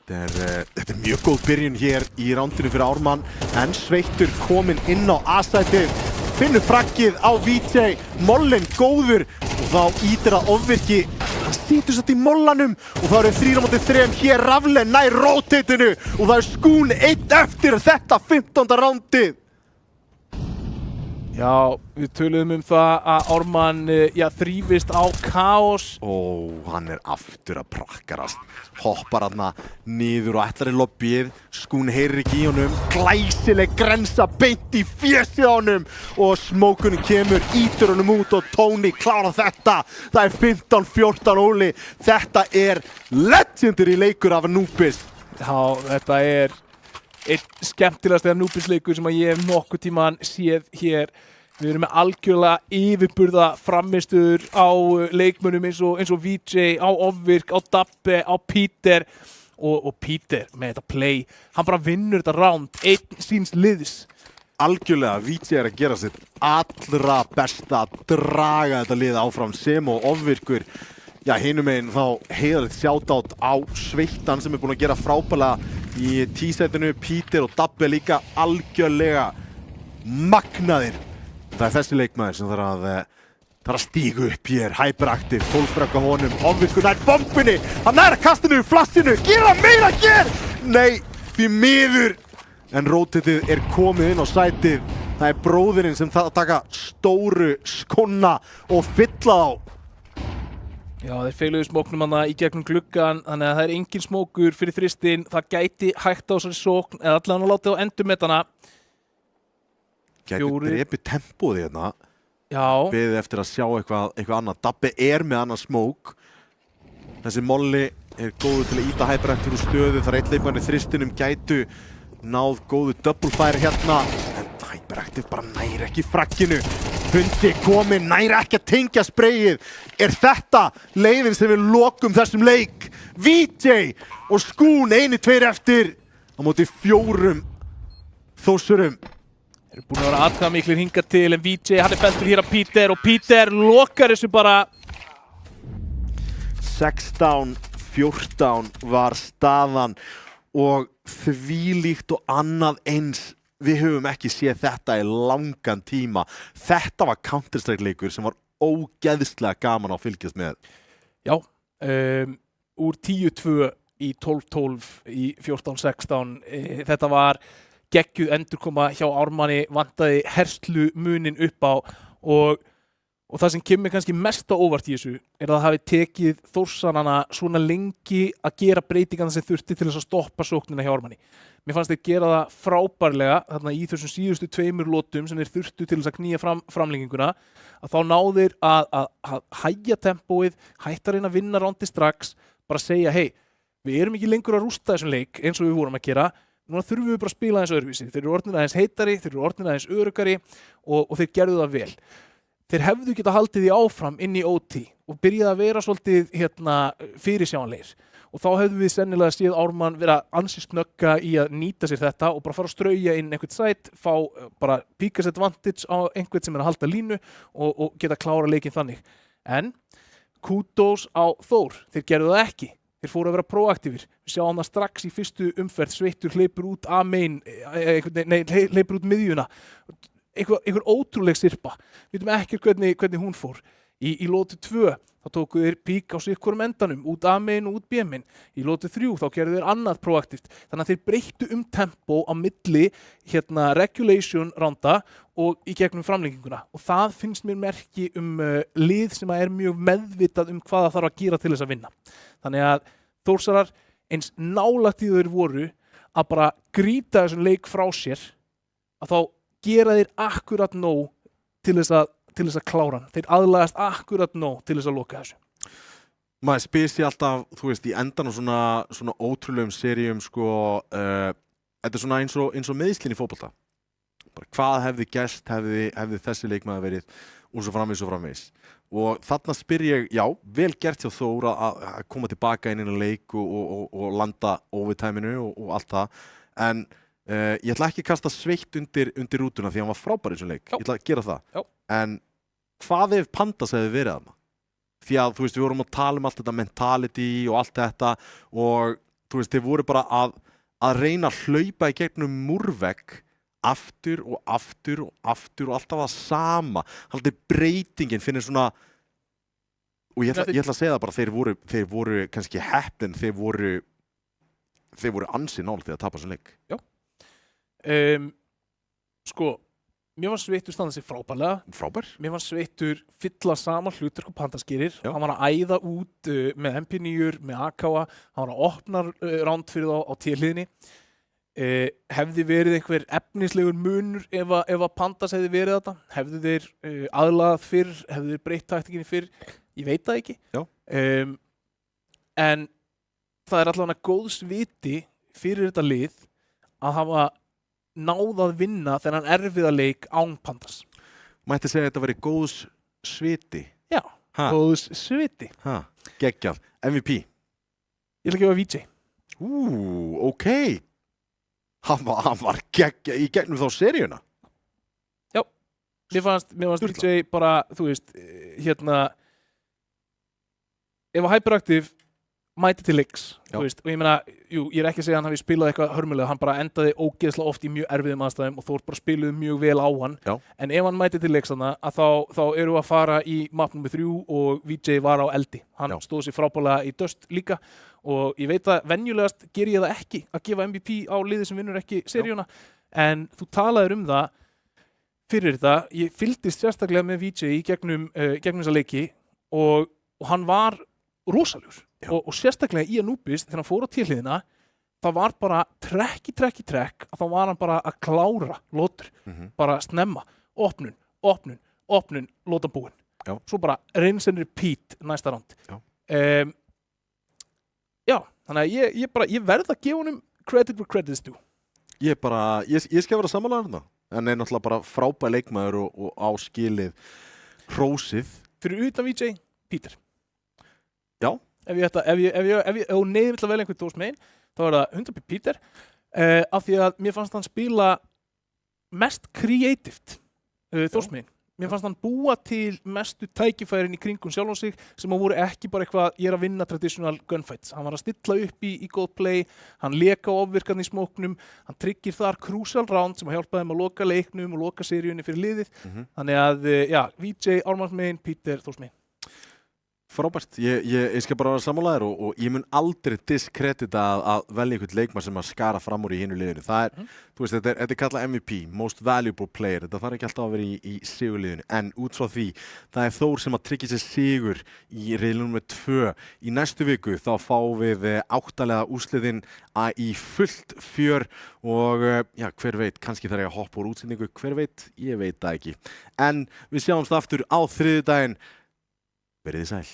Þetta er mjög góð byrjun hér í rándinu fyrir Ármann en Sveittur kominn inn á A-sætið. Finnur frakkið á VJ, mollin góður og þá ítir að ofvirki. Hann sýtur satt í mollanum og þá eru 3 móti 3 hér. Rafli nær rotatinu og það er Skún 1 eftir þetta 15. rándið. Já, við töluðum það að Ármann þrífist á kaos. Hann er aftur að prakkarast. Hoppar hann niður og ætlar í lobbyið. Skún heyrir ekki í honum. Glæsileg grensa beint í fjesið á honum. Og smókunum kemur, ítur honum út og Tony klárar þetta. Það er 15-14 Óli. Þetta er legendary leikur af Anubis. Já, þetta er einn skemmtilegast Anubis-leikur sem að ég hef nokkuð tíman séð hér. Við erum með algjörlega yfirburða framistöður á leikmönnum eins og VJ, á Ofvirk, á Dabbe, á Peter og Peter með þetta play. Hann bara vinnur þetta round, einn síns liðs. Algjörlega, VJ er að gera sitt allra besta að draga þetta lið áfram sem og Ofvirkur. Já, hinum meginn þá heiðalegt shoutout á Sveittan sem er búinn að gera frábælega í T-setinu. Peter og Dabbe líka algjörlega magnaðir. Það er þessi leikmaður sem þarf að stíga upp hér. Hyperaktiv, 12 frakka honum, Ofvirkur nær bombinni. Hann nær að kasta niður flassinu. Gera meira hér! Nei, því miður. En rotatið er komið inn á sætið. Það er bróðirinn sem þarf að taka stóru skóna og fylla á. Já, þeir feiluðu smóknum hana í gegnum gluggan, þannig að það er engin smókur fyrir þristinn. Það gæti hægt á þessari sókn, eða allan að láta á endurmetana. Gæti drepið tempóði hérna. Já. Beðið eftir að sjá eitthvað annað. Dabbi er með annan smók. Þessi molli er góður til að íta Hyperaktiv úr stöðu. Það er einn leikmann í þristinum gætu náð góðu double fire hérna. En Hyperaktiv bara nær ekki frakkinu. Hundi kominn, nær ekki að tengja sprayið. Er þetta leiðin sem við lokum þessum leik? VJ og Skún 1-2 eftir á móti 4 Þórsurum. Þeir eru búin að vera atkvæðamiklir hingað til en VJ, hann er feltur hér af Peter og Peter lokar þessu bara. 16-14 var staðan og þvílíkt og annað eins. Við höfum ekki séð þetta í langan tíma. Þetta var Counter-Strike leikur sem var ógeðslega gaman að fylgjast með. Já, úr 10-2 í 12-12 í 14-16. Þetta var geggjuð endurkoma hjá Ármanni, vantaði herslu munin upp á og Og það sem kemur kannski mest á óvart í þessu er að það hafi tekið Þórsanana svona lengi að gera breytingarna sem þurfti til þess að stoppa sóknina hjá Ármanni. Mér fannst þeir gera það frábærlega þarna í þessum síðustu 2 lotum sem þeir þurftu til þess að knýja framlenginguna, að þá náðir að hægja tempóið, hætta að reyna að vinna rándi strax, bara segja hei, við erum ekki lengur að rústa þessum leik eins og við vorum að gera, núna þurfum við bara að spila aðeins öðruvísi. Þeir eru orðnir aðeins heitari, þeir eru orðnir aðeins öruggari og þeir gerðu það vel. Þeir hefðu geta haldið því áfram inn í OT og byrjaði að vera svolítið fyrirsjáanlegir. Og þá hefðu við sennilega séð Ármann vera ansi snögga í að nýta sér þetta og bara fara að strauja inn einhvern sæt, fá bara píkast advantage á einhvern sem er að halda línu og geta klára leikinn þannig. En kudos á Þór, þeir gerðu það ekki. Þeir fóru að vera proaktífir. Við sjáum það strax í fyrstu umferð, Sveittur hleypur út hleypur út miðjuna. Einhver ótrúleg sirpa. Við veitum ekki hvernig hún fór. Í lótu 2 þá tóku þeir pík á sig hvorum endanum, út A-megin og út B-megin. Í lótu 3 þá gerðu þeir annað proaktíft. Þannig að þeir breyttu tempo á milli regulation ránda og í gegnum framlenginguna. Og það finnst mér merki lið sem er mjög meðvitað hvað það þarf að gera til þess að vinna. Þannig að Þórsarar eins nálægt í þeir voru að bara grýta þessum leik frá sér, að þá gera þeir akkurat nóg til þess að klára hann. Þeir aðlagast akkurat nóg til þess að loka þessu. Maður spyr sér alltaf, þú veist, í endan og svona ótrúlegum seríum, þetta svona eins og meiðslin í fótbolta. Bara hvað hefði gerst, hefði þessi leikmaður verið og svo framvegis. Og þarna spyr ég, já, vel gert hjá Þór að koma tilbaka inn í leik og landa overtime-inu og allt það. En ég ætla ekki að kasta Sveitt undir rútuna því hann var frábær í þessum leik. Já. Ég ætla að gera það. Já. En hvað ef Pandas hefði verið þarna? Því að, þú veist, við vorum að tala allt þetta mentality og allt þetta og, þú veist, þeir voru bara að reyna að hlaupa í gegnum múrvegg aftur og alltaf það sama. Haldið breytingin finnir svona, og ég ætla að segja það bara, þeir voru kannski heppin, þeir voru ansi nálægt því að tapa þessum leik. Já. Mér var Sveittur standa sig frábærlega. Frábær. Mér var Sveittur fylla saman hlutverk og Pandas gerir. Já. Hann var að æða út með MP9, með AKA, hann var að opna ránd fyrir þá á T-hliðinni. Hefði verið einhver efnislegur munur ef að Pandas hefði verið þetta? Hefðu þeir aðlagað fyrr? Hefðu þeir breytt taktikinni fyrr? Ég veit það ekki. Já. En það er allavega góðs viti fyrir þetta lið að hafa náð að vinna þennan erfiða leik án Pandas. Mætti segja að þetta veri góðs sviti. Já, góðs sviti. Geggjað. MVP. Ég ætla að gefa VJ. Ok. Hann var geggjað í gegnum þá seríuna. Já. Mér fannst VJ bara, þú veist, ef að Hyperactive mæti til leiks, þú veist, og ég meina, ég er ekki að segja að hann hafi spilað eitthvað hörmulega, hann bara endaði ógeðslega oft í mjög erfiðum aðstæðum og Þór bara spiluði mjög vel á hann. Já. En ef hann mæti til leiks þannig að þá eru við að fara í map nr. 3 og VJ var á eldi. Hann stóð sér frábærlega í Dust líka og ég veit að venjulegast ger ég það ekki að gefa MVP á liði sem vinnur ekki seríuna, en þú talaðir það fyrir þetta. Ég fylgdist sérstaklega með VJ í gegnum þessa leiki og hann var rosalegur. Og sérstaklega í Anubis þegar hann fór á T-hliðina, það var bara trekk að þá var hann bara að klára lótur, bara snemma, opnun, lótan búin. Já. Svo bara rinse and repeat næsta ránd. Já, þannig að ég verð að gefa honum credit where credit is due. Ég skal vera sammálaður þarna, en er náttúrulega bara frábær leikmaður og á skilið hrósið. Fyrir utan VJ, Peter. Já. Ef þú neyðir til að velja einhvern Dós megin, þá er það 100% Peter, af því að mér fannst hann spila mest kreatíft Dós megin. Mér fannst hann búa til mestu tækifærin í kringum sjálf á sig sem voru ekki bara eitthvað, ég er að vinna traditional gunfights. Hann var að stilla upp í góð play, hann leka á ofvirkan í smóknum, hann tryggir þar crucial round sem hjálpaði þeim að loka leiknum og loka seríunni fyrir liðið. Þannig að, VJ, Ármanns megin, Peter, Dós megin. Frábært, ég skal bara vera sammálaðir og ég mun aldrei diskredita að velja einhvern leikmann sem að skara fram úr í hinu liðinu. Það þú veist, þetta er kallað MVP, Most Valuable Player, þetta þarf ekki alltaf að vera í sigurliðinu, en út frá því, það er Þór sem að tryggja sér sigur í riðli númer 2. Í næstu viku þá fáum við 8-liða úrslitin í fullt fjör og já, hver veit, kannski þarf ég að hoppa úr útsendingu, hver veit, ég veit það ekki. En við sjáumst aftur á þriðjudaginn. Verið þið sæl.